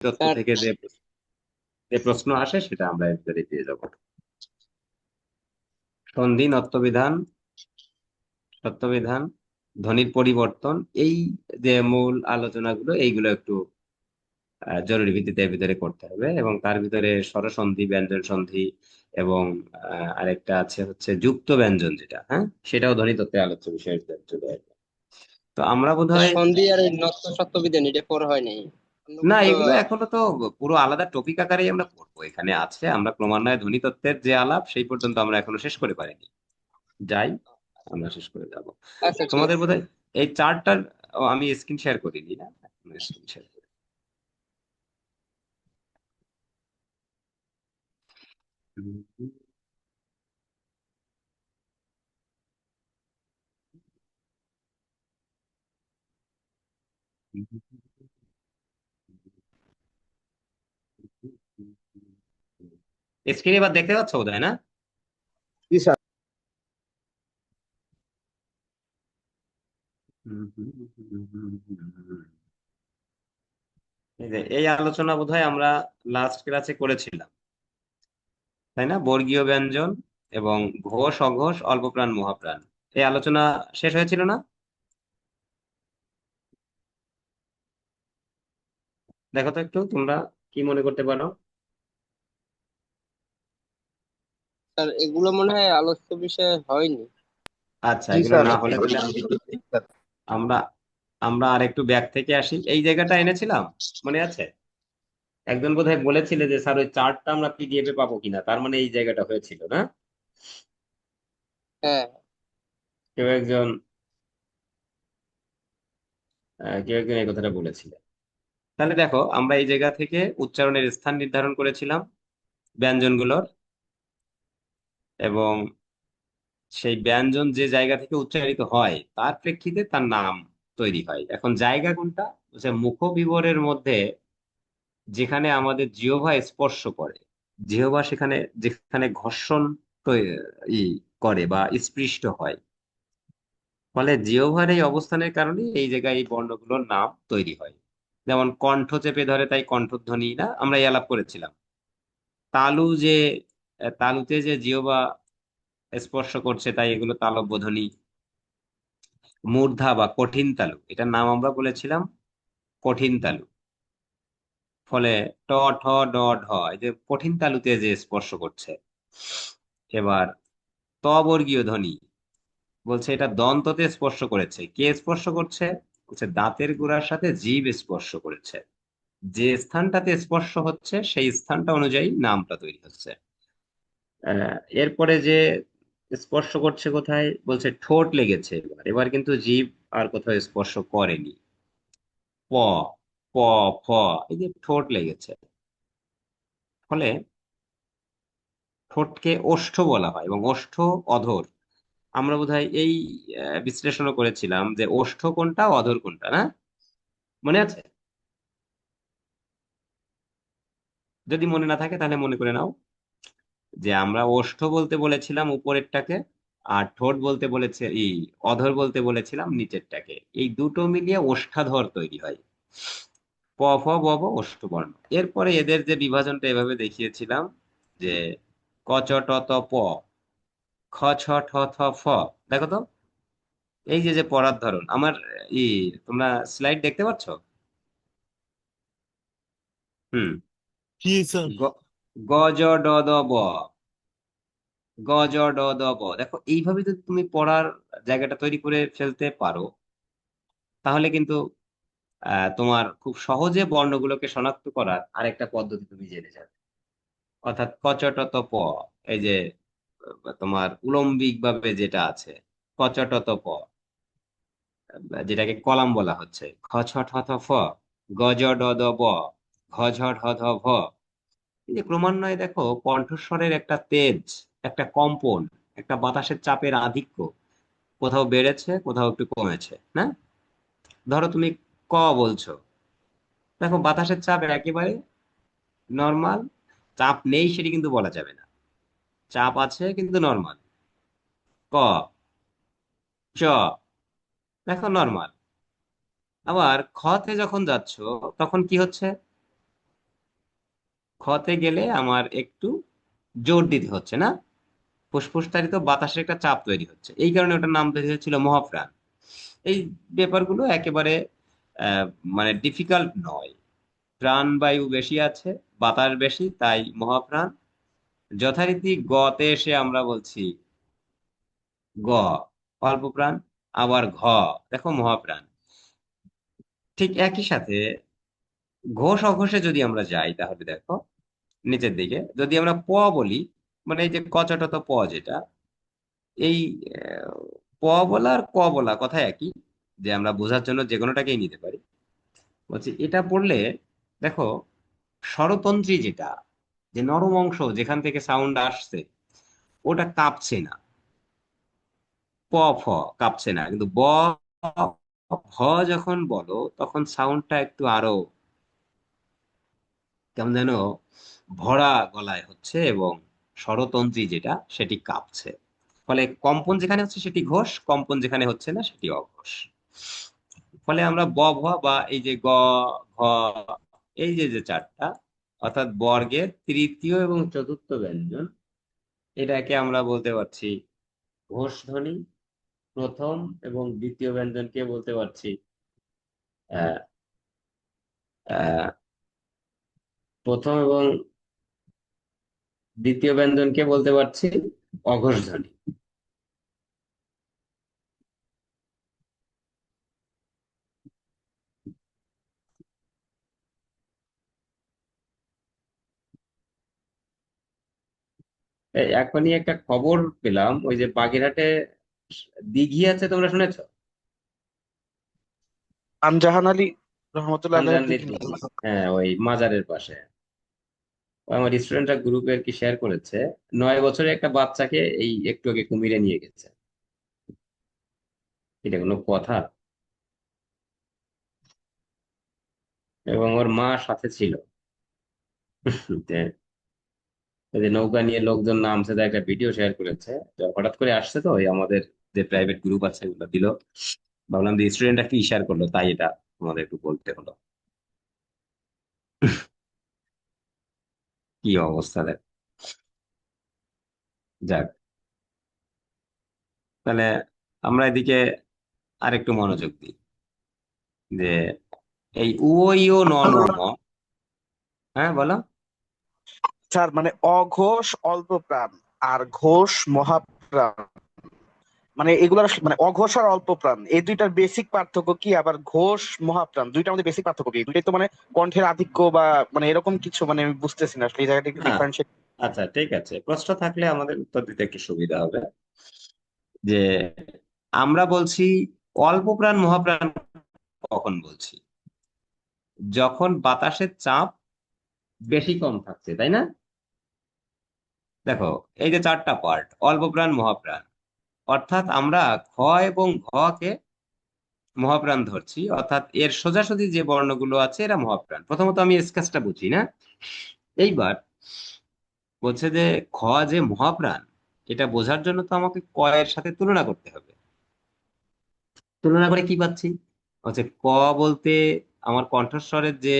তত্ত্ব স্যার, থেকে যে যে প্রশ্ন আসে সেটা আমরা এবারে পেয়ে যাব। সন্ধি, নত্যবিধান, সত্যবিধান, ধ্বনির পরিবর্তন, এই যে মূল আলোচনাগুলো এইগুলো একটু জরুরি ভিত্তিতে এর ভিতরে করতে হবে, এবং তার ভিতরে স্বরসন্ধি, ব্যঞ্জন সন্ধি, এবং আরেকটা আছে হচ্ছে যুক্ত ব্যঞ্জন, যেটা সেটাও ধ্বনিতত্ত্বে আলোচ্য বিষয়ের ভিতরে চলে আসবে। তো আমরা বোধহয় সন্ধি আর এই নত্য সত্য বিধান এটা পড়া হয় নাই না, অন্যগুলো। এগুলো এখনো তো পুরো আলাদা টপিক আকারেই আমরা পড়বো। এখানে আছে, আমরা ক্রমান্বয়ে ধ্বনিতত্ত্বের যে আলাপ সেই পর্যন্ত আমরা এখনো শেষ করে পারিনি। যাই, আমরা শেষ করে যাব। আচ্ছা, ঠিক তোমাদের আছে। বোধহয় এই চার্টটার আমি স্ক্রিন শেয়ার করিনি না? স্ক্রিন শেয়ার করি। স্ক্রিনে এবার দেখতে পাচ্ছ বোধহয়, না? জি স্যার। এই যে এই আলোচনা বোধহয় আমরা লাস্ট ক্লাসে করেছিলাম, তাই না? বর্গীয় ব্যঞ্জন এবং ঘোষ, অঘোষ, অল্পপ্রাণ, মহাপ্রাণ, এই আলোচনা শেষ হয়েছিল না? দেখো তো একটু তোমরা কি মনে করতে পারো। স্যার, এগুলো মনে হয় আলোচ্য বিষয় হয়নি। আচ্ছা, জি এগুলো স্যার। না হলে তাহলে আমরা আমরা আর একটু ব্যাক থেকে আসি। এই জায়গাটা এনেছিলাম, মনে আছে? একজন বোধহয় বলেছিলে যে স্যার ওই চার্টটা আমরা পিডিএফ এ পাবো কিনা, তার মানে এই জায়গাটা হয়েছিল না? হ্যাঁ, কেউ একজন কেউ একজন এই কথাটা বলেছিলেন। তাহলে দেখো, আমরা এই জায়গা থেকে উচ্চারণের স্থান নির্ধারণ করেছিলাম ব্যঞ্জনগুলোর, এবং সেই ব্যঞ্জন যে জায়গা থেকে উচ্চারিত হয় তার প্রেক্ষিতে তার নাম তৈরি হয়। এখন জায়গা কোনটা? হচ্ছে মুখ বিবরের মধ্যে, যেখানে আমাদের জিহ্বা স্পর্শ করে, জিহ্বা সেখানে যেখানে ঘর্ষণ ই করে বা স্পৃষ্ট হয়, ফলে জিহ্বার এই অবস্থানের কারণে এই জায়গায় এই বর্ণগুলোর নাম তৈরি হয়। যেমন কণ্ঠ চেপে ধরে, তাই কণ্ঠধ্বনি, না? আমরা এই আলাপ করেছিলাম। তালু যে তালুতে যে জিহ্বা স্পর্শ করছে, তাই এগুলো তালব্য ধ্বনি। মূর্ধা বা কঠিন তালু, এটার নাম আমরা বলেছিলাম কঠিন তালু। ফলে ট, ঠ, ড, ঢ, এই যে কঠিন তালুতে যে স্পর্শ করছে। এবার ত বর্গীয় ধ্বনি, বলছে এটা দন্ততে স্পর্শ করেছে। কে স্পর্শ করছে? বলছে দাঁতের গোড়ার সাথে জিভ স্পর্শ করেছে। যে স্থানটাতে স্পর্শ হচ্ছে সেই স্থানটা অনুযায়ী নামটা তৈরি হচ্ছে। এরপরে যে স্পর্শ করছে কোথায়? বলছে ঠোঁট লেগেছে। এবার এবার কিন্তু জিভ আর কোথাও স্পর্শ করেনি। প, প, ফ, এই যে ঠোঁট লেগেছে। ফলে ঠোঁটকে ওষ্ঠ বলা হয়, এবং ওষ্ঠ, অধর, আমরা বোধহয় এই বিশ্লেষণও করেছিলাম যে ওষ্ঠ কোনটা, অধর কোনটা, না? মনে আছে? যদি মনে না থাকে তাহলে মনে করে নাও যে আমরা ওষ্ঠ বলতে বলেছিলাম উপরেরটাকে, আর ঠোঁট বলতে বলেছে অধর বলতে বলেছিলাম নিচেরটাকে। এই দুটো মিলিয়ে ওষ্ঠাধর তৈরি হয়। প, ফ, ব, ব, ওষ্ঠবর্ণ। এরপরে এদের যে বিভাজনটা এভাবে দেখিয়েছিলাম যে ক, চ, ট, ত, প, খ, ছ, ঠ, থ, ফ। দেখো তো, এই যে যে পড়ার ধরন আমার, ই তোমরা স্লাইড দেখতে পাচ্ছ? হুম। জি স্যার। গ, গ, জ, ড, দ, ব, গ, জ, ড, দ, ব। দেখো, এইভাবে যদি তুমি পড়ার জায়গাটা তৈরি করে ফেলতে পারো, তাহলে কিন্তু তোমার খুব সহজে বর্ণগুলোকে শনাক্ত করার আরেকটা পদ্ধতি তুমি জেনে যাবে। অর্থাৎ কচটত প, এই যে তোমার উলম্বিক ভাবে যেটা আছে, কচটত প, যেটাকে কলাম বলা হচ্ছে, খ, ছ, ঠ, থ, ফ, গ, জ, ড, দ, ব, ঘ, ঝ, ঢ, ধ, ভ। এই যে ক্রমান্বয়ে দেখো কণ্ঠস্বরের একটা তেজ, একটা কম্পন, একটা বাতাসের চাপের আধিক্য, কোথাও বেড়েছে, কোথাও একটু কমেছে, না? ধরো তুমি ক বলছো, দেখো বাতাসের চাপ একেবারে নর্মাল, চাপ নেই সেটি কিন্তু বলা যাবে না, চাপ আছে কিন্তু নর্মাল। ক, চ, দেখো নর্মাল। আবার খতে যখন যাচ্ছ তখন কি হচ্ছে? খতে গেলে আমার একটু জোর দিতে হচ্ছে না, ফুসফুসতারিত বাতাসের একটা চাপ তৈরি হচ্ছে, এই কারণে ওটার নাম তৈরি হয়েছিল মহাপ্রাণ। এই ব্যাপারগুলো একেবারে আহ, মানে ডিফিকাল্ট নয়। প্রাণবায়ু বেশি আছে, বাতাস বেশি, তাই মহাপ্রাণ। যথারীতি গতে এসে আমরা বলছি গ অল্প প্রাণ, আবার ঘ দেখো মহাপ্রাণ। ঠিক একই সাথে ঘোষ অঘোষে যদি আমরা যাই তাহলে দেখো নিচের দিকে যদি আমরা প বলি, মানে এই যে কচটত প যেটা, এই আহ, প বলা আর ক বলা কথা একই, যে আমরা বোঝার জন্য যে কোনোটাকেই নিতে পারি। বলছি এটা পড়লে দেখো স্বরতন্ত্রী যেটা, যে নরম অংশ যেখান থেকে সাউন্ড আসছে, ওটা কাঁপছে না। প ফ কাঁপছে না, কিন্তু ব ভ যখন বলো তখন সাউন্ডটা একটু আরো কেমন যেন ভরা গলায় হচ্ছে, এবং স্বরতন্ত্রী যেটা সেটি কাঁপছে। ফলে কম্পন যেখানে হচ্ছে সেটি ঘোষ, কম্পন যেখানে হচ্ছে না সেটি অঘোষ। ফলে আমরা ব ভ বা এই যে গ ঘ, এই যে যে চারটা, অর্থাৎ বর্গের তৃতীয় এবং চতুর্থ ব্যঞ্জন, এটাকে আমরা বলতে পারছি ঘোষ ধ্বনি। প্রথম এবং দ্বিতীয় ব্যঞ্জনকে বলতে পারছি আহ আহ প্রথম এবং দ্বিতীয় ব্যঞ্জনকে বলতে পারছি অঘোষ ধ্বনি। এখনই একটা খবর পেলাম, ওই যে বাগেরহাটে দিঘি আছে, তোমরা শুনেছো? আমজাহান আলী রহমতুল্লাহ আলাইহির আমজানলির দিকে দিঘি, হ্যাঁ ওই মাজারের পাশে। ও আমার স্টুডেন্টরা গ্রুপে আর কি শেয়ার করেছে, 9 বছরের একটা বাচ্চাকে এই একটু আগে কুমিরে নিয়ে গেছে। এটা কোনো কথা? এবং ওর মা সাথে ছিল। তে ওই যে নৌকা নিয়ে লোকজন নামছে, তার একটা ভিডিও শেয়ার করেছে। তো হঠাৎ করে আসছে, তো ওই আমাদের যে প্রাইভেট গ্রুপ আছে ওগুলো দিল, ভাবলাম যে স্টুডেন্টরা কি শেয়ার করলো, তাই এটা তোমাদের একটু বলতে হলো। কি অবস্থা দেখ। যাক, তাহলে আমরা এদিকে আরেকটু মনোযোগ দিই, যে এই উ ও ই ও ন ন ম। হ্যাঁ বলো। স্যার মানে অঘোষ অল্প প্রাণ আর ঘোষ মহাপ্রাণ, মানে এগুলার মানে অঘোষ আর অল্প প্রাণ এই দুইটার বেসিক পার্থক্য কি? আবার ঘোষ মহাপ্রাণ দুইটার মধ্যে বেসিক পার্থক্য কি? দুইটাই তো মানে কণ্ঠের আধিক্য বা মানে এরকম কিছু, মানে আমি বুঝতেছি না আসলে এই জায়গাটা একটু হ্যাঁ, ডিফারেন্সিয়েট। আচ্ছা ঠিক আছে, প্রশ্ন থাকলে আমাদের উত্তর দিতে একটু সুবিধা হবে। যে আমরা বলছি অল্প প্রাণ মহাপ্রাণ কখন বলছি? যখন বাতাসের চাপ বেশি কম থাকছে, তাই না? দেখো এই যে চারটা পার্ট, অল্প প্রাণ মহাপ্রাণ, অর্থাৎ আমরা খ এবং ঘ কে মহাপ্রাণ ধরছি, অর্থাৎ এর সোজাসুজি যে বর্ণগুলো আছে এরা মহাপ্রাণ। প্রথমত আমি স্কেচটা বুঝি না। এইবার বলছে যে খ যে মহাপ্রাণ, এটা বোঝার জন্য তো আমাকে ক এর সাথে তুলনা করতে হবে। তুলনা করে কি পাচ্ছি? হচ্ছে ক বলতে আমার কণ্ঠস্বরের যে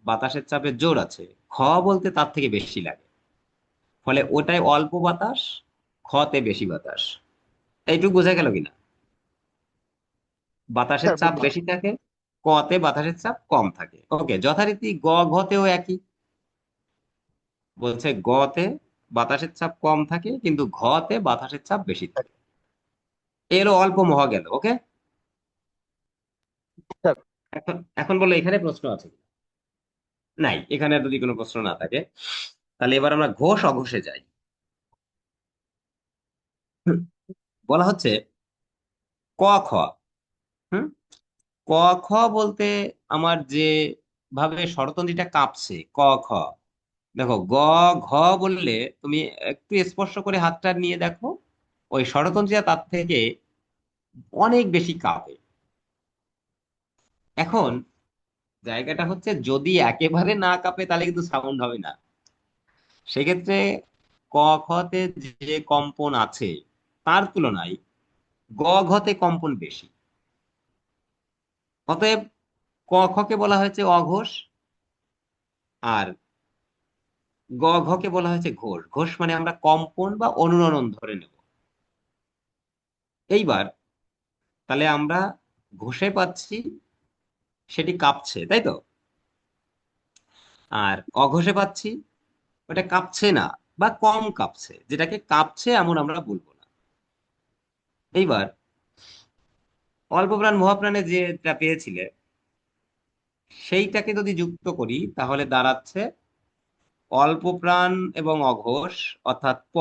বাতাসের চাপের জোর আছে, খ বলতে তার থেকে বেশি লাগে। ফলে ওটাই অল্প বাতাস, খতে বেশি বাতাস। এইটুকু বোঝা গেল কিনা? বাতাসের চাপ বেশি থাকে, কতে বাতাসের চাপ কম থাকে। ওকে, যথারীতি গ ঘতেও একই। বলছে গতে বাতাসের চাপ কম থাকে, কিন্তু ঘতে বাতাসের চাপ বেশি থাকে। এরও অল্প মহা গেল। ওকে, এখন এখন বলো এখানে প্রশ্ন আছে কি? নাই, এখানে আর যদি কোনো প্রশ্ন না থাকে, তাহলে এবার আমরা ঘোষ অঘোষে যাই। হুম, বলা হচ্ছে ক খ। হুম, ক খ বলতে আমার যে ভাবে স্বরতন্ত্রীটা কাঁপছে, ক খ। দেখো গ ঘ বললে তুমি একটু স্পর্শ করে হাতটা নিয়ে দেখো, ওই স্বরতন্ত্রীটা তার থেকে অনেক বেশি কাঁপে। এখন জায়গাটা হচ্ছে যদি একেবারে না কাঁপে তাহলে কিন্তু সাউন্ড হবে না। সেক্ষেত্রে ক খতে যে কম্পন আছে তার তুলনায় গ ঘতে কম্পন বেশি। অতএব ক খ কে বলা হয়েছে অঘোষ, আর গ ঘকে বলা হয়েছে ঘোষ। ঘোষ মানে আমরা কম্পন বা অনুরণন ধরে নেব। এইবার তাহলে আমরা ঘষে পাচ্ছি সেটি কাঁপছে, তাই তো। আর অঘষে পাচ্ছি ওটা কাঁপছে না বা কম কাঁপছে, যেটাকে কাঁপছে এমন আমরা বলবো না। এইবার অল্প প্রাণ মহাপ্রাণে যেটা পেয়েছিলে সেইটাকে যদি যুক্ত করি তাহলে দাঁড়াচ্ছে অল্প প্রাণ এবং অঘোষ, অর্থাৎ প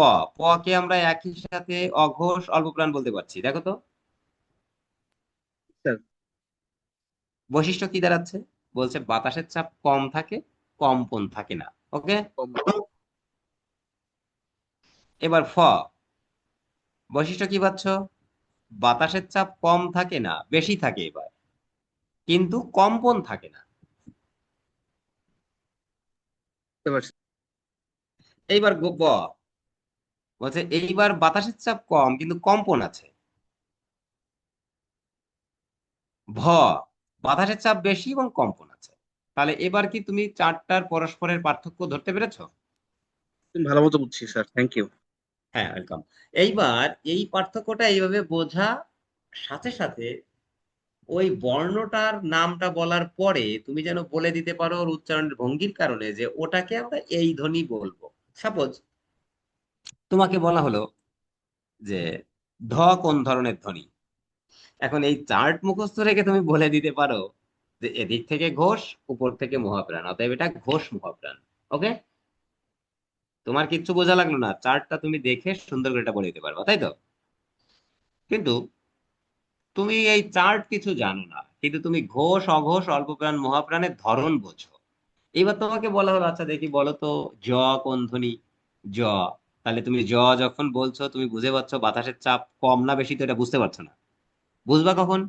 কে আমরা একই সাথে অঘোষ অল্প প্রাণ বলতে পারছি। দেখো তো স্যার বৈশিষ্ট্য কি দাঁড়াচ্ছে, বলছে বাতাসের চাপ কম থাকে, কম্পন থাকে না। ওকে। এবার বৈশিষ্ট্য কি পাচ্ছ, বাতাসের চাপ কম থাকে না, বেশি থাকে এবার, কিন্তু কম্পন থাকে না। বুঝতে পারছি। এইবার বলছে এইবার বাতাসের চাপ কম কিন্তু কম্পন আছে। ভ বাতাসের চাপ বেশি এবং কম্পন আছে। তাহলে এবার কি তুমি চারটার পরস্পরের পার্থক্য ধরতে পেরেছো? ভালো মতো বুঝছি স্যার, থ্যাংক ইউ। হ্যাঁ, ওয়েলকাম। এইবার এই পার্থক্যটা এইভাবে বোঝা, সাথে সাথে ওই বর্ণটার নামটা বলার পরে তুমি যেন বলে দিতে পারো ওর উচ্চারণের ভঙ্গির কারণে যে ওটাকে আমরা এই ধ্বনি বলবো। সাপোজ তোমাকে বলা হলো যে ধ কোন ধরনের ধ্বনি। এখন এই চার্ট মুখস্থ রেখে তুমি বলে দিতে পারো যে এদিক থেকে ঘোষ, উপর থেকে মহাপ্রাণ, অতএব এটা ঘোষ মহাপ্রাণ। ওকে। তোমার কিচ্ছু বোঝা লাগলো না, চার্টটা তুমি দেখে সুন্দর করে এটা বলে দিতে পারবা, তাই তো। কিন্তু তুমি এই চার্ট কিছু জানো না, কিন্তু তুমি ঘোষ অঘোষ অল্প প্রাণ মহাপ্রাণের ধরন বোঝো। এবার তোমাকে বলা হলো আচ্ছা দেখি বলো তো জ কোন ধ্বনি। জ। তাহলে তুমি যখন বলছো তুমি বুঝে পাচ্ছ বাতাসের চাপ কম না বেশি, তো এটা বুঝতে পারছো না। বুঝবা কখন,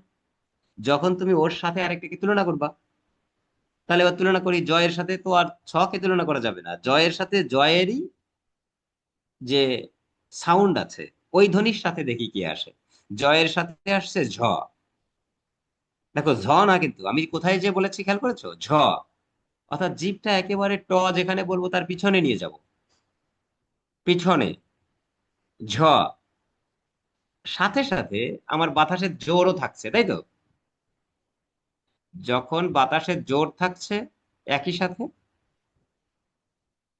যখন তুমি ওর সাথে আরেকটাকে তুলনা করবা। তাহলে এবার তুলনা করি, জয়ের সাথে তো আর কে তুলনা করা যাবে না, জয়ের সাথে জয়েরই যে সাউন্ড আছে ওই ধ্বনির সাথে দেখি কি আসে। জয়ের সাথে আসছে ঝ। দেখো না, কিন্তু আমি কোথায় যে বলেছি খেয়াল করেছো, অর্থাৎ জিভটা একেবারে যেখানে বলবো তার পিছনে নিয়ে যাব, পিছনে ঝ। সাথে সাথে আমার বাতাসের জোরও থাকছে, তাই তো। যখন বাতাসের জোর থাকছে একই সাথে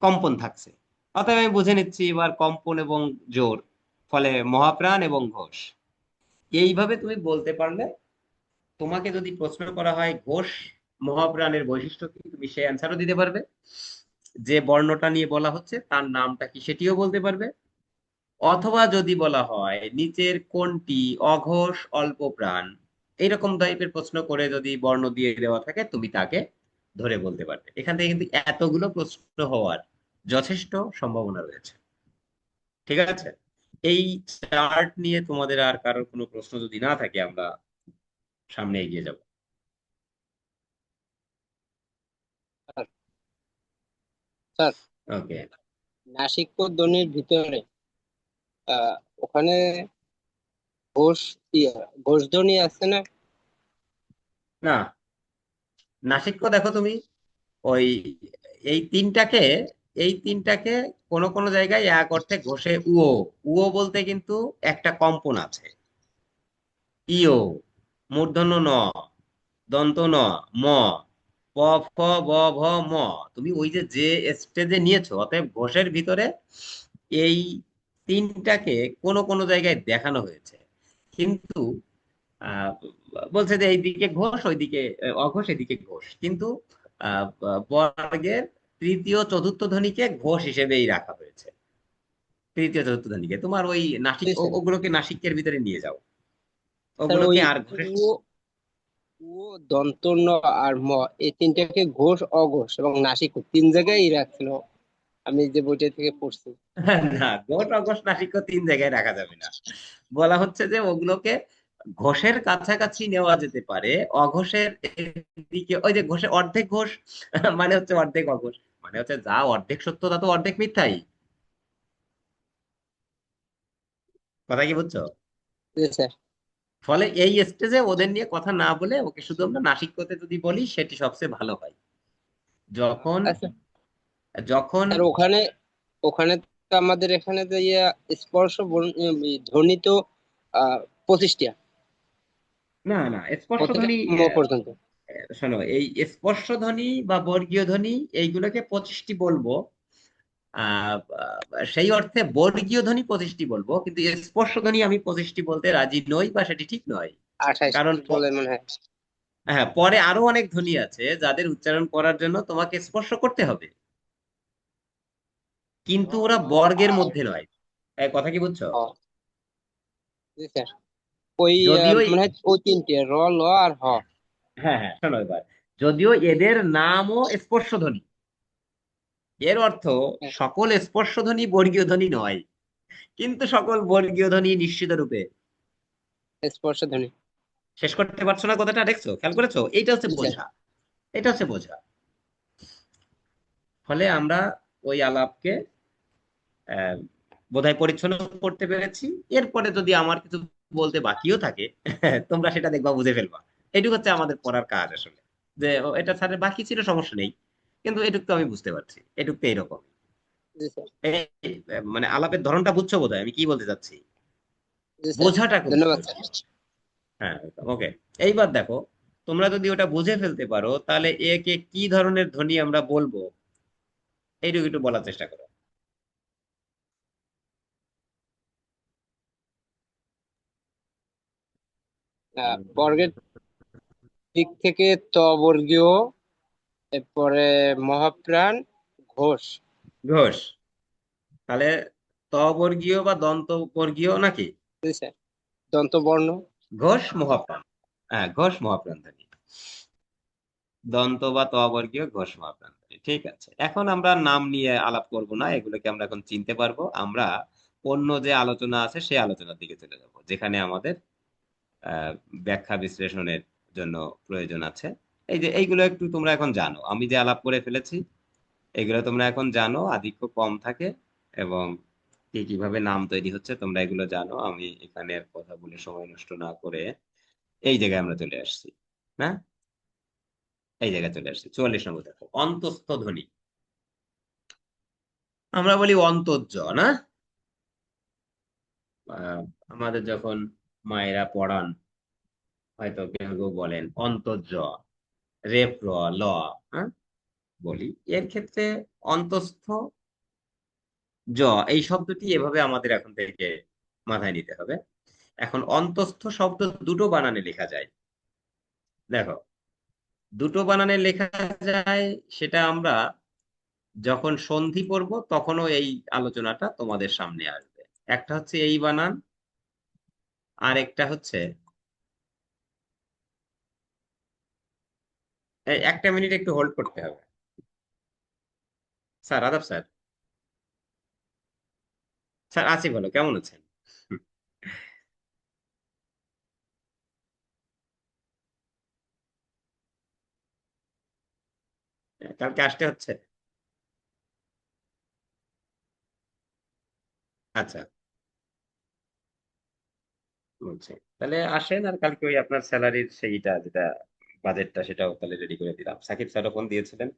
কম্পন থাকছে, অতএব আমি বুঝে নিচ্ছি এবার কম্পন এবং জোর, ফলে মহাপ্রাণ এবং ঘোষ। এইভাবে তুমি বলতে পারলে তোমাকে যদি প্রশ্ন করা হয় ঘোষ মহাপ্রাণের বৈশিষ্ট্য কি, তুমি সেই অ্যান্সারও দিতে পারবে। যে বর্ণটা নিয়ে বলা হচ্ছে তার নামটা কি সেটিও বলতে পারবে। অথবা যদি বলা হয় নিচের কোনটি অঘোষ অল্প প্রাণ, এইরকম টাইপের প্রশ্ন করে যদি বর্ণ দিয়ে দেওয়া থাকে তুমি তাকে ধরে বলতে পারবে। এখান থেকে কিন্তু এতগুলো প্রশ্ন হওয়ার যথেষ্ট সম্ভাবনা রয়েছে। ঠিক আছে। এই চার্ট নিয়ে তোমাদের আর কারোর কোনো প্রশ্ন যদি না থাকে আমরা সামনে এগিয়ে যাব। স্যার, স্যার, ওকে। নাসিক্য ধ্বনির ভিতরে ওখানে ঘোষ ঘোষ ধ্বনি আছে না? না, নাসিক্য দেখো তুমি ওই এই তিনটাকে এই তিনটাকে কোন কোন জায়গায় এক অর্থে ঘষে উও। বলতে কিন্তু একটা কম্পন আছে। ইও, মূর্ধন্য ন, দন্ত ন, ম, প, ফ, ব, ভ, ম। তুমি ওই যে যে স্টেজে নিয়েছো, অতএব ঘোষের ভিতরে এই তিনটাকে কোন কোন জায়গায় দেখানো হয়েছে। কিন্তু আহ বলছে যে এইদিকে ঘোষ ওইদিকে অঘোষ, এদিকে ঘোষ, কিন্তু বর্গের তৃতীয় চতুর্থ ধ্বনিকে ঘোষ হিসেবেই রাখা হয়েছে। তৃতীয় চতুর্থ ধ্বনিকে তোমার ওই নাসিক জি স্যার। ওগুলোকে নাসিকের ভিতরে নিয়ে যাও, স্যার ওই ওগুলোকে আর ঘোষের। ও, ও, দন্ত ন আর ম, এই তিনটাকে ঘোষ অঘোষ এবং নাসিক তিন জায়গায় রাখছিল, আমি যে বইটা থেকে পড়ছি। না, ঘোষ অঘোষ নাসিক তিন জায়গায় রাখা যাবে না। বলা হচ্ছে যে ওগুলোকে ঘোষের কাছাকাছি নেওয়া যেতে পারে, অঘোষের দিকে। ওই যে ঘোষের অর্ধেক ঘোষ মানে হচ্ছে অর্ধেক অঘোষ, মানে হচ্ছে যা অর্ধেক সত্য তা তো অর্ধেক মিথ্যাই। কথা কি বুঝছো? জি স্যার। ফলে এই স্টেজে ওদের নিয়ে কথা না বলে ওকে শুধু আমরা নাসিক্যতে যদি বলি সেটি সবচেয়ে ভালো হয়। যখন আচ্ছা যখন আর ওখানে ওখানে তো আমাদের এখানে যে ধ্বনি তো 25টা, না না প্রত্যেকটা স্পর্শধ্বনি ম পর্যন্ত। শোনো, এই স্পর্শধ্বনি বা বর্গীয় ধ্বনি এইগুলোকে 25টি বলবো। সেই অর্থে বর্গীয় ধ্বনি 25টি বলবো, কিন্তু স্পর্শধ্বনি আমি 25টি বলতে রাজি নই, বা সেটি ঠিক নয়। 28 কারণ বলে মনে হয়। হ্যাঁ, পরে আরো অনেক ধ্বনি আছে যাদের উচ্চারণ করার জন্য তোমাকে স্পর্শ করতে হবে, কিন্তু ওরা বর্গের মধ্যে নয়। এই কথা কি বুঝছো? হ, জি স্যার। ওই যদিও মনে হয় ওই তিনটে র, ল আর হ। হ্যাঁ হ্যাঁ, শোনো এবার, যদিও এদের নামও স্পর্শধ্বনি, এর অর্থ হ্যাঁ, সকল স্পর্শধ্বনি বর্গীয় ধ্বনি নয়, কিন্তু সকল বর্গীয় ধ্বনি নিশ্চিত রূপে। স্পর্শ ধ্বনি। শেষ করতে পারছো না কথাটা, দেখছো, খেয়াল করেছো? এইটা হচ্ছে জি স্যার। বোঝা, এটা হচ্ছে বোঝা। ফলে আমরা ওই আলাপকে আহ বোধহয় পরিচ্ছন্ন করতে পেরেছি। এরপরে যদি আমার কিছু বলতে বাকিও থাকে, তোমরা সেটা দেখবা, বুঝে ফেলবা। এটুকু হচ্ছে আমাদের পড়ার কাজ আসলে, যে ও, এটা স্যারের বাকি ছিল, সমস্যা নেই, কিন্তু এটুকু তো আমি বুঝতে পারছি, এটুকু তো এইরকম। জি স্যার। এই মানে আলাপের ধরনটা বুঝছো বোধহয় আমি কি বলতে চাচ্ছি, জি স্যার। বোঝাটা খুব ধন্যবাদ জরুরি। স্যার। হ্যাঁ, ওকে। এইবার দেখো, তোমরা যদি ওটা বুঝে ফেলতে পারো, তাহলে একে কি ধরনের ধ্বনি আমরা বলবো, এইটুকু একটু বলার চেষ্টা করো। বর্গের দিক থেকে ত বর্গীয়, এরপরে মহাপ্রাণ, ঘোষ। ঘোষ। তাহলে ত বর্গীয় বা দন্ত বর্গীয় নাকি? জি স্যার। দন্ত বর্ণ। ঘোষ মহাপ্রাণ। হ্যাঁ, ঘোষ মহাপ্রাণ ধ্বনি। দন্ত বা ত বর্গীয়, ঘোষ মহাপ্রাণ ধ্বনি। ঠিক আছে, এখন আমরা নাম নিয়ে আলাপ করব না, এগুলোকে আমরা এখন চিনতে পারবো। আমরা অন্য যে আলোচনা আছে সেই আলোচনার দিকে চলে যাব, যেখানে আমাদের আহ ব্যাখ্যা বিশ্লেষণের জন্য প্রয়োজন আছে। এই যে এইগুলো একটু তোমরা এখন জানো, আমি যে আলাপ করে ফেলেছি এগুলো তোমরা এখন জানো, আধিক্য কম থাকে, এবং কি কিভাবে নাম তৈরি হচ্ছে তোমরা এগুলো জানো। আমি এখানে আর কথা বলে সময় নষ্ট না করে এই জায়গায় আমরা চলে আসছি। না, এই জায়গায় চলে আসছি, 44 নম্বর দেখো, অন্তঃস্থ ধ্বনি। আমরা বলি অন্তর্জ, না? আহ, আমাদের যখন মায়েরা পড়ান, হয়তো কেউ কেউ বলেন অন্তর্জ, রেপ র, ল, হ্যাঁ, বলি। এর ক্ষেত্রে অন্তঃস্থ জ, এই শব্দটি এভাবে আমাদের এখন থেকে মাথায় নিতে হবে। এখন অন্তঃস্থ শব্দ দুটো বানানে লেখা যায়। দেখো, দুটো বানানে লেখা যায়, সেটা আমরা যখন সন্ধি পড়ব তখনও এই আলোচনাটা তোমাদের সামনে আসবে। একটা হচ্ছে এই বানান, আর একটা হচ্ছে, এই একটা মিনিট একটু হোল্ড করতে হবে। স্যার, আদাব স্যার। স্যার আছি, বলো কেমন আছেন? কালকে আসতে হচ্ছে? আচ্ছা, বলছি তাহলে আসেন, আর কালকে ওই আপনার স্যালারির সেইটা যেটা বাজেটটা, সেটাও তাহলে রেডি করে দিলাম। সাকিব স্যারও ফোন দিয়েছিলেন।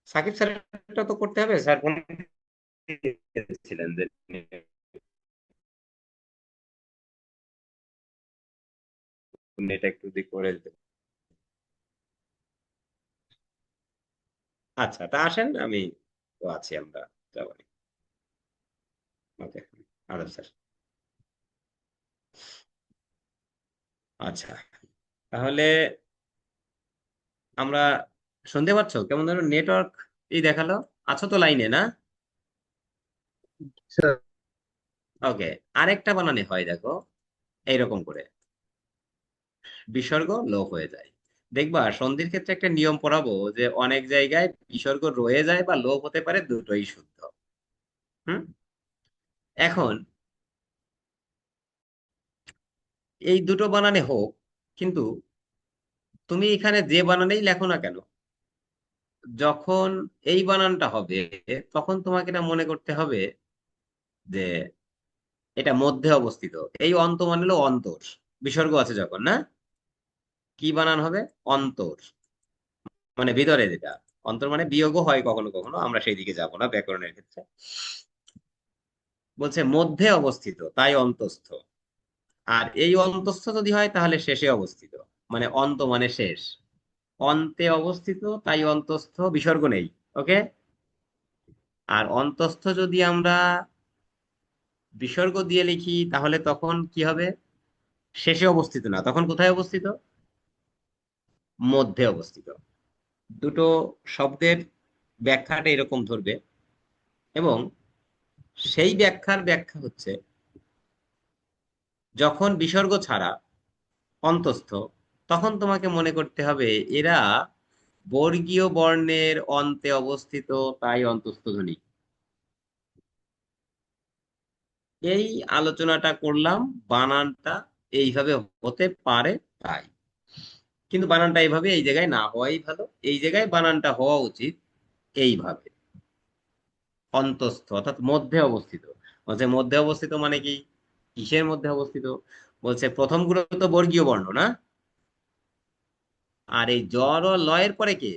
সাকিব স্যারটা তো করতে হবে, স্যার ফোন দিয়েছিলেন যে এটা একটু দিক করে দিতে। আচ্ছা, তা আসেন, আমি তো আছি, আমরা যাবো। ওকে, আদাব স্যার। আচ্ছা, তাহলে আমরা, শুনতে পাচ্ছ কেমন ধরো নেটওয়ার্ক এই দেখালো? আছো তো লাইনে, না? স্যার। ওকে, আরেকটা বানানে হয় দেখো, এইরকম করে বিসর্গ লোপ হয়ে যায়। দেখবা সন্ধির ক্ষেত্রে একটা নিয়ম পড়াবো, যে অনেক জায়গায় বিসর্গ রয়ে যায় বা লোপ হতে পারে, দুটোই শুদ্ধ। হুম। এখন এই দুটো বানানে হোক, কিন্তু তুমি এখানে যে বানানেই লেখো না কেন, যখন এই বানানটা হবে, তখন তোমাকে এটা মনে করতে হবে যে এটা মধ্যে অবস্থিত। এই অন্ত মানে হলো অন্তর, বিসর্গ আছে যখন, না? কি বানান হবে? অন্তর, মানে ভিতরে যেটা। অন্তর মানে বিয়োগও হয় কখনো কখনো, আমরা সেই দিকে যাব না ব্যাকরণের ক্ষেত্রে। বলছে মধ্যে অবস্থিত তাই অন্তস্থ। আর এই অন্তস্থ যদি হয় তাহলে শেষে অবস্থিত, মানে অন্ত মানে শেষ, অন্তে অবস্থিত তাই অন্তস্থ, বিসর্গ নেই। ওকে। আর অন্তস্থ যদি আমরা বিসর্গ দিয়ে লিখি তাহলে তখন কি হবে? শেষে অবস্থিত না, তখন কোথায় অবস্থিত? মধ্যে অবস্থিত। দুটো শব্দের ব্যাখ্যাটা এরকম ধরবে, এবং সেই ব্যাখ্যার ব্যাখ্যা হচ্ছে যখন বিসর্গ ছাড়া অন্তস্থ, তখন তোমাকে মনে করতে হবে এরা বর্গীয় বর্ণের অন্তে অবস্থিত, তাই অন্তস্থ ধ্বনি। এই আলোচনাটা করলাম, বানানটা এইভাবে হতে পারে তাই, কিন্তু বানানটা এইভাবে এই জায়গায় না হওয়াই ভালো। এই জায়গায় বানানটা হওয়া উচিত এইভাবে, অন্তস্থ অর্থাৎ মধ্যে অবস্থিত। বলছে মধ্যে অবস্থিত মানে কি, কিসের মধ্যে অবস্থিত? বলছে প্রথম গুলো তো বর্গীয় বর্ণ না, আর এই জ্বর ও লয়ের পরে কে,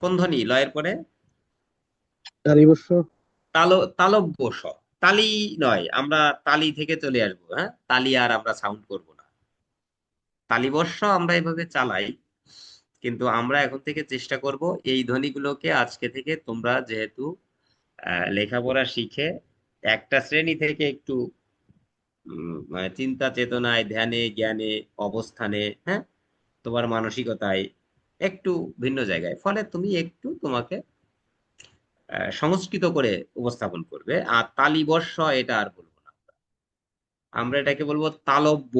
কোন ধ্বনি লয়ের পরে? তালিবস্য। তালব্য স। তালি নয়, আমরা তালি থেকে চলে আসবো, হ্যাঁ, তালি আর আমরা সাউন্ড করব না। তালিবর্ষ আমরা এভাবে চালাই, কিন্তু আমরা এখন থেকে চেষ্টা করব এই ধ্বনিগুলোকে আজকে থেকে তোমরা যেহেতু লেখাপড়া শিখে একটা শ্রেণী থেকে একটু মানে চিন্তা চেতনায়, ধ্যানে, জ্ঞানে, অবস্থানে, হ্যাঁ, তোমার মানসিকতায় একটু ভিন্ন জায়গায়, ফলে তুমি একটু তোমাকে সংস্কৃত করে উপস্থাপন করবে। আর তালিবর্ষ এটা আর বলবো না, আমরা এটাকে বলবো তালব্য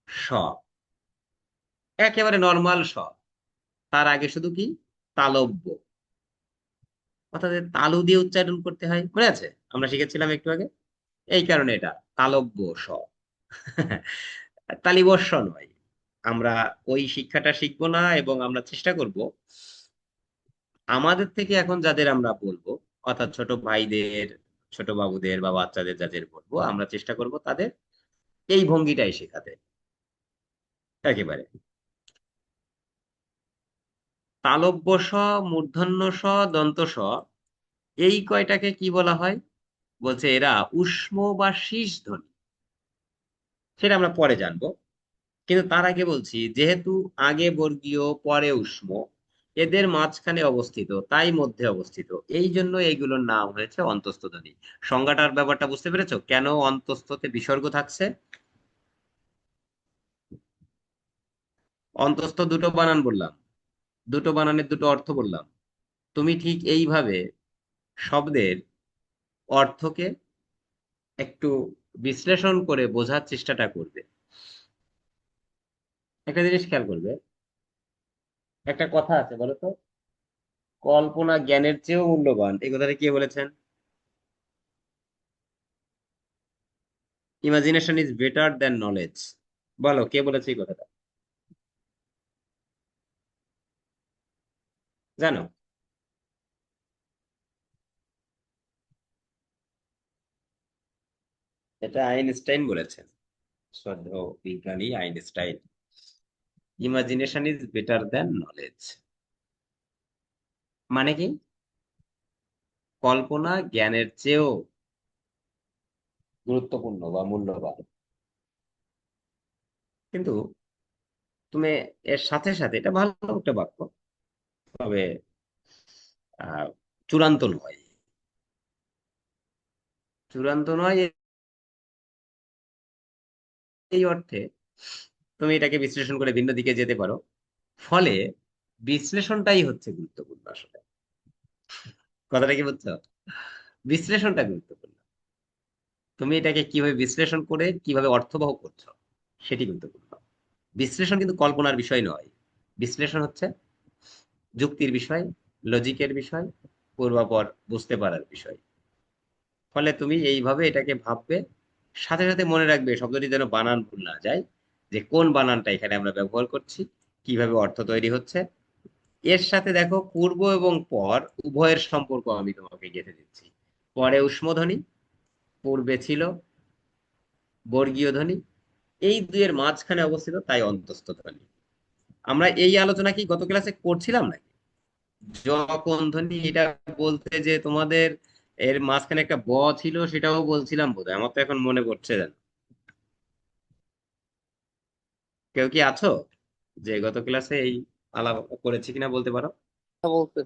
স, একেবারে নর্মাল স, তার আগে শুধু কি তালব্য, অর্থাৎ তালু দিয়ে উচ্চারণ করতে হয়, মনে আছে আমরা শিখেছিলাম একটু আগে। এই কারণে এটা তালব্য স। তালিবর্ষ নয়, আমরা ওই শিক্ষাটা শিখবো না, এবং আমরা চেষ্টা করব আমাদের থেকে এখন যাদের আমরা বলবো, অর্থাৎ ছোট ভাইদের, ছোট বাবুদের বা বাচ্চাদের যাদের বলবো, আমরা চেষ্টা করব তাদের এই ভঙ্গিটাই শেখাতে একেবারে। তালব্য স, মূর্ধন্য স, দন্ত স, এই কয়টাকে কি বলা হয়? বলছে এরা ঊষ্ম বা শীষ ধ্বনি, সেটা আমরা পরে জানবো। কিন্তু তার আগে বলছি, যেহেতু আগে বর্গীয় পরে ঊষ্ম, এদের মাঝখানে অবস্থিত তাই মধ্যে অবস্থিত, এই জন্য এইগুলোর নাম হয়েছে অন্তস্থ ধ্বনি। সংজ্ঞাটার ব্যাপারটা বুঝতে পেরেছো, কেন অন্তস্থতে বিসর্গ থাকছে? অন্তস্থ দুটো বানান বললাম, দুটো বানানের দুটো অর্থ বললাম। তুমি ঠিক এইভাবে শব্দের অর্থকে একটু বিশ্লেষণ করে বোঝার চেষ্টাটা করবে। একটা জিনিস খেয়াল করবে, একটা কথা আছে বলো তো, কল্পনা জ্ঞানের চেয়েও মূল্যবান, এই কথাটা কে বলেছেন? Imagination is better than knowledge. বলো কে বলেছে এই কথাটা, জানো? এটা আইনস্টাইন বলেছেন, শ্রদ্ধেয় বিজ্ঞানী Einstein. Imagination is better than knowledge মানে কি, কল্পনা জ্ঞানের চেয়েও গুরুত্বপূর্ণ বা মূল্যবান। কিন্তু তুমি এর সাথে সাথে, এটা ভালো একটা বাক্য, তবে আহ চূড়ান্ত নয়। চূড়ান্ত নয় এই অর্থে তুমি এটাকে বিশ্লেষণ করে ভিন্ন দিকে যেতে পারো, ফলে বিশ্লেষণটাই হচ্ছে গুরুত্বপূর্ণ আসলে। কথাটা কি বুঝছো? বিশ্লেষণটা গুরুত্বপূর্ণ, তুমি এটাকে কিভাবে বিশ্লেষণ করে কিভাবে অর্থবহ করছো সেটি গুরুত্বপূর্ণ। বিশ্লেষণ কিন্তু কল্পনার বিষয় নয়, বিশ্লেষণ হচ্ছে যুক্তির বিষয়, লজিকের বিষয়, পূর্বাপর বুঝতে পারার বিষয়। ফলে তুমি এইভাবে এটাকে ভাববে, সাথে সাথে মনে রাখবে শব্দটি যেন বানান ভুল না যায়, যে কোন বানানটা এখানে আমরা ব্যবহার করছি, কিভাবে অর্থ তৈরি হচ্ছে। এর সাথে দেখো পূর্ব এবং পর উভয়ের সম্পর্ক আমি তোমাকে গেঁথে দিচ্ছি। পরে ঊষ্মধ্বনি, পূর্বে ছিল বর্গীয় ধ্বনি, এই দুইয়ের মাঝখানে অবস্থিত তাই অন্তস্থ ধ্বনি। আমরা এই আলোচনা কি গত ক্লাসে করছিলাম নাকি? জ কোন ধ্বনি এটা বলতে যে তোমাদের এর মাঝখানে একটা ব ছিল, সেটাও বলছিলাম বোধহয়, আমার তো এখন মনে পড়ছে না। কেউ কি আছো যে গত ক্লাসে এই আলাপ করেছি কিনা বলতে পারো? বলতে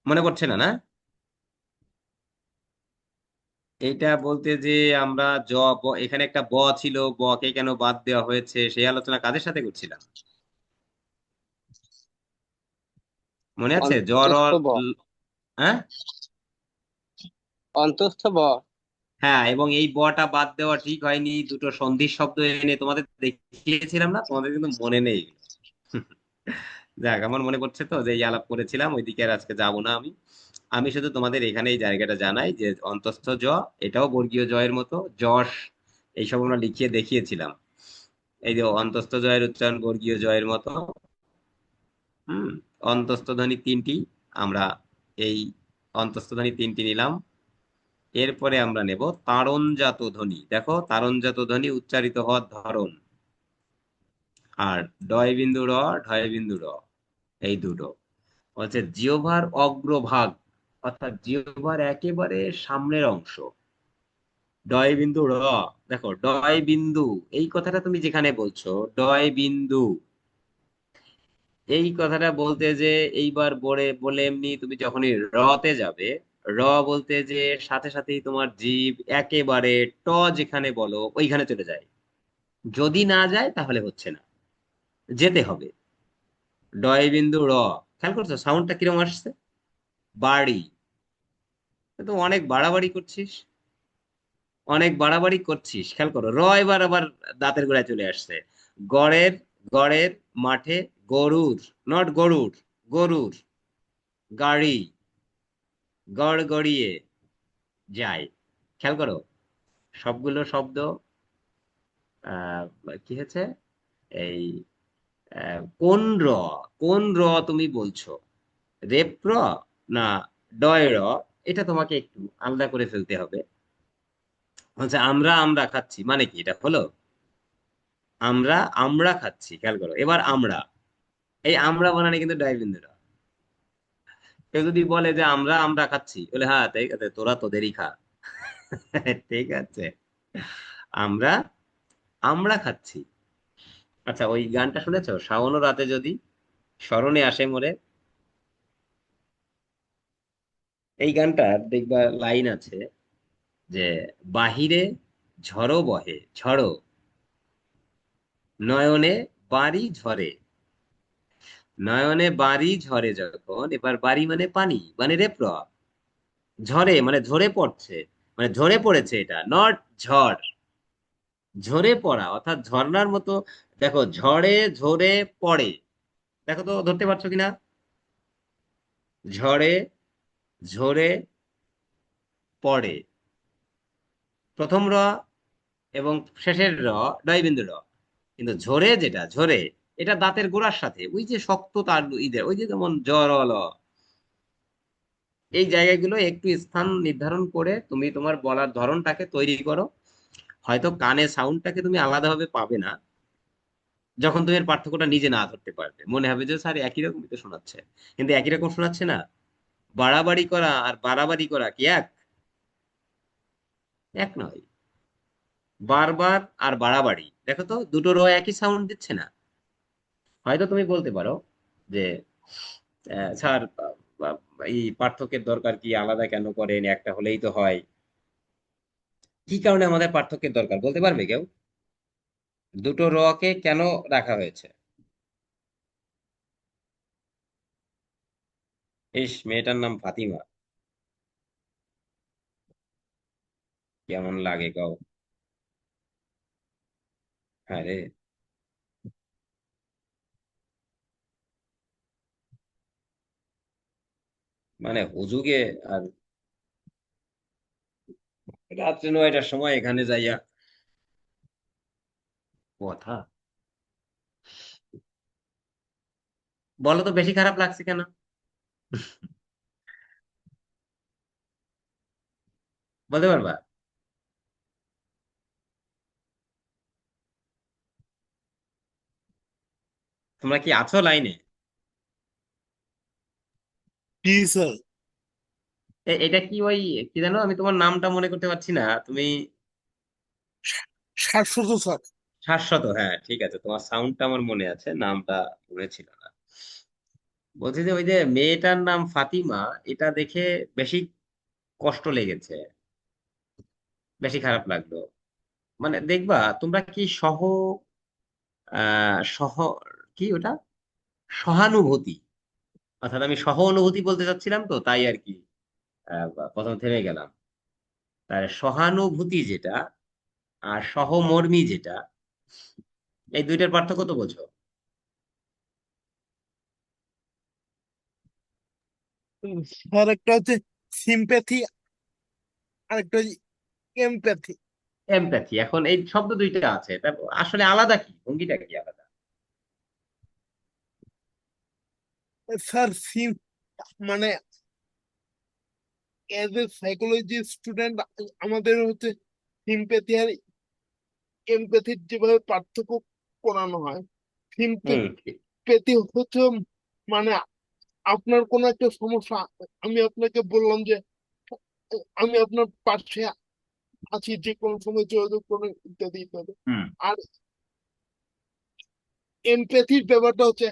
মনে পড়ছে না, না? এইটা বলতে যে আমরা এখানে একটা ব ছিল, ব কে কেন বাদ দেওয়া হয়েছে সেই আলোচনা কাদের সাথে করছিলাম? মনে আছে? জ্বর। অন্তস্থ ব, হ্যাঁ, অন্তস্থ ব। হ্যাঁ, এবং এই বটা বাদ দেওয়া ঠিক হয়নি, দুটো সন্ধির শব্দ এনে তোমাদের দেখিয়েছিলাম না? তোমাদের কিন্তু মনে নেই। যাক, আমার মনে পড়ছে তো যে এই আলাপ করেছিলাম, ওইদিকে আর আজকে যাব না আমি। আমি শুধু তোমাদের এখানে এই জায়গাটা জানাই যে অন্তস্থ জ, এটাও বর্গীয় জয়ের মতো, যশ এইসব আমরা লিখিয়ে দেখিয়েছিলাম। এই যে অন্তস্থ জয়ের উচ্চারণ বর্গীয় জয়ের মতো। হুম। অন্তস্থ ধ্বনি তিনটি, আমরা এই অন্তস্থ ধ্বনি তিনটি নিলাম। এরপরে আমরা নেব তাড়নজাত ধ্বনি। দেখো, তাড়নজাত ধ্বনি উচ্চারিত হওয়ার ধরন। আর ডয় বিন্দু র, ঢয় বিন্দু র, এই দুটো হচ্ছে জিহ্বার অগ্রভাগ, অর্থাৎ জিহ্বার একেবারে সামনের অংশ। ডয় বিন্দু র, দেখো ডয় বিন্দু, এই কথাটা তুমি যেখানে বলছো ডয় বিন্দু, এই কথাটা বলতে যে এইবার বলে বলে এমনি তুমি যখনই রতে যাবে, র বলতে যে সাথে সাথেই তোমার জিভ একেবারে ট যেখানে বলো ওইখানে চলে যায়। যদি না যায় তাহলে হচ্ছে না, যেতে হবে। ডয় বিন্দু র, খেয়াল করছো সাউন্ডটা কিরকম আসছে? বাড়ি। তো অনেক বাড়াবাড়ি করছিস, অনেক বাড়াবাড়ি করছিস, খেয়াল করো। এবার আবার দাঁতের গোড়ায় চলে আসছে। গড়ের, গড়ের মাঠে গরুর, নট গরুর, গরুর গাড়ি, গড় গড়িয়ে যায়। খেয়াল করো, সবগুলো শব্দ আহ কি হচ্ছে এই কোন র, কোন র তুমি বলছো? রেপ র না ডয় র? এটা তোমাকে একটু আলাদা করে ফেলতে হবে। হচ্ছে আমরা আমরা খাচ্ছি, মানে কি এটা হলো আমরা আমরা খাচ্ছি। খেয়াল করো, এবার আমরা, এই আমরা বানানে কিন্তু ডাইবিন্দু র। কেউ যদি বলে যে আমরা আমরা খাচ্ছি, বলে হ্যাঁ ঠিক আছে, তোরা তোদেরই খা। ঠিক আছে, আমরা আমরা খাচ্ছি। আচ্ছা, ওই গানটা শুনেছো, শাওন রাতে যদি স্মরণে আসে মোরে? এই গানটার দেখবা লাইন আছে যে বাহিরে ঝড়ো বহে, ঝড়ো নয়নে বাড়ি ঝরে, নয়নে বাড়ি ঝরে, যখন এবার বাড়ি মানে পানি, মানে রেপ্র, ঝরে মানে ঝরে পড়ছে, মানে ঝরে পড়েছে, এটা নট ঝড়, ঝরে পড়া অর্থাৎ ঝর্ণার মতো। দেখো, ঝড়ে ঝরে পড়ে, দেখো তো ধরতে পারছো কিনা? ঝড়ে ঝরে পড়ে, প্রথম র এবং শেষের র ডয় বিন্দু র। কিন্তু ঝরে, যেটা ঝরে, এটা দাঁতের গোড়ার সাথে ওই যে শক্ত তার ঈদের, ওই যে যেমন জ্বর হলো, এই জায়গাগুলো একটু স্থান নির্ধারণ করে তুমি তোমার বলার ধরনটাকে তৈরি করো। হয়তো কানে সাউন্ডটাকে তুমি আলাদাভাবে পাবে না, যখন তুমি এর পার্থক্যটা নিজে না ধরতে পারবে মনে হবে যে স্যার একই রকমই তো শোনাচ্ছে। কিন্তু একই রকম শোনাচ্ছে না। বাড়াবাড়ি করা আর বাড়াবাড়ি করা কি এক? এক নয়। বারবার আর বাড়াবাড়ি, দেখো তো দুটো র একই সাউন্ড দিচ্ছে না। হয়তো তুমি বলতে পারো যে স্যার এই পার্থক্যের দরকার কি, আলাদা কেন করেন, একটা হলেই তো হয়। কি কারণে আমাদের পার্থক্যের দরকার বলতে পারবে কেউ? দুটো র কে কেন রাখা হয়েছে? ইস, মেয়েটার নাম ফাতিমা, কেমন লাগে গাও। হ্যাঁ রে, মানে হুজুগে আর রাত্রে 9টার সময় এখানে যাইয়া কথা বলো তো, বেশি খারাপ লাগছে কেন? বলতে পারবা? তোমরা কি আছো লাইনে? জি স্যার। এটা কি ওই কি জানো, আমি তোমার নামটা মনে করতে পারছি না। তুমি শাশ্বত স্যার। শাশ্বত, হ্যাঁ ঠিক আছে, তোমার সাউন্ডটা আমার মনে আছে, নামটা মনে ছিল না। বলছি যে ওই যে মেয়েটার নাম ফাতিমা, এটা দেখে বেশি কষ্ট লেগেছে, বেশি খারাপ লাগলো। মানে দেখবা তোমরা কি সহ কি ওটা সহানুভূতি, অর্থাৎ আমি সহ অনুভূতি বলতে চাচ্ছিলাম তো তাই আর কি প্রথম থেমে গেলাম। তার সহানুভূতি যেটা আর সহমর্মী যেটা, এই দুইটার পার্থক্য তো বোঝো। স্যার একটা হচ্ছে সিম্প্যাথি, আরেকটা হচ্ছে এমপ্যাথি। এমপ্যাথি, এখন এই শব্দ দুইটা আছে, তা আসলে আলাদা কি, ভঙ্গিটা কি আলাদা? স্যার মানে এজ এ সাইকোলজি স্টুডেন্ট আমাদের হচ্ছে সিম্প্যাথি আর এমপ্যাথির যেভাবে পার্থক্য করানো হয়। হুম। সিম্প্যাথি হচ্ছে মানে আপনার কোনো একটা সমস্যা, আমি আপনাকে বললাম যে আমি আপনার পাশে আছি, যে কোনো সময় যোগাযোগ করুন, ইত্যাদি ইত্যাদি। হুম। আর এমপ্যাথির ব্যাপারটা হচ্ছে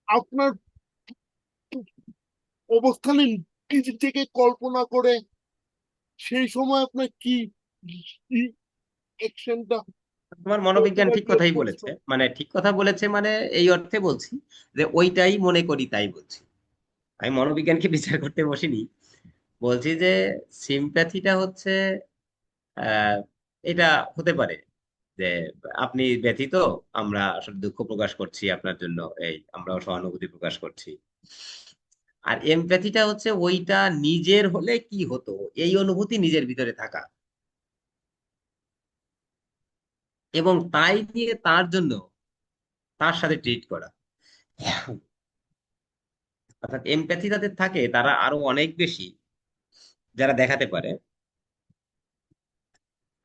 আপনার অবস্থানে নিজে থেকে কল্পনা করে সেই সময় আপনার কি অ্যাকশনটা তোমার করতে মনোবিজ্ঞান ঠিক লাগবে কথাই পোস্ট। বলেছে, মানে ঠিক কথা বলেছে, মানে এই অর্থে বলছি যে ওইটাই মনে করি তাই বলছি। আমি মনোবিজ্ঞানকে বিচার করতে বসিনি, বলছি যে সিম্প্যাথিটা হচ্ছে আহ এটা হতে পারে যে আপনি ব্যথিত, আমরা আসলে দুঃখ প্রকাশ করছি আপনার জন্য, এই আমরাও সহানুভূতি প্রকাশ করছি। আর এমপ্যাথিটা হচ্ছে ওইটা নিজের হলে কি হতো, এই অনুভূতি নিজের ভিতরে থাকা, এবং তাই নিয়ে তার জন্য তার সাথে ট্রিট করা। অর্থাৎ এমপ্যাথি যাদের থাকে তারা আরো অনেক বেশি, যারা দেখাতে পারে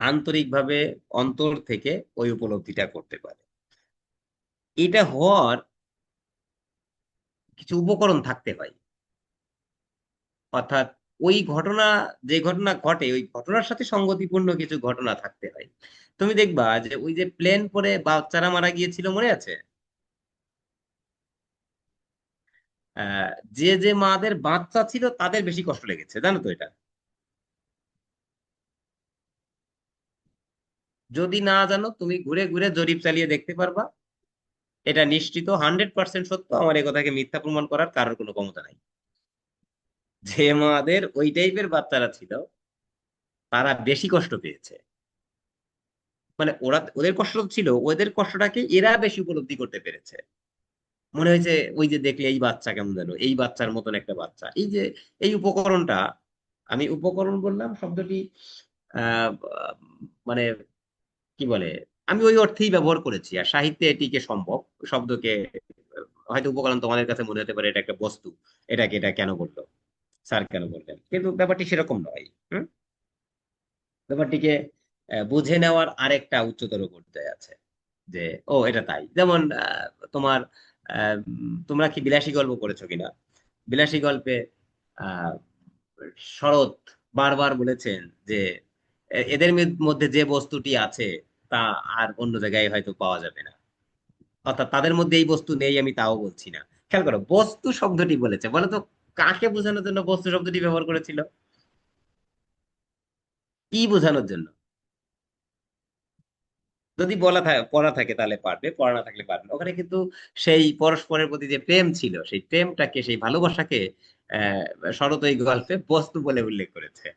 আন্তরিকভাবে, অন্তর থেকে ওই উপলব্ধিটা করতে পারে। এটা হওয়ার কিছু উপকরণ থাকতে হয়, অর্থাৎ ওই ঘটনা, যে ঘটনা ঘটে ওই ঘটনার সাথে সঙ্গতিপূর্ণ কিছু ঘটনা থাকতে হয়। তুমি দেখবা যে ওই যে প্লেন পরে বাচ্চারা মারা গিয়েছিল, মনে আছে? আহ যে যে মাদের বাচ্চা ছিল তাদের বেশি কষ্ট লেগেছে, জানো তো এটা? যদি না জানো তুমি ঘুরে ঘুরে জরিপ চালিয়ে দেখতে পারবা, এটা নিশ্চিত 100% সত্য, আমার এই কথাকে মিথ্যা প্রমাণ করার কারোর কোনো ক্ষমতা নাই। যে মাদের ওই টাইপের বাচ্চারা ছিল তারা বেশি কষ্ট পেয়েছে, মানে ওরা, ওদের কষ্ট ছিল, ওদের কষ্টটাকে এরা বেশি উপলব্ধি করতে পেরেছে। মনে হয়েছে ওই যে দেখলে এই বাচ্চা কেমন যেন, এই বাচ্চার মতন একটা বাচ্চা, এই যে এই উপকরণটা, আমি উপকরণ বললাম শব্দটি আহ মানে কি বলে, আমি ওই অর্থেই ব্যবহার করেছি, আর সাহিত্যে এটিকে সম্ভব শব্দকে হয়তো উপকরণ তোমাদের কাছে মনে হতে পারে এটা একটা বস্তু, এটাকে এটা কেন বললো, স্যার কেন বললেন, কিন্তু ব্যাপারটি সেরকম নয়। হুম। ব্যাপারটিকে বুঝে নেওয়ার আরেকটা উচ্চতর পর্যায়ে আছে, যে ও এটা তাই। যেমন তোমার তোমরা কি বিলাসী গল্প পড়েছো কিনা? বিলাসী গল্পে আহ শরৎ বারবার বলেছেন যে এদের মধ্যে যে বস্তুটি আছে তা আর অন্য জায়গায় হয়তো পাওয়া যাবে না, অর্থাৎ তাদের মধ্যে এই বস্তু নেই, আমি তাও বলছি না। খেয়াল করো, বস্তু শব্দটি বলেছে, বলো তো কাকে বোঝানোর জন্য বস্তু শব্দটি ব্যবহার করেছিল? কি বোঝানোর জন্য? যদি পড়া থাকে তাহলে পারবে, পড়া না থাকলে পারবে না। ওখানে কিন্তু সেই পরস্পরের প্রতি যে প্রেম ছিল, সেই প্রেমটাকে, সেই ভালোবাসাকে আহ শরৎ এই গল্পে বস্তু বলে উল্লেখ করেছে।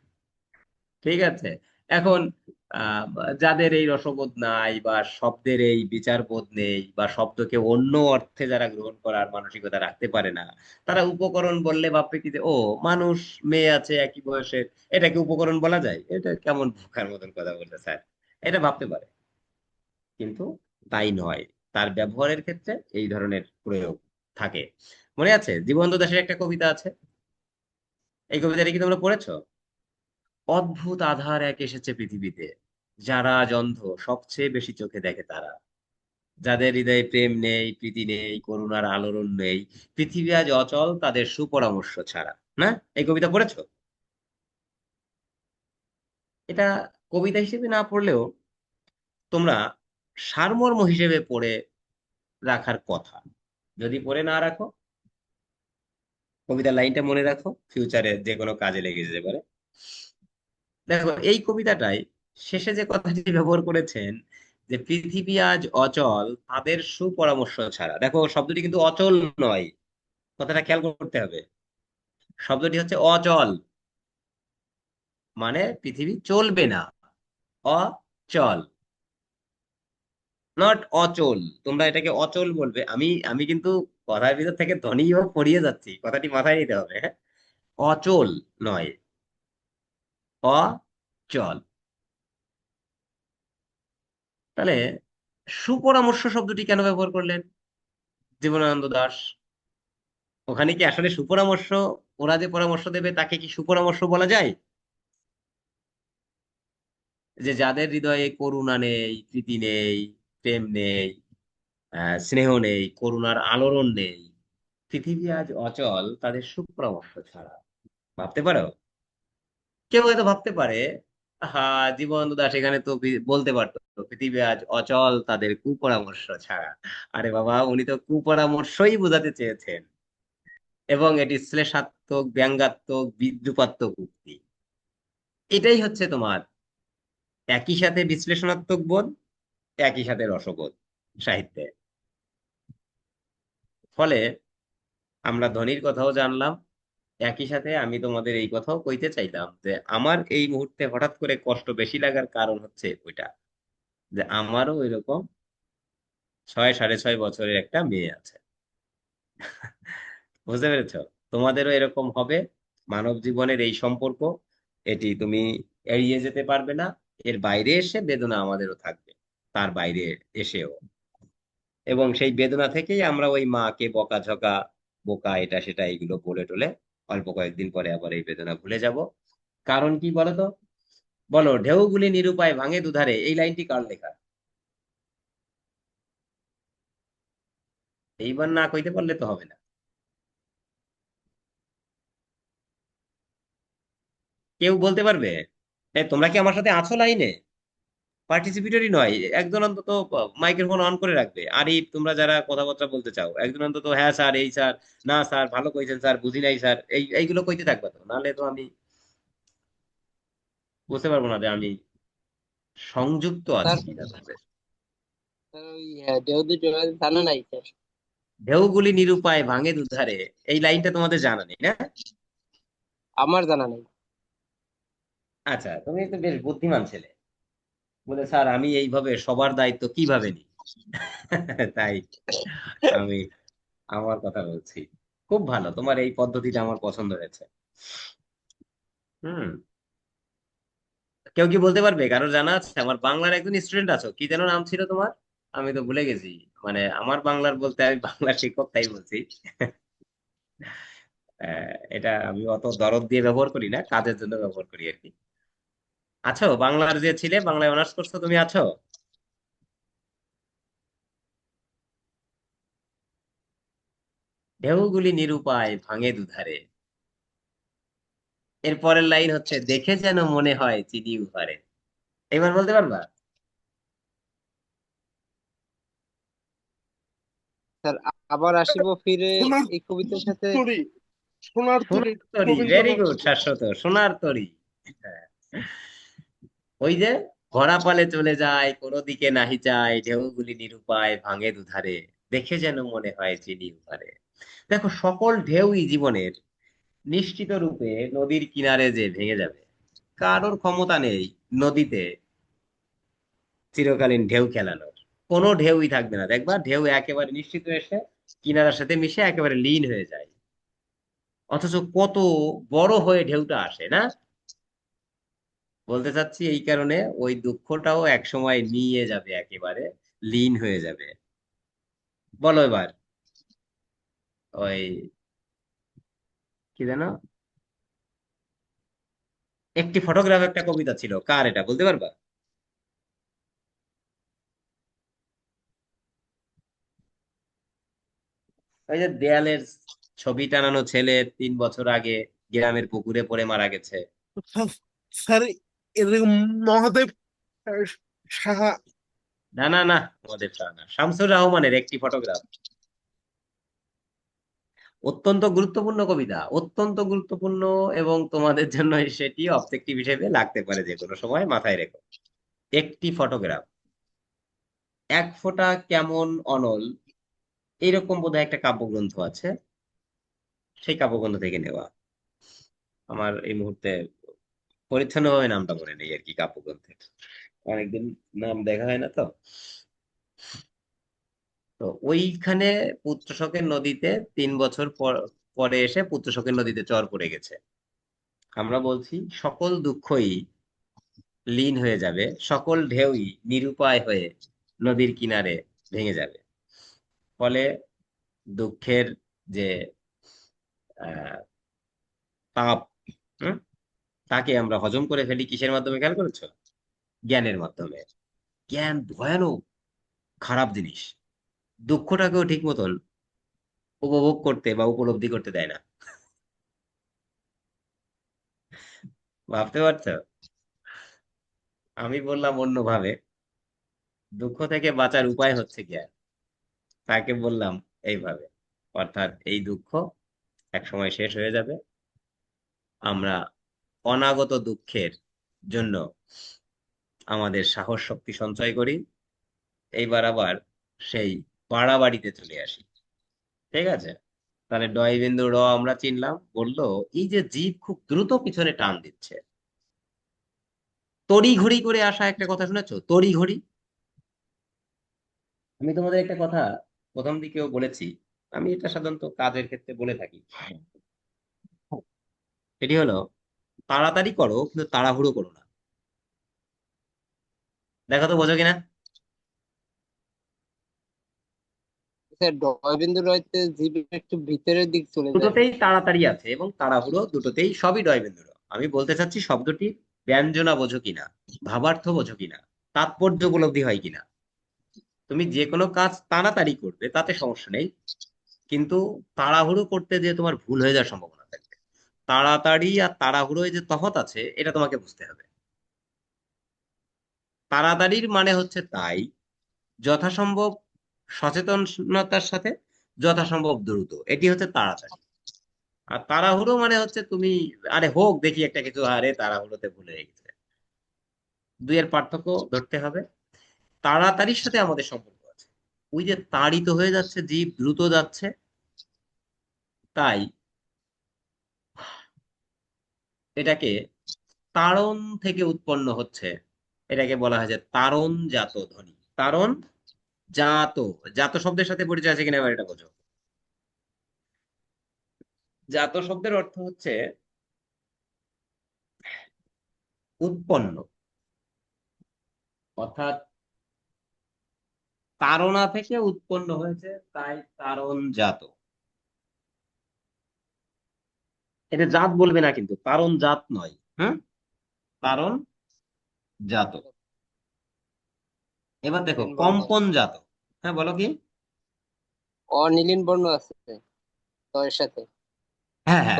ঠিক আছে। এখন আহ যাদের এই রসবোধ নাই, বা শব্দের এই বিচারবোধ নেই, বা শব্দকে অন্য অর্থে যারা গ্রহণ করার মানসিকতা রাখতে পারে না, তারা উপকরণ বললে ভাববে কি যে ও মানুষ, মেয়ে আছে একই বয়সের, এটাকে উপকরণ বলা যায়, এটা কেমন বোকার মতন কথা বলতে স্যার, এটা ভাবতে পারে। কিন্তু তাই নয়, তার ব্যবহারের ক্ষেত্রে এই ধরনের প্রয়োগ থাকে। মনে আছে জীবন্ত দাশের একটা কবিতা আছে, এই কবিতাটা কি তোমরা পড়েছো? অদ্ভুত আধার এক এসেছে পৃথিবীতে, যারা অন্ধ সবচেয়ে বেশি চোখে দেখে তারা। যাদের হৃদয়ে প্রেম নেই, প্রীতি নেই, করুণার আলোড়ন নেই, পৃথিবী আজ অচল তাদের সুপরামর্শ ছাড়া। না, এই কবিতা পড়েছো? এটা কবিতা হিসেবে না পড়লেও তোমরা সারমর্ম হিসেবে পড়ে রাখার কথা। যদি পড়ে না রাখো, কবিতার লাইনটা মনে রাখো, ফিউচারে যে কোনো কাজে লেগে যেতে পারে। দেখো এই কবিতাটাই শেষে যে কথাটি ব্যবহার করেছেন, যে পৃথিবী আজ অচল তাদের সুপরামর্শ ছাড়া। দেখো শব্দটি কিন্তু অচল নয়, কথাটা খেয়াল করতে হবে। শব্দটি হচ্ছে অচল, মানে পৃথিবী চলবে না। অচল, নট অচল। তোমরা এটাকে অচল বলবে, আমি আমি কিন্তু কথার ভিতর থেকে ধ্বনিও পড়িয়ে যাচ্ছি, কথাটি মাথায় নিতে হবে, হ্যাঁ? অচল নয়, অচল। তাহলে সুপরামর্শ শব্দটি কেন ব্যবহার করলেন জীবনানন্দ দাশ? ওখানে কি আসলে সুপরামর্শ, ওরা যে পরামর্শ দেবে তাকে কি সুপরামর্শ বলা যায়? যে যাদের হৃদয়ে করুণা নেই, প্রীতি নেই, প্রেম নেই, স্নেহ নেই, করুণার আলোড়ন নেই, পৃথিবী আজ অচল তাদের সুপরামর্শ ছাড়া। ভাবতে পারো? কেউ হয়তো ভাবতে পারে, হ্যাঁ জীবনানন্দ দাশ এখানে তো বলতে পারতো পৃথিবী আজ অচল তাদের কুপরামর্শ ছাড়া। আরে বাবা, উনি তো কুপরামর্শই বোঝাতে চেয়েছেন, এবং এটি শ্লেষাত্মক, ব্যঙ্গাত্মক, বিদ্রুপাত্মক উক্তি। এটাই হচ্ছে তোমার একই সাথে বিশ্লেষণাত্মক বোধ, একই সাথে রসবোধ সাহিত্যে। ফলে আমরা ধ্বনির কথাও জানলাম, একই সাথে আমি তোমাদের এই কথাও কইতে চাইলাম যে আমার এই মুহূর্তে হঠাৎ করে কষ্ট বেশি লাগার কারণ হচ্ছে ওইটা, যে আমারও এরকম 6 সাড়ে 6 বছরের একটা মেয়ে আছে। বুঝতে পেরেছো? তোমাদেরও এরকম হবে। মানব জীবনের এই সম্পর্ক, এটি তুমি এড়িয়ে যেতে পারবে না। এর বাইরে এসে বেদনা আমাদেরও থাকবে, তার বাইরে এসেও। এবং সেই বেদনা থেকেই আমরা ওই মাকে বকাঝকা, বোকা, এটা সেটা এইগুলো বলে টলে অল্প কয়েকদিন পরে আবার এই বেদনা ভুলে যাব। কারণ কি বলতো? বলো, ঢেউগুলি নিরুপায় ভাঙে দুধারে, এই লাইনটি কার লেখা? এইবার না কইতে পারলে তো হবে না। কেউ বলতে পারবে? তোমরা কি আমার সাথে আছো লাইনে? পার্টিসিপেটরি নয়, একজন অন্তত মাইক্রোফোন অন করে রাখবে। আরিফ, তোমরা যারা কথাবার্তা বলতে চাও, একজন অন্তত হ্যাঁ স্যার, এই স্যার, না স্যার ভালো কইছেন স্যার, বুঝি নাই স্যার, এইগুলো কইতে থাকবে। তো নাহলে তো আমি বুঝতে পারবো না যে আমি সংযুক্ত স্যার আছি কিনা তোমাদের। ওই দেওদুর জানা নাই স্যার। ঢেউগুলি নিরুপায় ভাঙে দুধারে, এই লাইনটা তোমাদের জানা নেই না? আমার জানা নাই। আচ্ছা, তুমি তো বেশ বুদ্ধিমান ছেলে। বলে স্যার আমি এইভাবে সবার দায়িত্ব কিভাবে নিই? তাই আমি আমার কথা বলছি। খুব ভালো, তোমার এই পদ্ধতিটা আমার পছন্দ হয়েছে। হুম। কেউ কি বলতে পারবে? কারোর জানা আছে? আমার বাংলার একজন স্টুডেন্ট আছো, কি যেন নাম ছিল তোমার? আমি তো ভুলে গেছি। মানে আমার বাংলার বলতে আমি বাংলা শিক্ষক, তাই বলছি। এটা আমি অত দরদ দিয়ে ব্যবহার করি না, কাজের জন্য ব্যবহার করি আর কি। আছো বাংলার যে ছিলে, বাংলায় অনার্স করছো, তুমি আছো? ঢেউগুলি নিরুপায় ভাঙে দুধারে, এর পরের লাইন হচ্ছে দেখে যেন মনে হয় চিনি উহারে। এবার বলতে পারবা? স্যার আবার আসিব ফিরে সোনার এই কবিতার সাথে। তরী, সোনার তরী সোনার তরী, ভেরি রবীন্দ্রনাথ গুড ঠাকুর। শাশ্বত, সোনার তরী। হ্যাঁ। ওই যে ভরা পালে চলে যায়, কোনো দিকে নাহি যায়, ঢেউগুলি নিরুপায় ভাঙে দুধারে, দেখে যেন মনে হয় চিনি উহারে। দেখো সকল ঢেউই জীবনের নিশ্চিত রূপে নদীর কিনারে যে ভেঙে যাবে। কারোর ক্ষমতা নেই নদীতে চিরকালীন ঢেউ খেলানোর। কোনো ঢেউই থাকবে না, দেখবা ঢেউ একেবারে নিশ্চিত এসে কিনারার সাথে মিশে একেবারে লীন হয়ে যায়। অথচ কত বড় হয়ে ঢেউটা আসে না? বলতে চাচ্ছি এই কারণে ওই দুঃখটাও এক সময় নিয়ে যাবে, একেবারে লীন হয়ে যাবে। বলো এবার। ওই কি যেন, একটি ফটোগ্রাফ একটা কবিতা ছিল, কার এটা বলতে পারবা? ওই যে দেয়ালের ছবি টানানো ছেলে 3 বছর আগে গ্রামের পুকুরে পড়ে মারা গেছে। স্যার, এরকম মহাদেব আহ, সাহা। না না না, আমাদের তা না, শামসুর রহমানের একটি ফটোগ্রাফ। অত্যন্ত গুরুত্বপূর্ণ কবিতা, অত্যন্ত গুরুত্বপূর্ণ, এবং তোমাদের জন্য সেটি অবজেক্টিভ হিসেবে লাগতে পারে, যে কোনো সময় মাথায় রেখো। একটি ফটোগ্রাফ, এক ফোঁটা কেমন অনল, এইরকম বোধহয় একটা কাব্যগ্রন্থ আছে, সেই কাব্যগ্রন্থ থেকে নেওয়া। আমার এই মুহূর্তে পরিচ্ছন্নভাবে নামটা মনে নেই আর কি কাব্যগ্রন্থের, অনেকদিন নাম দেখা হয় না তো। তো ওইখানে পুত্রশোকের নদীতে 3 বছর পরে এসে পুত্রশোকের নদীতে চর পড়ে গেছে। আমরা বলছি সকল দুঃখই লীন হয়ে যাবে, সকল ঢেউই নিরুপায় হয়ে নদীর কিনারে ভেঙে যাবে। ফলে দুঃখের যে আহ তাপ, হুম, তাকে আমরা হজম করে ফেলি কিসের মাধ্যমে, খেয়াল করেছো? জ্ঞানের মাধ্যমে। জ্ঞান ভয়ানক খারাপ জিনিস, দুঃখটাকেও ঠিক মতন উপভোগ করতে বা উপলব্ধি করতে দেয় না। ভাবতে পারছো? আমি বললাম অন্যভাবে, দুঃখ থেকে বাঁচার উপায় হচ্ছে জ্ঞান, তাকে বললাম এইভাবে। অর্থাৎ এই দুঃখ একসময় শেষ হয়ে যাবে, আমরা অনাগত দুঃখের জন্য আমাদের সাহস শক্তি সঞ্চয় করি, এইবার আবার সেই বাড়াবাড়িতে চলে আসি। ঠিক আছে, তাহলে ডয় বিন্দু র আমরা চিনলাম। বললো এই যে জীব খুব দ্রুত পিছনে টান দিচ্ছে, তড়ি ঘড়ি করে আসা, একটা কথা শুনেছো, তড়ি ঘড়ি? আমি তোমাদের একটা কথা প্রথম দিকেও বলেছি, আমি এটা সাধারণত কাজের ক্ষেত্রে বলে থাকি। সেটি হলো, তাড়াতাড়ি করো কিন্তু তাড়াহুড়ো করো না। দেখো তো বোঝো কিনা। স্যার, ডয়বিন্দু রয়তে জীবের একটু ভিতরের দিক চলে যায়। দুটোতেই তাড়াতাড়ি আছে এবং তাড়াহুড়ো, দুটোতেই সবই ডয়বেন্দ্র। আমি বলতে চাচ্ছি শব্দটি ব্যঞ্জনা বোঝো কিনা, ভাবার্থ বোঝো কিনা, তাৎপর্য উপলব্ধি হয় কিনা। তুমি যে কোনো কাজ তাড়াতাড়ি করবে তাতে সমস্যা নেই, কিন্তু তাড়াহুড়ো করতে যে তোমার ভুল হয়ে যাওয়ার সম্ভাবনা থাকবে। তাড়াতাড়ি আর তাড়াহুড়োয় যে তফাৎ আছে এটা তোমাকে বুঝতে হবে। তাড়াতাড়ির মানে হচ্ছে তাই যথাসম্ভব সচেতনতার সাথে, যথাসম্ভব দ্রুত, এটি হচ্ছে তাড়াতাড়ি। আর তাড়াহুড়ো মানে হচ্ছে তুমি, আরে হোক দেখি একটা কিছু, আরে তাড়াহুড়োতে ভুলে গেছে। দুইয়ের পার্থক্য ধরতে হবে। তাড়াতাড়ির সাথে আমাদের সম্পর্ক আছে, ওই যে তাড়িত হয়ে যাচ্ছে জীব, দ্রুত যাচ্ছে, তাই এটাকে তাড়ন থেকে উৎপন্ন হচ্ছে, এটাকে বলা হয় যে তাড়ন জাত ধ্বনি। তাড়ন জাত, জাত শব্দের সাথে পরিচয় আছে কিনা এবার এটা বোঝো। জাত শব্দের অর্থ হচ্ছে উৎপন্ন, অর্থাৎ তাড়না থেকে উৎপন্ন হয়েছে, তাই তাড়ন জাত। এটা জাত বলবে না কিন্তু, তাড়ন জাত নয়, হ্যাঁ, তাড়ন জাত। এবার দেখো নীলিন বর্ণ, কম্পন জাত। হ্যাঁ বলো কি? অনীলিন বর্ণ আছে তয়ের সাথে। হ্যাঁ ত, হ্যাঁ,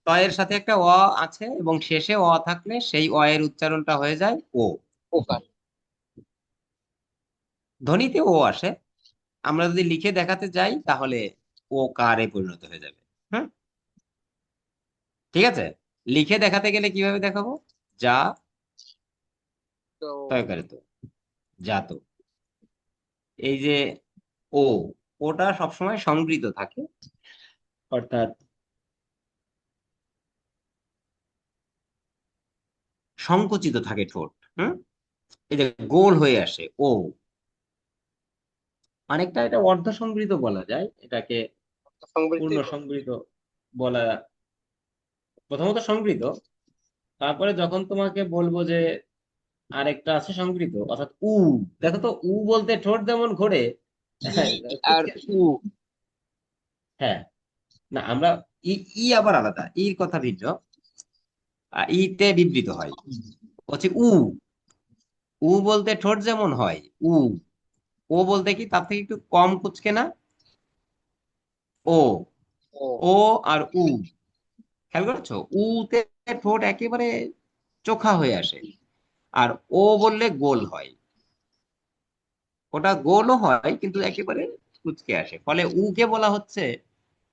ত এর সাথে একটা অ আছে এবং শেষে অ থাকলে সেই অ এর উচ্চারণটা হয়ে যায় ও। ওকার। ধ্বনিতে ও আসে, আমরা যদি লিখে দেখাতে যাই তাহলে ও কারে পরিণত হয়ে যাবে। হুম, ঠিক আছে। লিখে দেখাতে গেলে কিভাবে দেখাবো? যা, তো তয়কারে তো, যা তো। এই যে ও, ওটা সবসময় সংবৃত থাকে, অর্থাৎ সংকুচিত থাকে ঠোঁট। হুম, এই যে গোল হয়ে আসে ও। অনেকটা এটা অর্ধ সংবৃত বলা যায়, এটাকে পূর্ণ সংবৃত্তি। সংবৃত বলা। প্রথমত সংবৃত, তারপরে যখন তোমাকে বলবো যে আরেকটা আছে সংবৃত, অর্থাৎ উ। দেখো তো, উ বলতে ঠোঁট যেমন ঘোরে, ই আর উ। হ্যাঁ, না আমরা ই, ই আবার আলাদা, ইর কথা ভিন্ন। ইতে বিবৃত হয় হচ্ছে উ। উ বলতে ঠোঁট যেমন হয় উ, ও বলতে কি তার থেকে একটু কম কুচকে না, ও ও ও আর উ, খেয়াল করেছো? উতে ঠোঁট একেবারে চোখা হয়ে আসে, আর ও বললে গোল হয়। ওটা গোলও হয় কিন্তু একেবারে কুচকে আসে, ফলে উ কে বলা হচ্ছে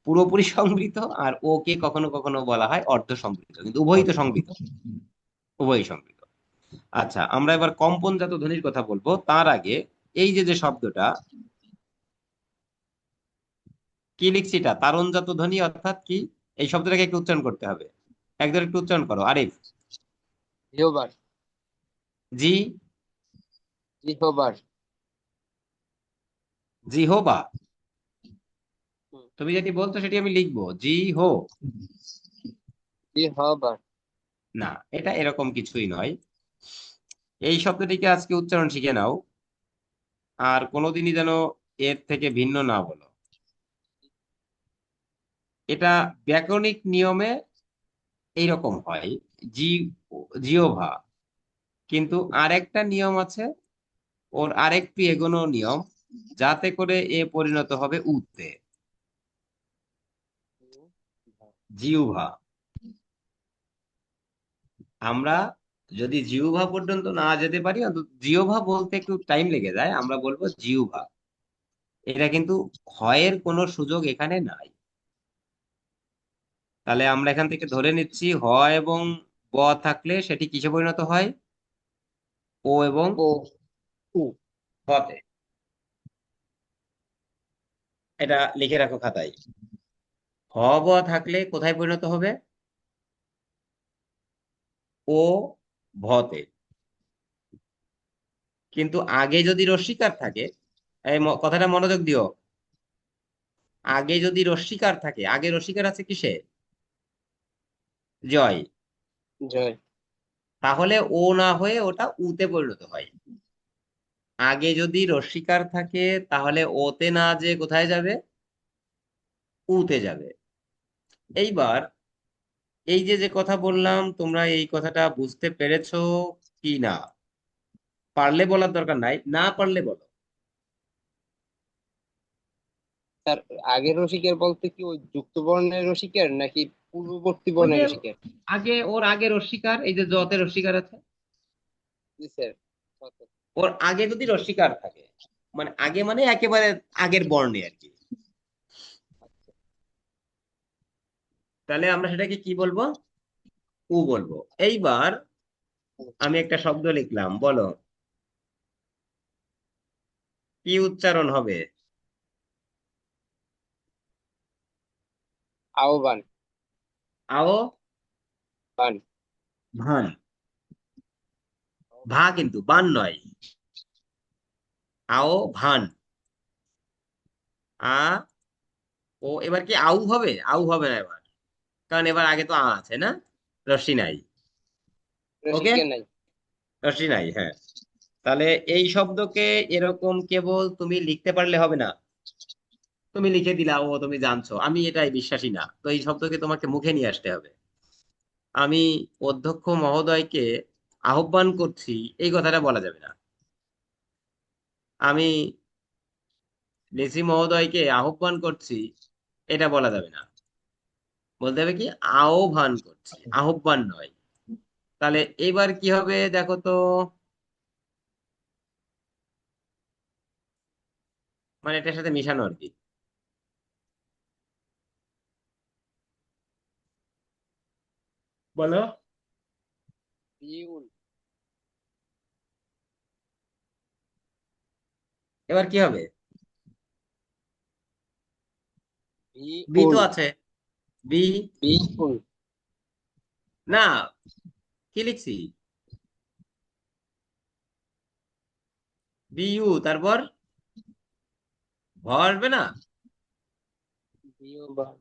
পুরোপুরি সংবৃত, আর ও কে কখনো কখনো বলা হয় অর্ধ সংবৃত, কিন্তু উভয়ই তো সংবৃত, উভয়ই সংবৃত। আচ্ছা, আমরা এবার কম্পনজাত ধ্বনির কথা বলবো। তার আগে এই যে যে শব্দটা কি লিখছি, এটা তারণজাত ধ্বনি অর্থাৎ কি? এই শব্দটাকে একটু উচ্চারণ করতে হবে। একদম একটু উচ্চারণ করো, আরিফ। জিহ্বার। জি, জিহ্বার। জিহোবা। হুম, তুমি যেটি বলছো সেটি আমি লিখবো, জি হো। জিহ্বার। না, এটা এরকম কিছুই নয়। এই শব্দটিকে আজকে উচ্চারণ শিখে নাও, আর কোনোদিনই যেন এর থেকে ভিন্ন না বলো। এটা ব্যাকরণিক নিয়মে এইরকম হয়, জি, জিওভা। কিন্তু আরেকটা নিয়ম আছে, ওর আরেকটু এগোনো নিয়ম, যাতে করে এ পরিণত হবে উতে, জিহ্বা। আমরা যদি জিহ্বা পর্যন্ত না যেতে পারি, অন্তত জিহ্বা বলতে একটু টাইম লেগে যায়, আমরা বলবো জিহ্বা। এটা কিন্তু ক্ষয়ের কোনো সুযোগ এখানে নাই। তাহলে আমরা এখান থেকে ধরে নিচ্ছি হ এবং ব থাকলে সেটি কিসে পরিণত হয়? ও এবং ও উ। হতে। এটা লিখে রাখো খাতায়। হ ব থাকলে কোথায় পরিণত হবে? ও ভতে। কিন্তু আগে যদি রস্বীকার থাকে, এই কথাটা মনোযোগ দিও, আগে যদি রস্বীকার থাকে, আগে রস্বীকার আছে কিসে? জয়। জয়। তাহলে ও না হয়ে ওটা উতে পরিণত হয়। আগে যদি রস্বীকার থাকে তাহলে ওতে না যে কোথায় যাবে? উতে যাবে। এইবার এই যে যে কথা বললাম, তোমরা এই কথাটা বুঝতে পেরেছো কি না? পারলে বলার দরকার নাই, না পারলে বলো। তার আগের রসিকের বলতে কি ওই যুক্ত বর্ণের রসিকের নাকি পূর্ববর্তী ওই যে বর্ণের রসিকের? আগে, ওর আগে রস্বীকার, এই যে জতে রস্বীকার আছে, জি স্যার। ওর আগে যদি রস্বীকার থাকে, মানে আগে মানে একেবারে আগের বর্ণে আর কি, তাহলে আমরা সেটাকে কি বলবো? উ বলবো। এইবার আমি একটা শব্দ লিখলাম, বলো কি উচ্চারণ হবে? আহ্বান। আও বান। ভান। ভা কিন্তু বান নয়, আও ভান। আ ও, এবার কি আউ হবে? আউ হবে না এবার, কারণ এবার আগে তো আছে না, রশ্মি নাই। ওকে, রসিকের নাই। রশ্মি নাই, হ্যাঁ। তাহলে এই শব্দকে এরকম কেবল তুমি লিখতে পারলে হবে না, তুমি লিখে দিলা ও তুমি জানছো, আমি এটাই বিশ্বাসী না। তো এই শব্দকে তোমাকে মুখে নিয়ে আসতে হবে। আমি অধ্যক্ষ মহোদয়কে আহ্বান করছি, এই কথাটা বলা যাবে না। আমি ডিসি মহোদয়কে আহ্বান করছি, এটা বলা যাবে না। বলতে হবে কি, আহ্বান করছি, আহ্বান নয়। তাহলে এবার কি হবে দেখো তো, মানে এটার সাথে মিশানো আর কি। বলো, বিউল। এবার কি হবে? বি তো বিউল। আছে, বি। বিউল। না, কি লিখছি? বি ইউ, তারপর ভ আসবে না? বিউবান।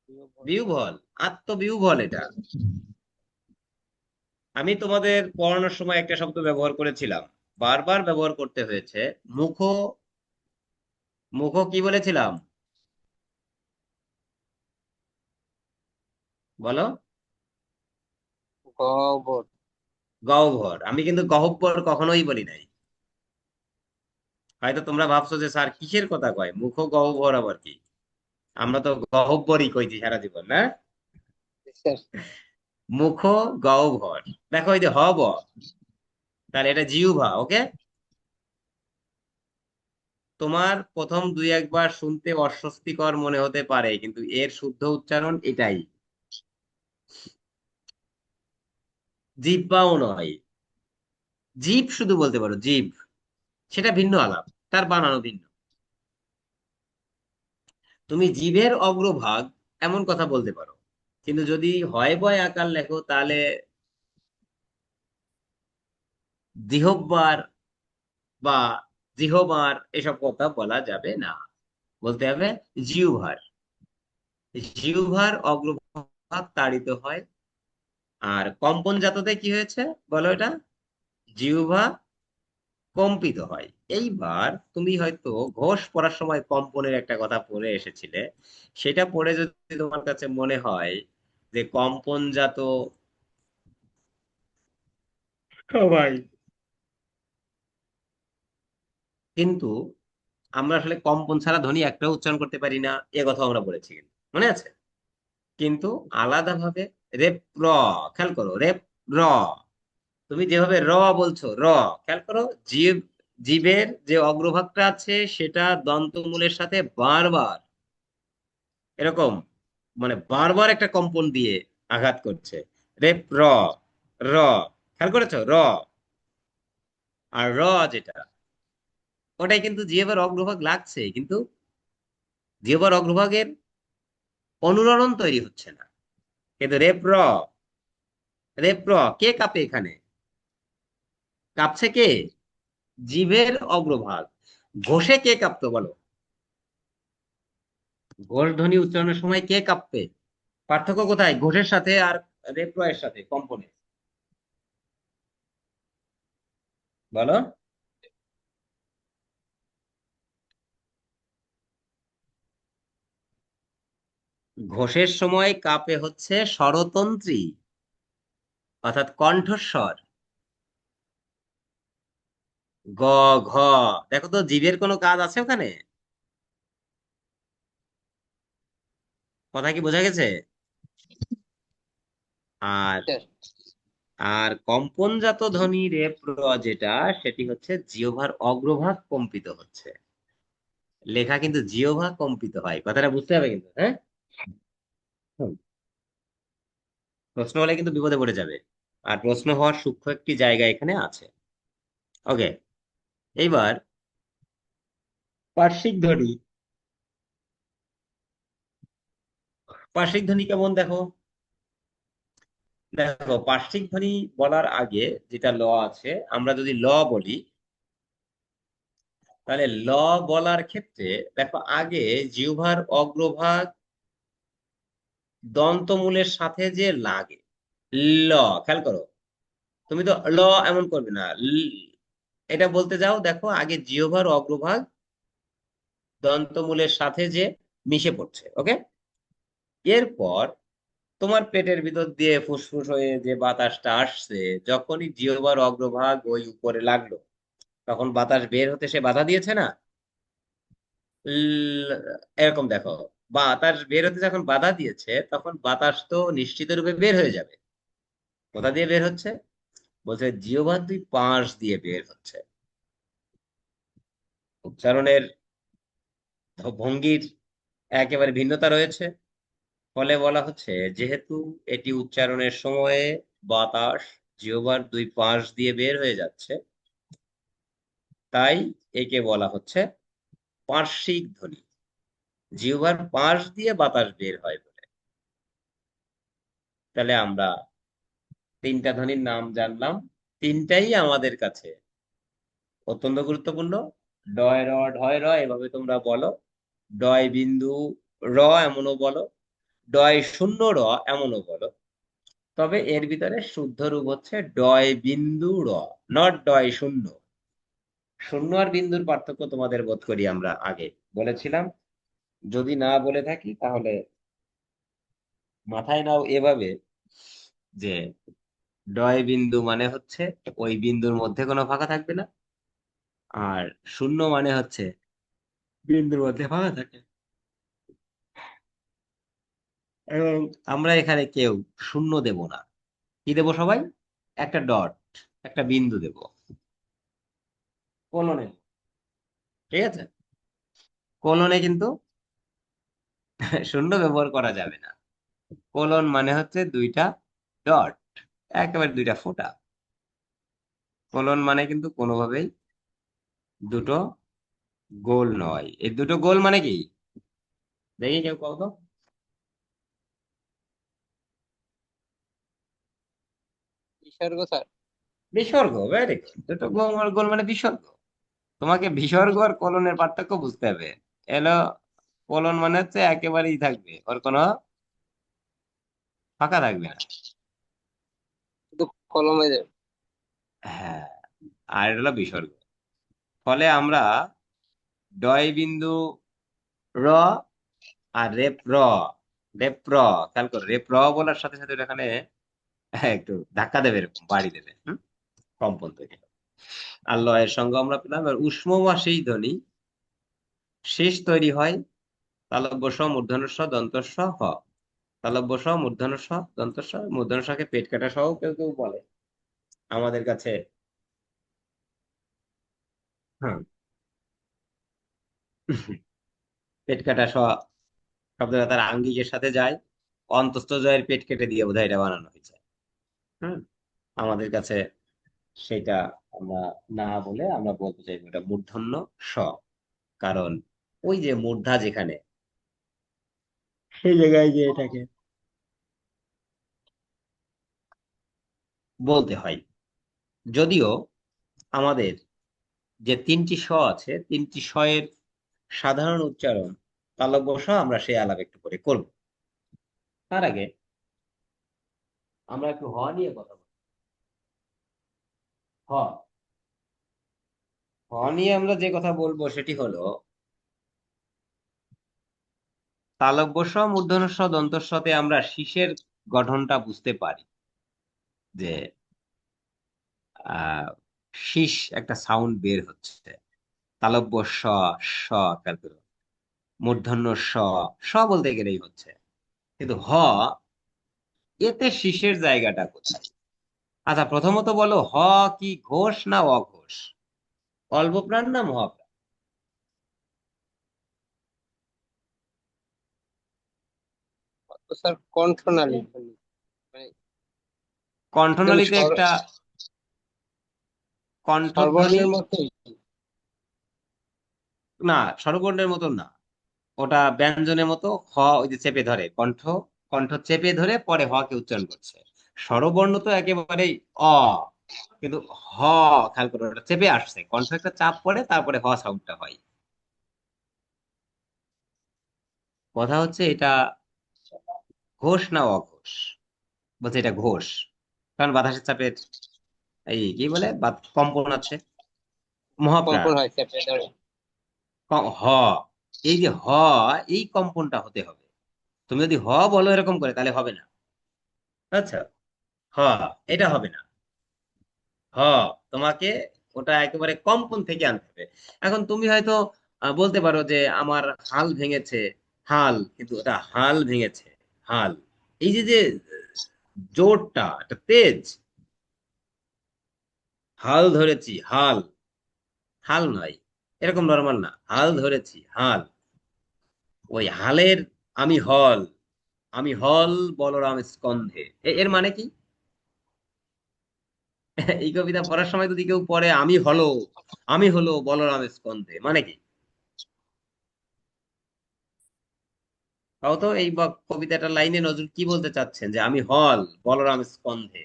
বিউবন। বিউ ভল, আত্মবিউ ভল এটা। আমি তোমাদের পড়ানোর সময় একটা শব্দ ব্যবহার করেছিলাম, বারবার ব্যবহার করতে হয়েছে, মুখ। মুখ কি বলেছিলাম? বলো। গহ্বর। গহ্বর। আমি কিন্তু গহ্বর কখনোই বলি নাই। হয়তো তোমরা ভাবছো যে স্যার কিসের কথা কয়, মুখ গহ্বর আবার কি? আমরা তো গহ্বরই কইছি সারা জীবন, না? স্যার। মুখ গহ্বর। দেখো এই যে হ ব, তাহলে এটা জিহ্বা। ওকে, তোমার প্রথম দুই একবার শুনতে অস্বস্তিকর মনে হতে পারে, কিন্তু এর শুদ্ধ উচ্চারণ এটাই। জিহ্বাও নয়, জিভ শুধু বলতে পারো, জিভ। সেটা ভিন্ন আলাপ, তার বানানো ভিন্ন। তুমি জিভের অগ্রভাগ এমন কথা বলতে পারো, কিন্তু যদি হয় বয় আকার লেখো তাহলে জিহ্বার বা জিহ্বার এসব কথা বলা যাবে না, বলতে হবে জিহ্বার। জিহ্বার অগ্রভাগ তাড়িত হয়। আর কম্পন জাততে কি হয়েছে বলো এটা? জিহ্বা কম্পিত হয়। এইবার তুমি হয়তো ঘোষ পড়ার সময় কম্পনের একটা কথা পড়ে এসেছিলে, সেটা পড়ে যদি তোমার কাছে মনে হয় যে কম্পনজাত, ভাই, কিন্তু আমরা আসলে কম্পন ছাড়া ধ্বনি একটাও উচ্চারণ করতে পারি না, এ কথা আমরা বলেছি, কিন্তু মনে আছে? কিন্তু আলাদাভাবে রেপ র, খেয়াল করো, রেপ র, তুমি যেভাবে র বলছো র, খেয়াল করো, জীব, জীবের যে অগ্রভাগটা আছে সেটা দন্তমূলের সাথে বারবার এরকম, মানে বারবার একটা কম্পন দিয়ে আঘাত করছে। রেপ র, র, খেয়াল করেছো র? আর র যেটা, ওটাই কিন্তু জিহ্বার অগ্রভাগ লাগছে, কিন্তু জিহ্বার অগ্রভাগের অনুরণন তৈরি হচ্ছে না। কিন্তু রেপ র, রেপ র, কে কাঁপে এখানে? কাঁপছে কে? জিভের অগ্রভাগ। ঘোষে কে কাঁপতো বলো? ঘোষ ধ্বনি উচ্চারণের সময় কে কাঁপবে? পার্থক্য কোথায় ঘোষের সাথে আর রেপ র এর সাথে কম্পনে, বলো? ঘোষের সময় কাঁপে হচ্ছে স্বরতন্ত্রী, অর্থাৎ কণ্ঠস্বর। গ, ঘ, দেখো তো জিভের কোনো কাজ আছে ওখানে? কথা কি বোঝা গেছে? আর স্যার। আর কম্পনজাত ধ্বনি রেপ র যেটা, সেটি হচ্ছে জিহ্বার অগ্রভাগ কম্পিত হচ্ছে। লেখা কিন্তু জিহ্বা কম্পিত হয়, কথাটা বুঝতে হবে কিন্তু, হ্যাঁ? হুম। প্রশ্ন হলে কিন্তু বিপদে পড়ে যাবে, আর প্রশ্ন হওয়ার সূক্ষ্ম একটি জায়গা এখানে আছে। ওকে, এইবার পার্শ্বিক ধ্বনি। পার্শ্বিক ধ্বনি কেমন দেখো? দেখো, পার্শ্বিক ধ্বনি বলার আগে যেটা ল আছে, আমরা যদি ল বলি, তাহলে ল বলার ক্ষেত্রে দেখো আগে জিহ্বার অগ্রভাগ দন্তমূলের সাথে যে লাগে, ল, খেয়াল করো, তুমি তো ল এমন করবে না, এটা বলতে যাও, দেখো আগে জিহ্বার অগ্রভাগ দন্তমূলের সাথে যে মিশে পড়ছে। ওকে, এরপর তোমার পেটের ভিতর দিয়ে ফুসফুস হয়ে যে বাতাসটা আসছে, যখনই জিহ্বার অগ্রভাগ ওই উপরে লাগলো, তখন বাতাস বের হতে সে বাধা দিয়েছে না? এরকম দেখো, বাতাস বের হতে যখন বাধা দিয়েছে, তখন বাতাস তো নিশ্চিত রূপে বের হয়ে যাবে। কোথা দিয়ে বের হচ্ছে? বলছে জিহ্বার দুই পাশ দিয়ে বের হচ্ছে। উচ্চারণের ভঙ্গির একেবারে ভিন্নতা রয়েছে। ফলে বলা হচ্ছে, যেহেতু এটি উচ্চারণের সময়ে বাতাস জিহ্বার দুই পাশ দিয়ে বের হয়ে যাচ্ছে, তাই একে বলা হচ্ছে পার্শ্বিক ধ্বনি। জিহ্বার পাশ দিয়ে বাতাস বের হয় বলে। তাহলে আমরা তিনটা ধ্বনির নাম জানলাম, তিনটাই আমাদের কাছে অত্যন্ত গুরুত্বপূর্ণ। ডয় র, ঢয় র, এভাবে তোমরা বলো। ডয় বিন্দু র এমনও বলো, ডয় শূন্য র এমনও বলো। তবে এর ভিতরে শুদ্ধ রূপ হচ্ছে ডয় বিন্দু র, নট ডয় শূন্য। শূন্য আর বিন্দুর পার্থক্য তোমাদের বোধ করি আমরা আগে বলেছিলাম। যদি না বলে থাকি তাহলে মাথায় নাও এভাবে, যে ডয় বিন্দু মানে হচ্ছে ওই বিন্দুর মধ্যে কোনো ফাঁকা থাকবে না, আর শূন্য মানে হচ্ছে বিন্দুর মধ্যে ফাঁকা থাকে। এবং আমরা এখানে কেউ শূন্য দেব না, কি দেব সবাই, একটা ডট, একটা বিন্দু দেব কোলনে, ঠিক আছে? কোলনে কিন্তু শূন্য ব্যবহার করা যাবে না। কোলন মানে হচ্ছে দুইটা ডট, একেবারে দুইটা ফোঁটা। কোলন মানে কিন্তু কোনোভাবেই দুটো গোল নয়। এই দুটো গোল মানে কি, দেখি কেউ কত। বিসর্গ স্যার। বিসর্গ, ভেরি গুড। দুটো গোল গোল মানে বিসর্গ। তোমাকে বিসর্গ আর কোলনের পার্থক্য বুঝতে হবে। এলো, কোলন মানে হচ্ছে একেবারেই থাকবে, ওর কোনো ফাঁকা থাকবে না। শুধু কলমে দেব। হ্যাঁ, আর এটা হলো বিসর্গ। ফলে আমরা ডয় বিন্দু র আর রেপ র, রেপ র, খেয়াল করো, রেপ র বলার সাথে সাথে ওটা এখানে একটু ধাক্কা দেবে, এরকম বাড়ি দেবে, কম্পন তৈরি হবে। আর লয়ের সঙ্গে আমরা পেলাম এবার উষ্ম বা সেই ধ্বনি, শেষ তৈরি হয় তালব্য স মূর্ধন্য স দন্ত স হ। তালব্য স মূর্ধন্য স দন্ত স, মূর্ধন্য সকে পেট কাটা সহ কেউ কেউ বলে আমাদের কাছে। হ্যাঁ, পেট কাটা স শব্দটা তার আঙ্গিকের সাথে যায়। অন্তস্থ জয়ের পেট কেটে দিয়ে বোধহয় এটা বানানো হয়েছে। হম, আমাদের কাছে সেটা আমরা না বলে আমরা বলতে চাইবো এটা মূর্ধন্য স। কারণ ওই যে মূর্ধা যেখানে, সেই জায়গায় যে এটাকে বলতে হয়। যদিও আমাদের যে তিনটি স আছে, তিনটি স এর সাধারণ উচ্চারণ তালব্য স, আমরা সেই আলাপ একটু করে করব। তার আগে আমরা একটু হ নিয়ে কথা বলব। হ, হ নিয়ে আমরা যে কথা বলবো সেটি হলো তালব্য স মূর্ধন্য স দন্ত সতে আমরা শীষের গঠনটা বুঝতে পারি, যে আহ শীষ একটা সাউন্ড বের হচ্ছে। তালব্য স, স, খেয়াল করো, মূর্ধন্য স, স বলতে গেলেই হচ্ছে। কিন্তু হ, এতে শীষের জায়গাটা কোথায়? আচ্ছা, প্রথমত বলো, হ কি ঘোষ না অঘোষ, অল্প প্রাণ না মহাপ্রাণ? তো স্যার কণ্ঠনালী ধ্বনি, মানে একদম কণ্ঠনালীতে একটা কণ্ঠধ্বনি, স্বরবর্ণের মতোই। না স্বরবর্ণের মতো না, ওটা ব্যঞ্জনের মতো। হ ওই যে চেপে ধরে কণ্ঠ, কণ্ঠ চেপে ধরে পরে হ কে উচ্চারণ করছে। স্বরবর্ণ তো একেবারেই অ, কিন্তু হ, খেয়াল করো, ওটা চেপে আসছে, কণ্ঠ একটা চাপ পড়ে তারপরে হ সাউন্ডটা হয়। কথা হচ্ছে এটা ঘোষ না অঘোষ? বলছে এটা ঘোষ, কারণ বাতাসের চাপের এই কি বলে কম্পন আছে, মহাপ্রাণ। কম্পন হয় চেপে ধরে। হ, এই যে হ, এই কম্পনটা হতে হবে। তুমি যদি হ বলো এরকম করে তাহলে হবে না। আচ্ছা, হ, এটা হবে না। হ, তোমাকে ওটা একেবারে কম্পন থেকে আনতে হবে। এখন তুমি হয়তো বলতে পারো যে আমার হাল ভেঙেছে, হাল, কিন্তু ওটা হাল ভেঙেছে, হাল। এই যে যে জোরটা, একটা তেজ, হাল ধরেছি, হাল, হাল নয়, এরকম নরমাল না, হাল ধরেছি, হাল। ওই হালের আমি হল, আমি হল বলরাম স্কন্ধে, এর মানে কি? এই কবিতা পড়ার সময় যদি কেউ পড়ে আমি হলো, আমি হলো বলরাম স্কন্ধে, মানে কি? তাও তো এই কবিতাটার লাইনে নজরুল কি বলতে চাচ্ছেন, যে আমি হল বলরাম স্কন্ধে।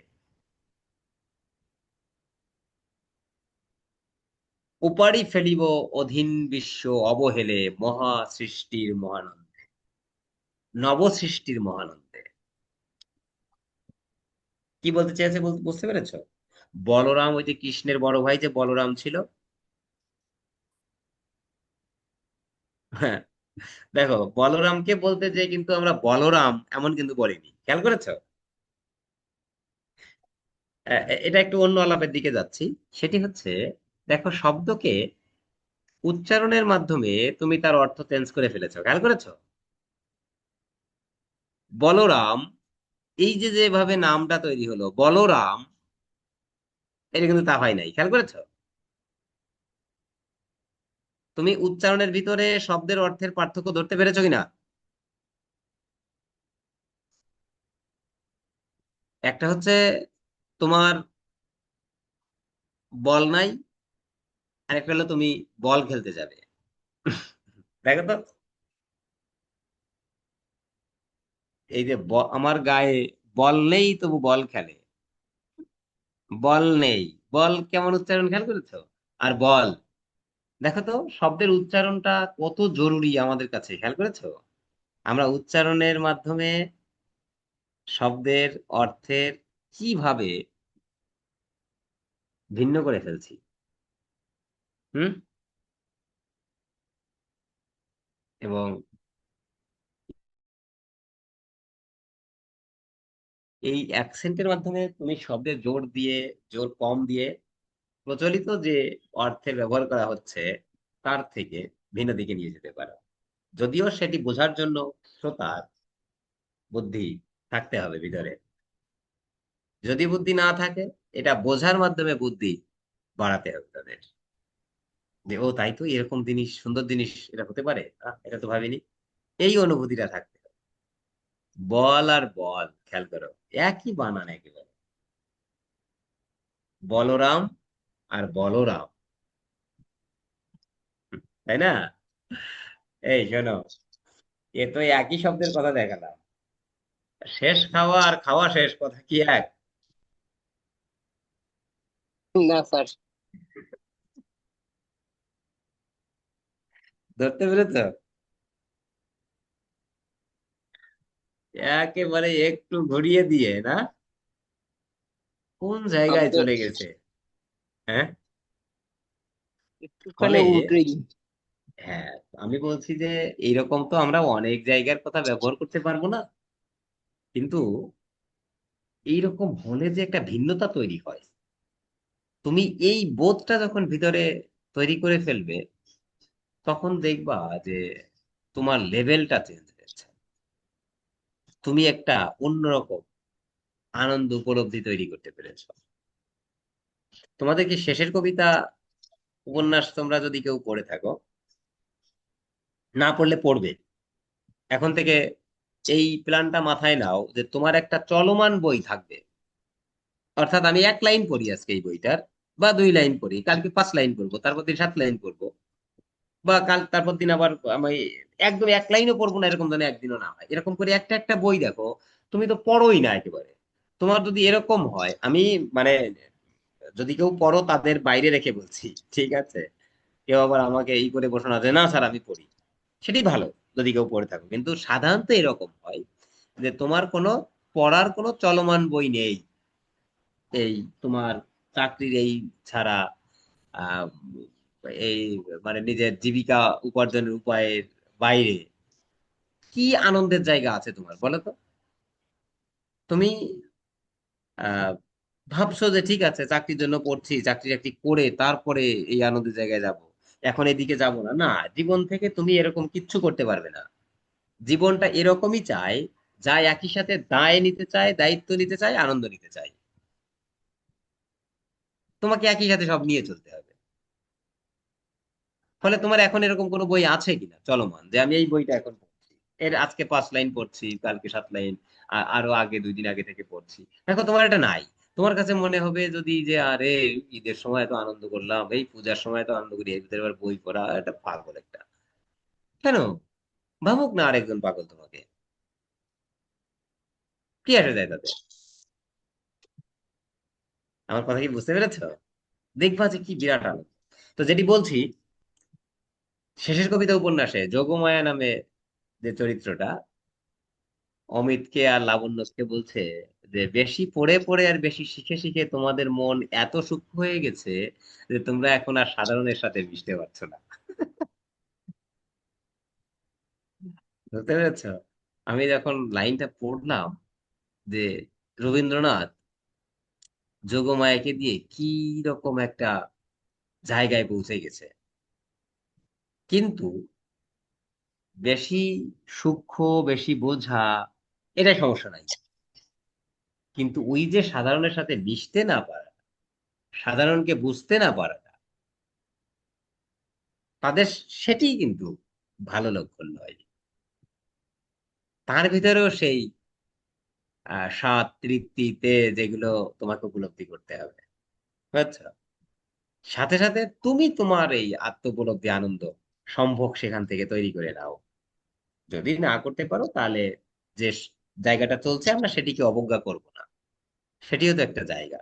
উপাড়ি ফেলিব অধীন বিশ্ব অবহেলে মহা সৃষ্টির মহানন্দে, নব সৃষ্টির মহানন্দে। কি বলতে চেয়েছে বুঝতে পেরেছো? বলরাম ওই যে কৃষ্ণের বড় ভাই যে বলরাম ছিল, হ্যাঁ, দেখো বলরামকে বলতে যে কিন্তু আমরা বলরাম এমন কিন্তু বলিনি, খেয়াল করেছো? এটা একটু অন্য আলাপের দিকে যাচ্ছি। সেটি হচ্ছে, দেখো শব্দকে উচ্চারণের মাধ্যমে তুমি তার অর্থ চেঞ্জ করে ফেলেছো, খেয়াল করেছো? বলরাম, এই যে যেভাবে নামটা তৈরি হলো বলরাম, এটা কিন্তু তা হয় নাই, খেয়াল করেছো? তুমি উচ্চারণের ভিতরে শব্দের অর্থের পার্থক্য ধরতে পেরেছো কিনা? একটা হচ্ছে তোমার বল নাই, আরেকটা হলো তুমি বল খেলতে যাবে। দেখো তো, এই যে আমার গায়ে বল নেই তবু বল খেলে, বল নেই, বল কেমন উচ্চারণ খেয়াল করেছো? আর বল, দেখো তো শব্দের উচ্চারণটা কত জরুরি আমাদের কাছে, খেয়াল করেছো? আমরা উচ্চারণের মাধ্যমে শব্দের অর্থের কিভাবে ভিন্ন করে ফেলছি। হুম। এবং এই অ্যাকসেন্টের মাধ্যমে তুমি শব্দের জোর দিয়ে, জোর কম দিয়ে প্রচলিত যে অর্থের ব্যবহার করা হচ্ছে তার থেকে ভিন্ন দিকে নিয়ে যেতে পারো। যদিও সেটি বোঝার জন্য শ্রোতার বুদ্ধি থাকতে হবে ভিতরে। যদি বুদ্ধি না থাকে, এটা বোঝার মাধ্যমে বুদ্ধি বাড়াতে হবে তাদের, যে ও তাই তো, এরকম জিনিস, সুন্দর জিনিস এটা হতে পারে, এটা তো ভাবিনি, এই অনুভূতিটা থাকতে হবে। বল আর বল, খেয়াল করো, একই বানান একেবারে, বলরাম আর বলরাম, তাই না? এই শোনো, এ তো একই শব্দের কথা দেখালাম, শেষ খাওয়া আর খাওয়া শেষ কথা কি এক? না স্যার। ধরতে পেরেছো? একেবারে একটু ঘুরিয়ে দিয়ে না, কোন জায়গায় শব্দ চলে গেছে। হ্যাঁ। একটুখানি ফলে উল্টোই। হ্যাঁ, আমি বলছি যে এইরকম তো আমরা অনেক জায়গার কথা ব্যবহার করতে পারবো না, কিন্তু এইরকম হলে যে একটা ভিন্নতা তৈরি হয়, তুমি এই বোধটা যখন ভিতরে তৈরি করে ফেলবে, তখন দেখবা যে তোমার লেভেলটা চেঞ্জ হয়েছে, তুমি একটা অন্যরকম আনন্দ উপলব্ধি তৈরি করতে পেরেছো। তোমাদের কি শেষের কবিতা, উপন্যাস তোমরা যদি কেউ পড়ে থাকো, না পড়লে পড়বে, এখন থেকে এই প্ল্যানটা মাথায় নাও যে তোমার একটা চলমান বই থাকবে। অর্থাৎ আমি এক লাইন পড়ি আজকে এই বইটার, বা দুই লাইন পড়ি, কালকে 5 লাইন পড়বো, তারপর দিন 7 লাইন পড়বো, বা কাল তারপর দিন আবার আমি একদম এক লাইনও পড়বো না, এরকম যেন একদিনও না হয়। এরকম করে একটা একটা বই দেখো, তুমি তো পড়োই না একেবারে। তোমার যদি এরকম হয়, আমি মানে যদি কেউ পড়ো তাদের বাইরে রেখে বলছি, ঠিক আছে? কেউ আবার আমাকে এই করে বসে না যে না স্যার আমি পড়ি, সেটাই ভালো যদি কেউ পড়ে থাকো, কিন্তু সাধারণত এরকম হয় যে তোমার কোনো পড়ার কোনো চলমান বই নেই, এই তোমার চাকরির এই ছাড়া, আহ এই মানে নিজের জীবিকা উপার্জনের উপায়ের বাইরে কি আনন্দের জায়গা আছে তোমার, বলো তো? তুমি আহ ভাবছো যে ঠিক আছে চাকরির জন্য পড়ছি, চাকরি চাকরি করে তারপরে এই আনন্দের জায়গায় যাব, এখন এদিকে যাব না, না, জীবন থেকে তুমি এরকম কিচ্ছু করতে পারবে না। জীবনটা এরকমই চায়, যা একই সাথে দায় নিতে চায়, দায়িত্ব নিতে চায়, আনন্দ নিতে চায়, তোমাকে একই সাথে সব নিয়ে চলতে হবে। ফলে তোমার এখন এরকম কোনো বই আছে কিনা চলমান, যে আমি এই বইটা এখন পড়ছি, এর আজকে 5 লাইন পড়ছি, কালকে 7 লাইন, আরো আগে 2 দিন আগে থেকে পড়ছি, দেখো তোমার এটা নাই। তোমার কাছে মনে হবে যদি যে আরে ঈদের সময় তো আনন্দ করলাম, এই পূজার সময় তো আনন্দ করি, এই ভিতরে আবার বই পড়া, এটা পাগল একটা। কেন? ভাবুক না আরেকজন পাগল তোমাকে, কি আসে যায় তাতে? আমার কথা কি বুঝতে পেরেছো? দেখবা যে কি বিরাট আনন্দ। তো যেটি বলছি, শেষের কবিতা উপন্যাসে যোগমায়া নামে যে চরিত্রটা, অমিতকে আর লাবণ্যকে বলছে যে বেশি পড়ে পড়ে আর বেশি শিখে শিখে তোমাদের মন এত সূক্ষ্ম হয়ে গেছে যে তোমরা এখন আর সাধারণের সাথে মিশতে পারছো না। বুঝতে পেরেছ? আমি যখন লাইনটা পড়লাম যে রবীন্দ্রনাথ যোগমায়াকে দিয়ে কি রকম একটা জায়গায় পৌঁছে গেছে, কিন্তু বেশি সূক্ষ্ম, বেশি বোঝা, এটা সমস্যা নাই। কিন্তু ওই যে সাধারণের সাথে মিশতে না পারা, সাধারণকে বুঝতে না পারাটা, তাদের সেটি কিন্তু ভালো লক্ষণ নয়। তার ভিতরেও সেই স্বাদ তৃপ্তিতে যেগুলো তোমাকে উপলব্ধি করতে হবে, বুঝছো? সাথে সাথে তুমি তোমার এই আত্ম উপলব্ধি আনন্দ সম্ভোগ সেখান থেকে তৈরি করে নাও। যদি না করতে পারো তাহলে যে জায়গাটা চলছে আমরা সেটিকে অবজ্ঞা করব না, সেটিও তো একটা জায়গা।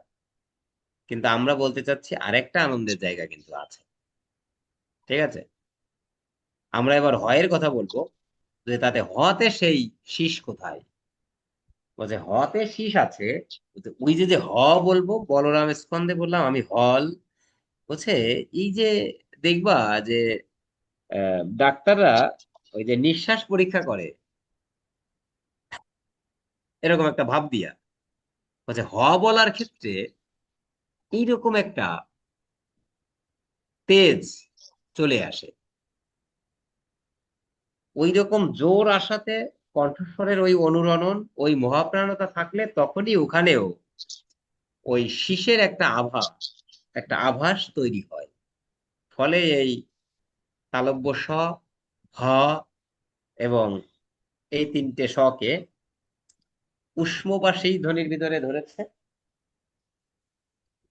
কিন্তু আমরা বলতে চাচ্ছি আরেকটা আনন্দের জায়গা কিন্তু আছে। ঠিক আছে, আমরা এবার হয়ের কথা বলবো, যে তাতে হতে সেই শীষ কোথায়। বলছে হতে শীষ আছে, বলছে ওই যে যে বলবো বলরাম স্কন্ধে বললাম আমি হল। বলছে এই যে দেখবা যে ডাক্তাররা ওই যে নিঃশ্বাস পরীক্ষা করে এরকম একটা ভাব দিয়া, বলছে বলার ক্ষেত্রে এইরকম একটা তেজ চলে আসে, ওই রকম জোর আসাতে কণ্ঠস্বরের ওই অনুরণন, ওই মহাপ্রাণতা থাকলে তখনই ওখানেও ওই শীষের একটা আভাস তৈরি হয়। ফলে এই তালব্য স, হ এবং এই তিনটে শকে উষ্ম বা সেই ধ্বনির ভিতরে ধরেছে।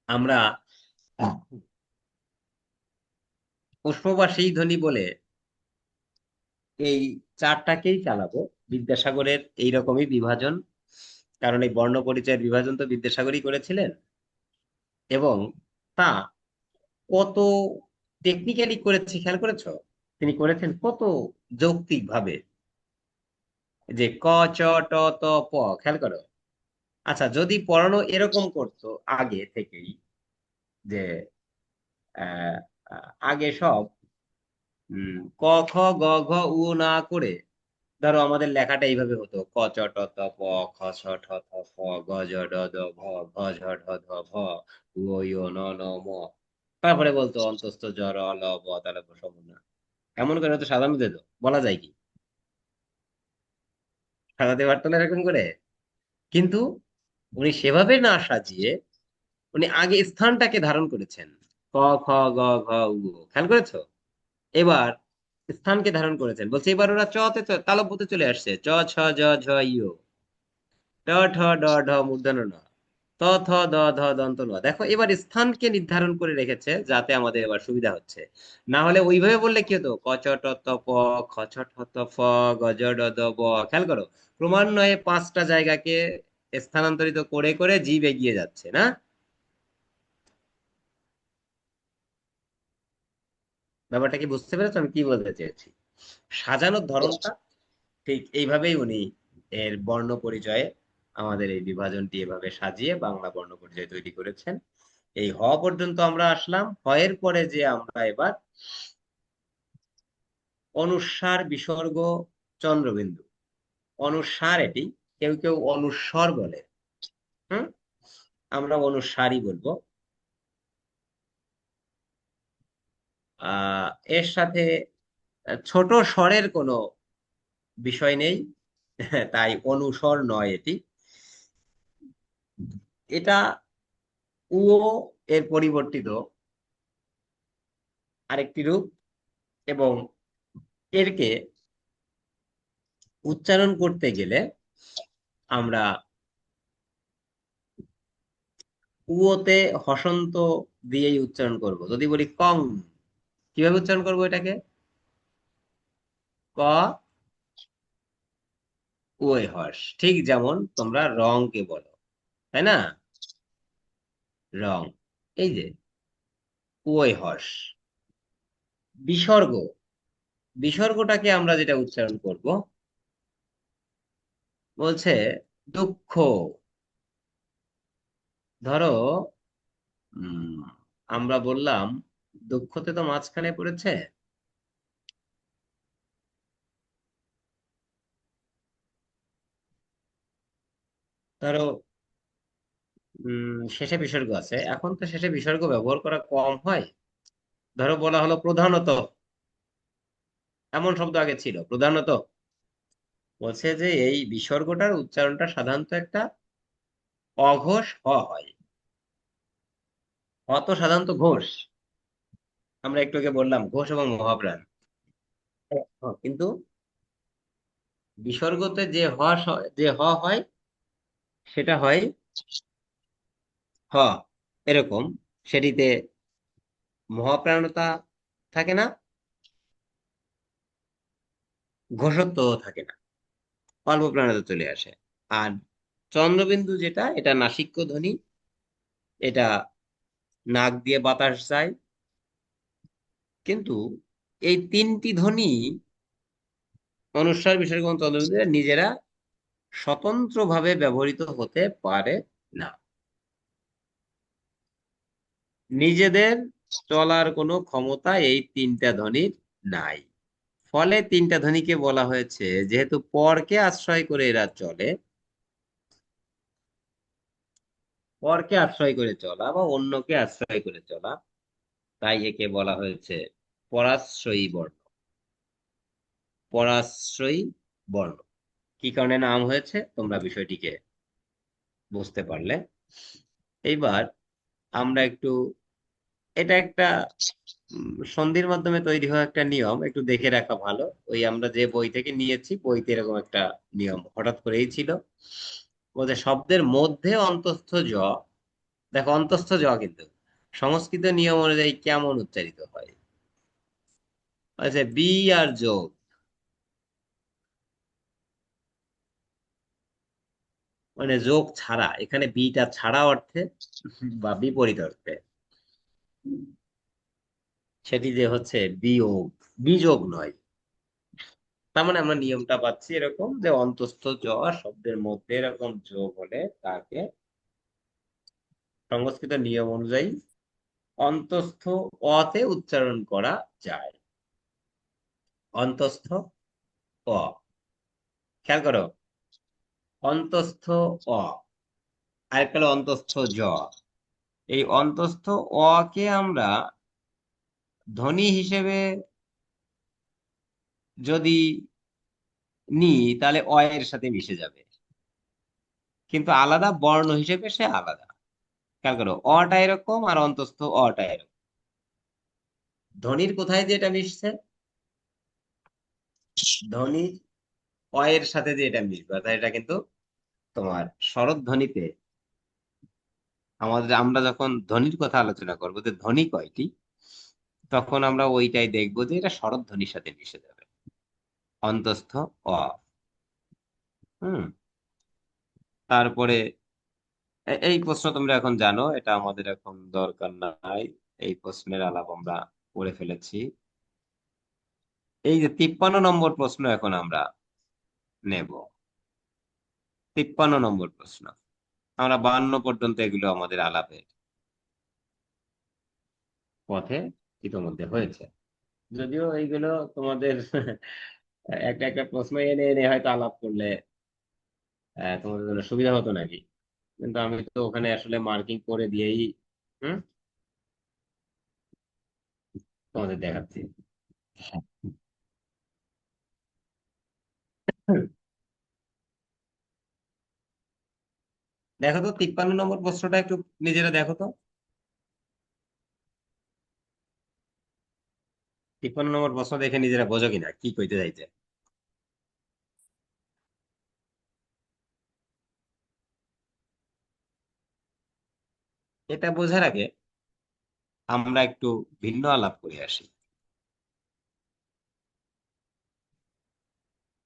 আমরা উষ্ম বা সেই ধ্বনি বলে এই চারটাকেই চালাবো। বিদ্যাসাগরের এইরকমই বিভাজন, কারণ এই বর্ণ পরিচয়ের বিভাজন তো বিদ্যাসাগরই করেছিলেন। এবং তা কত টেকনিক্যালি করেছে খেয়াল করেছো? তিনি করেছেন কত যৌক্তিক ভাবে, যে ক চ ট ত প, খেয়াল করো। আচ্ছা, যদি পড়ানো এরকম করতো আগে থেকেই, যে আহ আগে সব ক খ গ ঘ উ না করে, ধরো আমাদের লেখাটা এইভাবে হতো ক চ ট ত প, খ ছ ঠ থ ফ, গ জ ড দ ভ, ঘ ঝ ঢ ধ ভ, উ ঐ ও ন ন ম। তারপরে বলতো অন্তস্থ জ র ল ব তাহলে সমন্বয়। এমন করে তো সাজানো যেত, বলা যায় কি? সাজাতে পারতো না এরকম করে? কিন্তু উনি সেভাবে না সাজিয়ে উনি আগে স্থানটাকে ধারণ করেছেন। ক খ গ ঘ উ ও। খেয়াল করেছো? এবার স্থানকে ধারণ করেছেন, বলছে এবার ওরা তালব্যতে চলে আসছে। চ ছ জ ঝ ইয়, ট ঠ ড ঢ মূর্ধন্য ন, ত থ দ ধ দন্ত ন। দেখো এবার স্থানকে নির্ধারণ করে রেখেছে, যাতে আমাদের এবার সুবিধা হচ্ছে। না হলে ওইভাবে বললে কি হতো, ক চ ট ত প, খ ছ ঠ ত ফ, গ জ ড দ ব। খেয়াল করো, ক্রমান্বয়ে পাঁচটা জায়গাকে স্থানান্তরিত করে করে জীব এগিয়ে যাচ্ছে না? ব্যাপারটা কি বুঝতে পেরেছো আমি কি বলতে চেয়েছি? সাজানোর ধরনটা ঠিক এইভাবেই উনি এর বর্ণ পরিচয়ে আমাদের এই বিভাজনটি এভাবে সাজিয়ে বাংলা বর্ণ পরিচয় তৈরি করেছেন। এই পর্যন্ত আমরা আসলাম। এর পরে যে আমরা এবার অনুস্বার বিসর্গ চন্দ্রবিন্দু, অনুস্বার এটি, কেউ কেউ অনুস্বর বলে। হুম, আমরা অনুস্বারই বলবো। আহ এর সাথে ছোট স্বরের কোনো বিষয় নেই, তাই অনুস্বর নয় এটি। এটা উ এর পরিবর্তিত আরেকটি রূপ, এবং এরকে উচ্চারণ করতে গেলে আমরা উতে হসন্ত দিয়েই উচ্চারণ করব। যদি বলি কং, কিভাবে উচ্চারণ করবো এটাকে? ক উয়ে হর্ষ, ঠিক যেমন তোমরা রং কে বলো, তাই না? রং, এই যে উয়ে হর্ষ। বিসর্গ, বিসর্গটাকে আমরা যেটা উচ্চারণ করব, বলছে দুঃখ। ধরো উম আমরা বললাম দুঃখতে তো মাঝখানে পড়েছে, ধরো শেষে বিসর্গ আছে, এখন তো শেষে বিসর্গ ব্যবহার করা কম হয়। ধরো বলা হলো প্রধানত, এমন শব্দ আগে ছিল প্রধানত, বলছে যে এই বিসর্গটার উচ্চারণটা সাধারণত একটা অঘোষ হয়। তো সাধারণত ঘোষ, আমরা একটু আগে বললাম ঘোষ এবং মহাপ্রাণ। কিন্তু বিসর্গতে যে হয় সেটা হয় হ, এরকম। সেটিতে মহাপ্রাণতা থাকে না, ঘোষত্ব থাকে না, অল্প প্রাণতা চলে আসে। আর চন্দ্রবিন্দু যেটা, এটা নাসিক্য ধ্বনি, এটা নাক দিয়ে বাতাস যায়। কিন্তু এই তিনটি ধ্বনি অনুস্বার, বিসর্গ এবং চন্দ্রবিন্দু নিজেরা স্বতন্ত্রভাবে ব্যবহৃত হতে পারে না। নিজেদের চলার কোনো ক্ষমতা এই তিনটা ধ্বনির নাই। ফলে তিনটা ধ্বনিকে বলা হয়েছে, যেহেতু পরকে আশ্রয় করে এরা চলে, পরকে আশ্রয় করে চলা বা অন্যকে আশ্রয় করে চলা, তাই একে বলা হয়েছে পরাশ্রয়ী বর্ণ। পরাশ্রয়ী বর্ণ কি কারণে নাম হয়েছে তোমরা বিষয়টিকে বুঝতে পারলে। এইবার আমরা একটু, এটা একটা সন্ধির মাধ্যমে তৈরি হওয়া একটা নিয়ম, একটু দেখে রাখা ভালো। ওই আমরা যে বই থেকে নিয়েছি, বইতে এরকম একটা নিয়ম হঠাৎ করেই ছিল। বলতে শব্দের মধ্যে অন্তস্থ জ, দেখো অন্তস্থ জ কিন্তু সংস্কৃত নিয়ম অনুযায়ী কেমন উচ্চারিত হয়। আচ্ছা, বি আর যোগ, মানে যোগ ছাড়া, এখানে বিটা ছাড়া অর্থে বা বিপরীত অর্থে, সেটি যে হচ্ছে বিয়োগ, বিযোগ নয়। তার মানে আমরা নিয়মটা পাচ্ছি এরকম যে অন্তস্থ জ শব্দের মধ্যে এরকম যোগ হলে তাকে সংস্কৃত নিয়ম অনুযায়ী অন্তস্থ অতে উচ্চারণ করা যায়। অন্তস্থ অ, খেয়াল করো, অন্তস্থ অ, আরেকটা হলো অন্তস্থ জ। এই অন্তস্থ অ কে আমরা ধ্বনি হিসেবে যদি নিই, তাহলে অ এর সাথে মিশে যাবে, কিন্তু আলাদা বর্ণ হিসেবে সে আলাদা। খেয়াল করো, অটা এরকম আর অন্তস্থ অটা এরকম। ধ্বনির কোথায় যে এটা মিশছে, ধ্বনির অ এর সাথে যে এটা মিশবে, অর্থাৎ এটা কিন্তু তোমার স্বরধ্বনিতে আমরা যখন ধ্বনির কথা আলোচনা করবো যে ধ্বনি কয়টি, তখন আমরা ওইটাই দেখবো যে এটা স্বরধ্বনির সাথে মিশে যাবে, অন্তস্থ অ। হুম। তারপরে এই প্রশ্ন তোমরা এখন জানো, এটা আমাদের এখন দরকার নাই, এই প্রশ্নের আলাপ আমরা করে ফেলেছি। এই যে 53 নম্বর প্রশ্ন এখন আমরা নেব। 53 নম্বর প্রশ্ন, আমরা 52 পর্যন্ত এগুলো আমাদের আলাপের পথে ইতিমধ্যে হয়েছে। যদিও এইগুলো তোমাদের একটা একটা প্রশ্ন এনে এনে হয়তো আলাপ করলে তোমাদের জন্য সুবিধা হতো নাকি, কিন্তু আমি তো ওখানে আসলে মার্কিং করে দিয়েই হুম তোমাদের দেখাচ্ছি। হুম। দেখো তো 53 নম্বর প্রশ্নটা একটু নিজেরা দেখো তো। 53 নম্বর প্রশ্ন দেখে নিজেরা বোঝো কিনা কি কইতে চাইছে। এটা বোঝার আগে আমরা একটু ভিন্ন আলাপ করে আসি।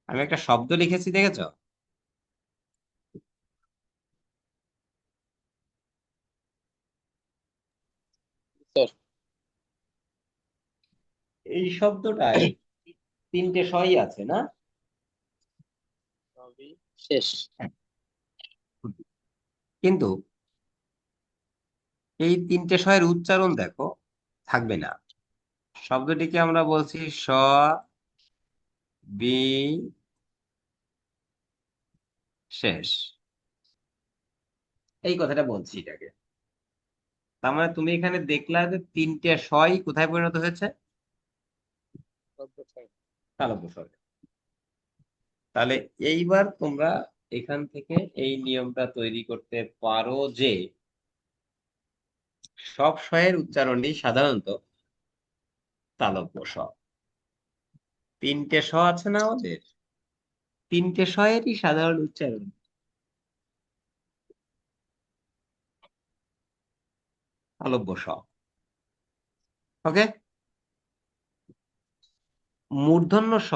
আমি একটা শব্দ লিখেছি, দেখেছো? স্যার, এই শব্দটায় তিনটে সই আছে না? সবই শেষ। কিন্তু এই তিনটে সয়ের উচ্চারণ দেখো থাকবে না। শব্দটিকে আমরা বলছি স, বি, শেষ। এই কথাটা বলছি এটাকে। তার মানে তুমি এখানে দেখলা যে তিনটে সই কোথায় পরিণত হয়েছে? তালব্য স্বরে। তাহলে এইবার তোমরা এখান থেকে এই নিয়মটা তৈরি করতে পারো যে সব স্বয়ের উচ্চারণই সাধারণত তালব্য স। তিনটে স আছে না আমাদের, তিনটে স্বয়েরই সাধারণ উচ্চারণ তালব্য স। ওকে, মূর্ধন্য স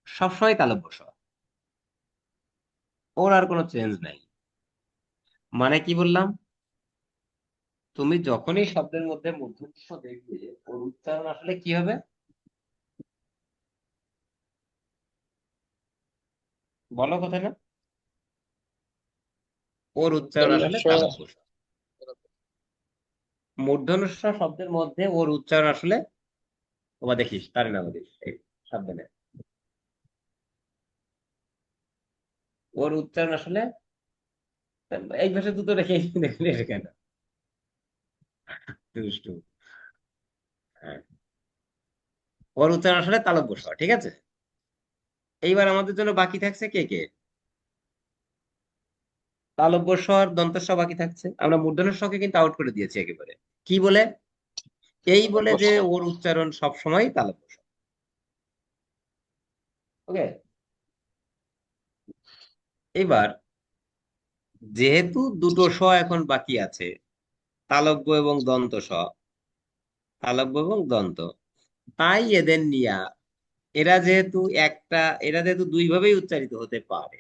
সবসময় তালব্য স, ওর আর কোনো চেঞ্জ নাই। মানে কি বললাম, তুমি যখনই শব্দের মধ্যে মূর্ধন্য স দেখবে ওর উচ্চারণ আসলে কি হবে, বলো কথা না, ওর উচ্চারণ আসলে দন্ডস্ব তালব্য স। মূর্ধন্য স শব্দের মধ্যে ওর উচ্চারণ আসলে, তোমার দেখিস তার নাম দিস এই সাবধানে, ওর উচ্চারণ আসলে এই ভাষা দুটো রেখে রেখে কেন দুষ্টু। হ্যাঁ, ওর উচ্চারণ আসলে তালব্য স, ঠিক আছে। এইবার আমাদের জন্য বাকি থাকছে কে কে, তালব্য স আর দন্ত স বাকি থাকছে। আমরা মূর্ধন্য স কে কিন্তু আউট করে দিয়েছি একেবারে। কি বলে, এই বলে যে ওর উচ্চারণ সব সময় তালব্য স। ওকে, এবার যেহেতু দুটো স এখন বাকি আছে, তালব্য এবং দন্ত স, তালব্য এবং দন্ত, তাই এদের নিয়া এরা যেহেতু এরা যেহেতু দুই ভাবেই উচ্চারিত হতে পারে।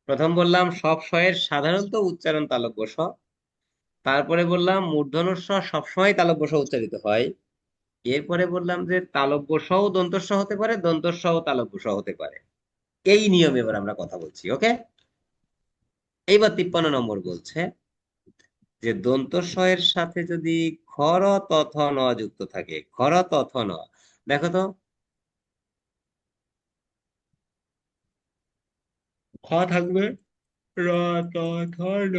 প্রথম বললাম সব স্বয়ের সাধারণত উচ্চারণ তালব্য স, তারপরে বললাম মূর্ধন্য স সবসময় তালব্য স উচ্চারিত হয়, এরপরে বললাম যে তালব্য স ও দন্ত স হতে পারে, দন্ত স ও তালব্য স হতে পারে। এই নিয়মে এবার আমরা কথা বলছি। ওকে, এইবার 53 নম্বর বলছে যে দন্ত স এর সাথে যদি খর তথ ন যুক্ত থাকে, খর তথ ন, দেখো তো, খ থাকবে, র ত থ ন,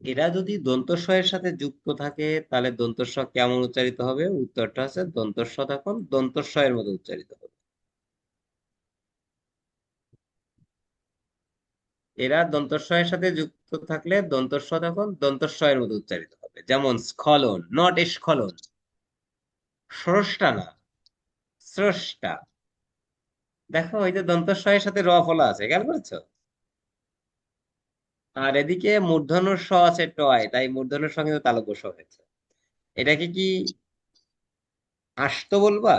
এরা যদি দন্ত স এর সাথে যুক্ত থাকে তাহলে দন্ত স কেমন উচ্চারিত হবে, উত্তরটা হচ্ছে দন্ত স তখন দন্ত স এর মতো উচ্চারিত হবে। এরা দন্ত স এর সাথে যুক্ত থাকলে দন্ত স তখন দন্ত স এর মতো উচ্চারিত হবে। যেমন স্খলন, নট স্খলন, স্রষ্টা না, স্রষ্টা। দেখো ওই যে দন্ত স এর সাথে র ফলা আছে, খেয়াল করেছো। আর এদিকে মূর্ধন্য স আছে টয়, তাই মূর্ধন্য স কিন্তু তালব্য স হয়েছে। এটাকে কি আস্ত বলবা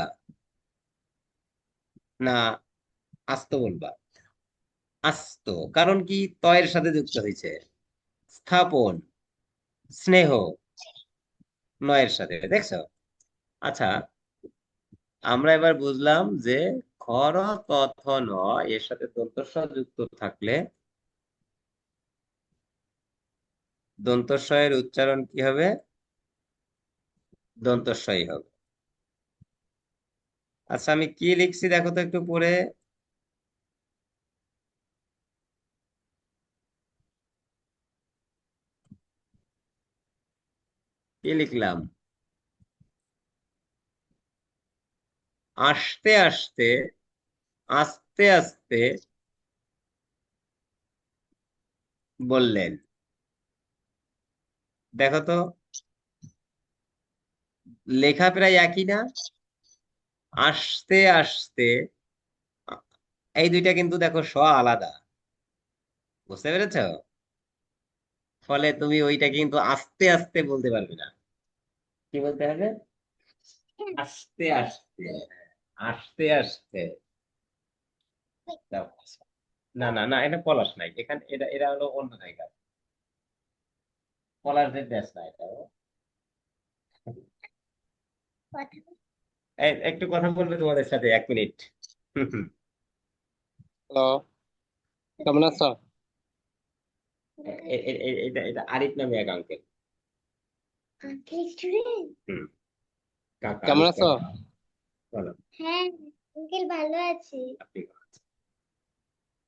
না আস্ত বলবা, আস্ত, কারণ কি তয়ের সাথে যুক্ত হয়েছে। স্থাপন, স্নেহ, নয়ের সাথে, দেখছো। আচ্ছা, আমরা এবার বুঝলাম যে খর তথ ন এর সাথে দন্ত স যুক্ত থাকলে দন্ত স এর উচ্চারণ কি হবে, দন্ত সই হবে। আচ্ছা, আমি কি লিখছি দেখো তো একটু পরে, কি লিখলাম, আস্তে আস্তে, আস্তে আস্তে বললেন। দেখো তো, লেখা প্রায় একই না, আস্তে আস্তে, এই দুইটা কিন্তু দেখো স আলাদা, বুঝতে পেরেছো। ফলে তুমি ওইটা কিন্তু আস্তে আস্তে বলতে পারবে না, কি বলতে হবে, আস্তে আস্তে, আস্তে আস্তে। দাও। না না না, এটা পলাশ নাই এখানে, এটা এরা হলো অন্য জায়গা, পলাশদের দেশ না এটা। একটু কথা বলবে তোমাদের সাথে 1 মিনিট। হ্যালো, কেমন আছো? এটা এটা আরিফ নামে এক আঙ্কেল। হুম, কাকা, কেমন আরিফ আছো? কাকা। বলো, হ্যাঁ আঙ্কেল ভালো আছি। আপনি কেমন আছেন?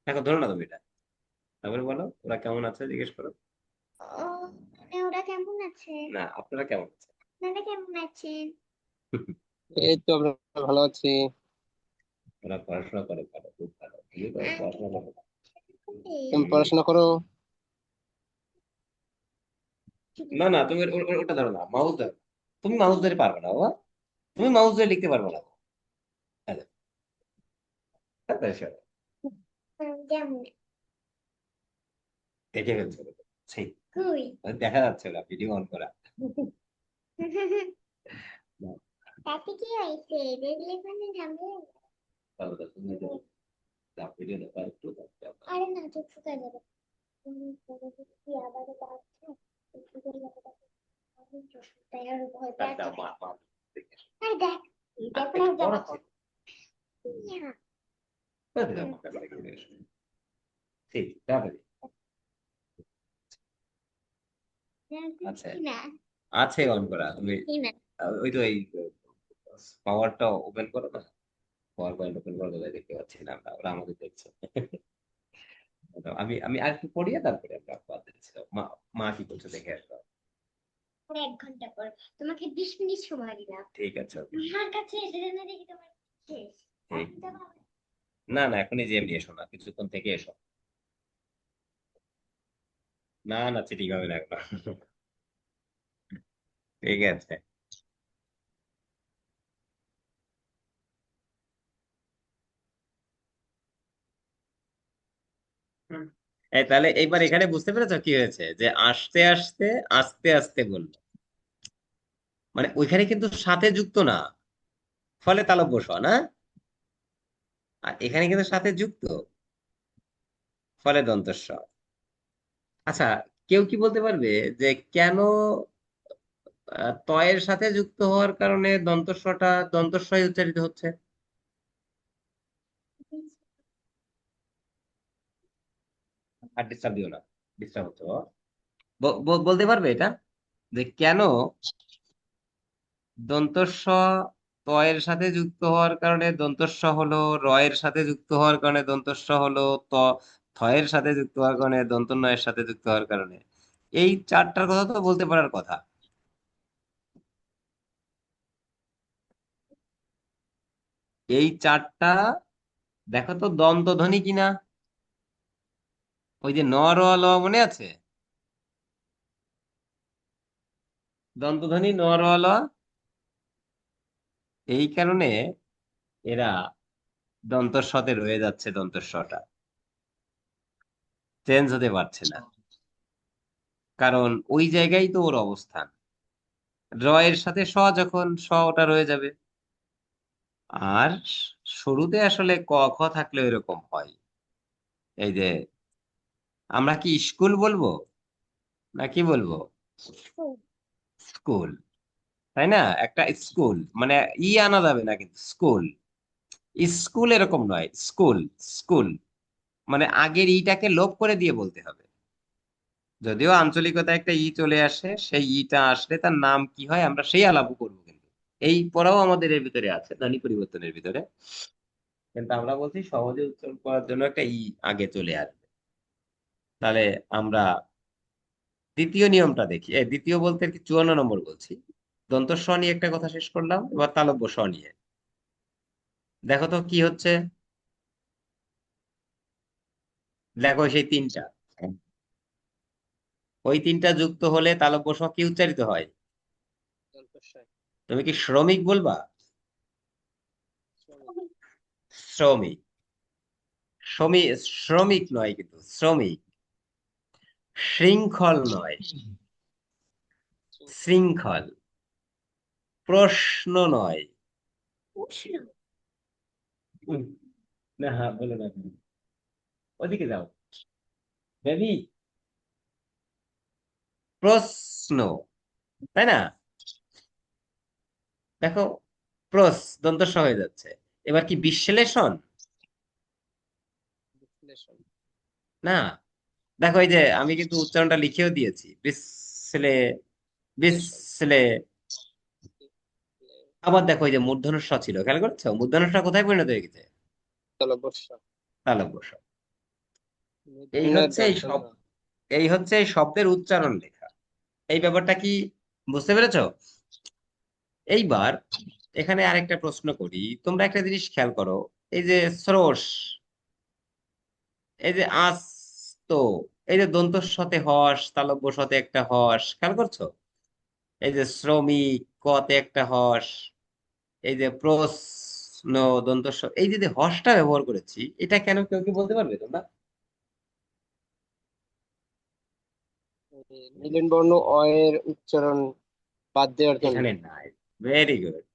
দেখো ধরো না তুমি এটা, তারপরে বলো ওরা কেমন আছে জিজ্ঞেস করো। ও মানে ওরা কেমন আছে? না, আপনারা কেমন আছেন। আপনারা কেমন আছেন? এই তো আমরা ভালো আছি। ওরা পড়াশোনা করে ভালো, খুব ভালো, তুমি করো, পড়াশোনা করো। তুমি পড়াশোনা করো? না না, তুমি ওটা ধরো না, মাউস ধরো। তুমি মাউস ধরে পারবে না বাবা, তুমি মাউস ধরে লিখতে পারবে না। হ্যালো, যেমন দেখে ফেলছো তো। সেই কই দেখা যাচ্ছে না, ভিডিও অন করা। না, তাতে কি হয়েছে দেখলে মানে ঝামেলা তাহলে তো তুমি তো ভিডিও দেখো একটু দাও। আরে না চোখ শুকায় যাবে তুমি পরে কি আবার বাচ্চা একটু করে যাবে আমি চোখ শুকায় আর ভয় দাও, পায় দাও, মা মা দেখে এসো। আরে দেখ এই আর দেখো না একটু জামা পড়াচ্ছি, ইয়া দাও, মা কাছে রেখে দিয়ে এসো। ঠিক তাড়াতাড়ি। আচ্ছা, না আছে অন করা, তুমি কি না ওই তো এই পাওয়ারটা ওপেন করো না, পাওয়ার পয়েন্ট ওপেন করে দেবে, দেখতে পাচ্ছি না আমরা, ওরা আমাদের দেখছে। আমি আমি আর একটু পড়িয়ে তারপরে আমরা বাদ দিচ্ছিলাম। মা মা কি করছে দেখে আসবো। আর 1 ঘন্টা পর তোমাকে 20 মিনিট সময় দিলাম ঠিক আছে, ওকে। আমার কাছে এসে না দেখি তোমার শেষ ঠিক, এখন তো আবার না না, এখনই যে এমনি এসো না, কিছুক্ষণ থেকে এসো। না না, চিঠিং হবে না এখন। ঠিক আছে। হুম। এই তাহলে এইবার এখানে বুঝতে পেরেছো কি হয়েছে, যে আসতে আসতে আস্তে আস্তে বললো, মানে ওইখানে কিন্তু সাথে যুক্ত না, ফলে তালব্য স না, আর এখানে কিন্তু সাথে যুক্ত, ফলে দন্ত স। আচ্ছা, কেউ কি বলতে পারবে যে কেন তয়ের সাথে যুক্ত হওয়ার কারণে দন্তস্বটা দন্তস্বয় উচ্চারিত হচ্ছে? আর ডিস্টার্ব দিও না, ডিস্টার্ব হচ্ছে বাবা। বলতে পারবে এটা, যে কেন দন্তস্ব তয়ের সাথে যুক্ত হওয়ার কারণে দন্তস্ব হলো, র এর সাথে যুক্ত হওয়ার কারণে দন্তস্ব হলো, ত থয়ের সাথে যুক্ত হওয়ার কারণে দন্তন্বয়ের সাথে যুক্ত হওয়ার কারণে? এই চারটার কথা তো বলতে পারার কথা। এই চারটা দেখো তো দন্তধ্বনি কিনা। ওই যে ন র ল মনে আছে, দন্তধ্বনি ন র ল। এই কারণে এরা দন্তস্বতে রয়ে যাচ্ছে, দন্তস্বটা চেঞ্জ হতে পারছে না, কারণ ওই জায়গায় তো ওর অবস্থান। র এর সাথে স, যখন স ওটা রয়ে যাবে। আর শুরুতে আসলে ক খ থাকলে এরকম হয়। এই যে আমরা কি স্কুল বলবো না কি বলবো? স্কুল, তাই না? একটা স্কুল মানে আনা যাবে না, কিন্তু স্কুল, স্কুল এরকম নয়, স্কুল, স্কুল মানে আগের ইটাকে লোপ করে দিয়ে বলতে হবে। যদিও আঞ্চলিকতা একটা চলে আসে, সেই ইটা আসলে তার নাম কি হয় আমরা সেই আলাপ করবো, কিন্তু এই পড়াও আমাদের এর ভিতরে আছে, ধ্বনি পরিবর্তনের ভিতরে। কিন্তু আমরা বলছি সহজে উচ্চারণ করার জন্য একটা আগে চলে আসবে। তাহলে আমরা দ্বিতীয় নিয়মটা দেখি, দ্বিতীয় বলতে কি 54 নম্বর বলছি। দন্ত স নিয়ে একটা কথা শেষ করলাম, এবার তালব্য স নিয়ে দেখো তো কি হচ্ছে। দেখো সেই তিনটা, ওই তিনটা যুক্ত হলে তালব্য স কি উচ্চারিত হয়? দন্তস্বয়। তুমি কি শ্রমিক বলবা? শ্রমিক। শ্রমিক, শ্রমিক, শ্রমিক নয় কিন্তু, শ্রমিক। শৃঙ্খল নয়, শৃঙ্খল। শৃঙ্খল। প্রশ্ন নয়। উষ্ণ উম, না হ্যাঁ, বলো না, ওদিকে যাও বেবি। প্রশ্ন, তাই না? দেখো, দন্ত স হয়ে যাচ্ছে। এবার কি বিশ্লেষণ? বিশ্লেষণ। না। দেখো এই যে আমি কিন্তু উচ্চারণটা লিখেও দিয়েছি, বিশ্লে, বিশ্লেষণ। বিশ্লে। আবার দেখো এই যে মূর্ধন্য স ছিল, খেয়াল করছো মূর্ধন্য স কোথায় পরিণত হয়ে গেছে? তালব্য স। তালব্য স। এই মূর্ধন্য হচ্ছে এই দন্তন্য। শব্দ, এই হচ্ছে এই শব্দের উচ্চারণ লেখা। এই ব্যাপারটা কি বুঝতে পেরেছো? এইবার এখানে আরেকটা প্রশ্ন করি, তোমরা একটা জিনিস খেয়াল করো, এই যে স্রোস, এই যে আস্ত, এই যে দন্ত সতে হস, তালব্য সতে একটা হস, খেয়াল করছো? এই যে শ্রমিক, কতে একটা হস, এই যে প্রশ্ন, দন্ত এই যে যে হসটা ব্যবহার করেছি, এটা কেন, কেউ কি বলতে পারবে তোমরা? মিলন বর্ণ অ এর উচ্চারণ বাদ দেওয়ার জন্য। এখানে নাই। Very good.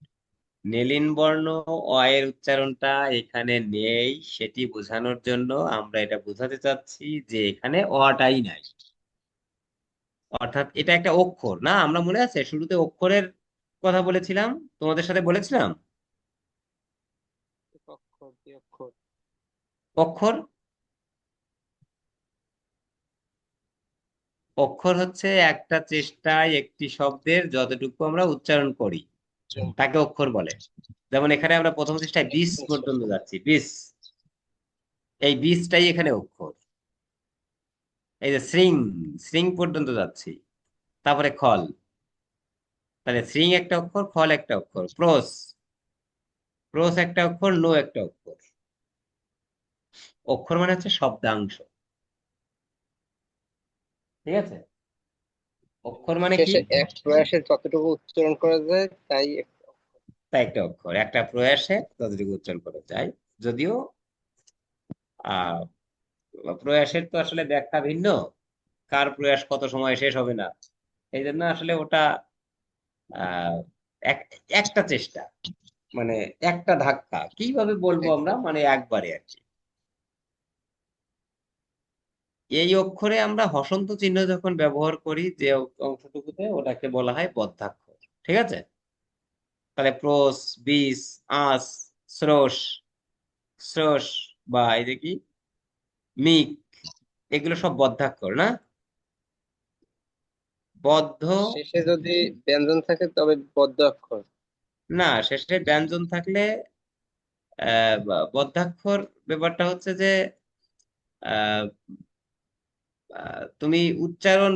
নেলিন বর্ণ অ এর উচ্চারণটা এখানে নেই, সেটি বোঝানোর জন্য আমরা এটা বোঝাতে চাচ্ছি যে এখানে অটাই নাই। অর্থাৎ এটা একটা অক্ষর না, আমরা মনে আছে শুরুতে অক্ষরের কথা বলেছিলাম, তোমাদের সাথে বলেছিলাম। অক্ষর কি অক্ষর? অক্ষর, অক্ষর হচ্ছে একটা চেষ্টায় একটি শব্দের যতটুকু আমরা উচ্চারণ করি তাকে অক্ষর বলে। যেমন এখানে আমরা প্রথম চেষ্টায় বিস পর্যন্ত যাচ্ছি, বিস, এই বিসটাই এখানে অক্ষর। এই যে শৃং, শৃং পর্যন্ত যাচ্ছি, তারপরে খল, তাহলে শৃং একটা অক্ষর, খল একটা অক্ষর, প্রস, প্রস একটা অক্ষর, নো একটা অক্ষর। অক্ষর মানে হচ্ছে শব্দাংশ, ঠিক আছে? অক্ষর মানে কি? শেষে এক প্রয়াসে যতটুকু উচ্চারণ করা যায় তাই তা একটা অক্ষর, একটা প্রয়াসে ততটুকু উচ্চারণ করা যায়। যদিও আহ প্রয়াসের তো আসলে ব্যাখ্যা ভিন্ন, কার প্রয়াস কত সময় শেষ হবে না, এই জন্য আসলে ওটা আহ একটা চেষ্টা, মানে একটা ধাক্কা, কিভাবে বলবো আমরা, একদম। মানে একবারে আর কি। এই অক্ষরে আমরা হসন্ত চিহ্ন যখন ব্যবহার করি যে অংশটুকুতে, ওটাকে বলা হয় বদ্ধাক্ষর, ঠিক আছে? তাহলে প্রোস, বিস, আস, স্রোস, স্রোস, বা এই যে কি মিক, এগুলো সব বদ্ধাক্ষর না? বদ্ধ, শেষে যদি ব্যঞ্জন থাকে তবে বদ্ধ অক্ষর। না শেষে ব্যঞ্জন থাকলে বদ্ধাক্ষর। ব্যাপারটা হচ্ছে যে আহ, তুমি উচ্চারণ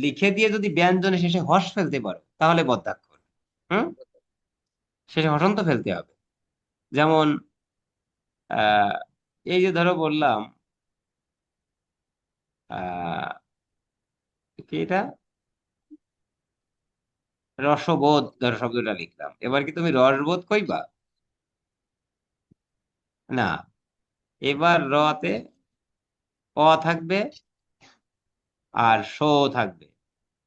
লিখে দিয়ে যদি ব্যঞ্জনে শেষে হর্ষ ফেলতে পারো তাহলে বদ্ধাক্ষর। হুম, শেষে হসন্ত ফেলতে হবে। যেমন আহ এই যে ধরো বললাম, আহ কি এটা, রসবোধ, ধরো শব্দটা লিখলাম, এবার কি তুমি রসবোধ কইবা? না, এবার রতে অ থাকবে আর শো থাকবে,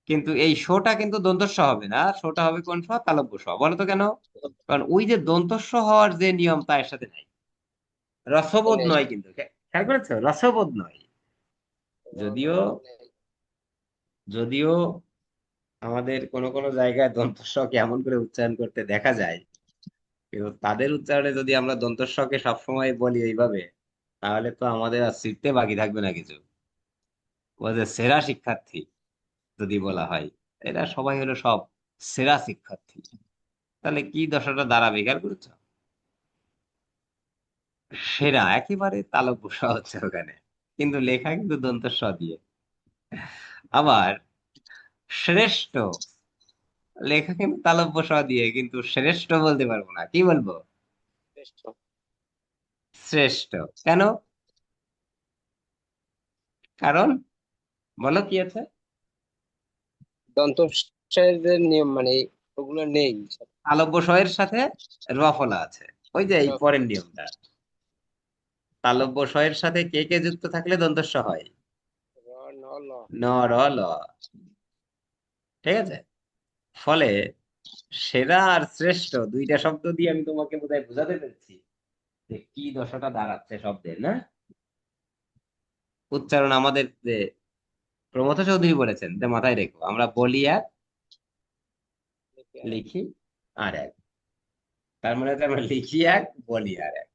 কিন্তু এই শোটা কিন্তু দন্তস্ব হবে না, শোটা হবে কোন স, তালব্য স। বলো তো কেন? কারণ ওই যে দন্তস্ব হওয়ার যে নিয়ম তা এর সাথে নাই। রসবোধ নেই। নয় কিন্তু, খেয়াল করেছো, রসবোধ নয়। যদিও, যদিও আমাদের কোন কোন জায়গায় দন্তস্ব কে এমন করে উচ্চারণ করতে দেখা যায়, কিন্তু তাদের উচ্চারণে যদি আমরা দন্তস্বকে সবসময় বলি এইভাবে, তাহলে তো আমাদের আর শিখতে বাকি থাকবে না কিছু। ও যে সেরা শিক্ষার্থী যদি বলা হয়, এরা সবাই হলো সব সেরা শিক্ষার্থী, তাহলে কি দশাটা দাঁড়াবে খেয়াল করেছো? সেরা একেবারে তালব্য স হচ্ছে ওখানে, কিন্তু লেখা কিন্তু দন্ত স দিয়ে। আবার শ্রেষ্ঠ, লেখা কিন্তু তালব্য স দিয়ে, কিন্তু শ্রেষ্ঠ বলতে পারবো না, কি বলবো? শ্রেষ্ঠ। শ্রেষ্ঠ। কেন? কারণ বলো কি আছে? দন্ত যে নিয়ম মানে ওগুলো নেই। তালব্য স এর সাথে র ফলা আছে, ওই যে এই পরের নিয়মটা, তালব্য স এর সাথে কে কে যুক্ত থাকলে দন্ত স হয়? র, ন, ল। ন, র, ল, ঠিক আছে? ফলে সেরা আর শ্রেষ্ঠ দুইটা শব্দ দিয়ে আমি তোমাকে বোধহয় বোঝাতে পেরেছি যে কি দশাটা দাঁড়াচ্ছে শব্দের, না? উচ্চারণ আমাদের যে প্রমথ চৌধুরী বলেছেন যে মাথায় রেখো, আমরা বলি এক, লিখি আর এক। তার মানে হচ্ছে আমরা লিখি এক, বলি আর এক,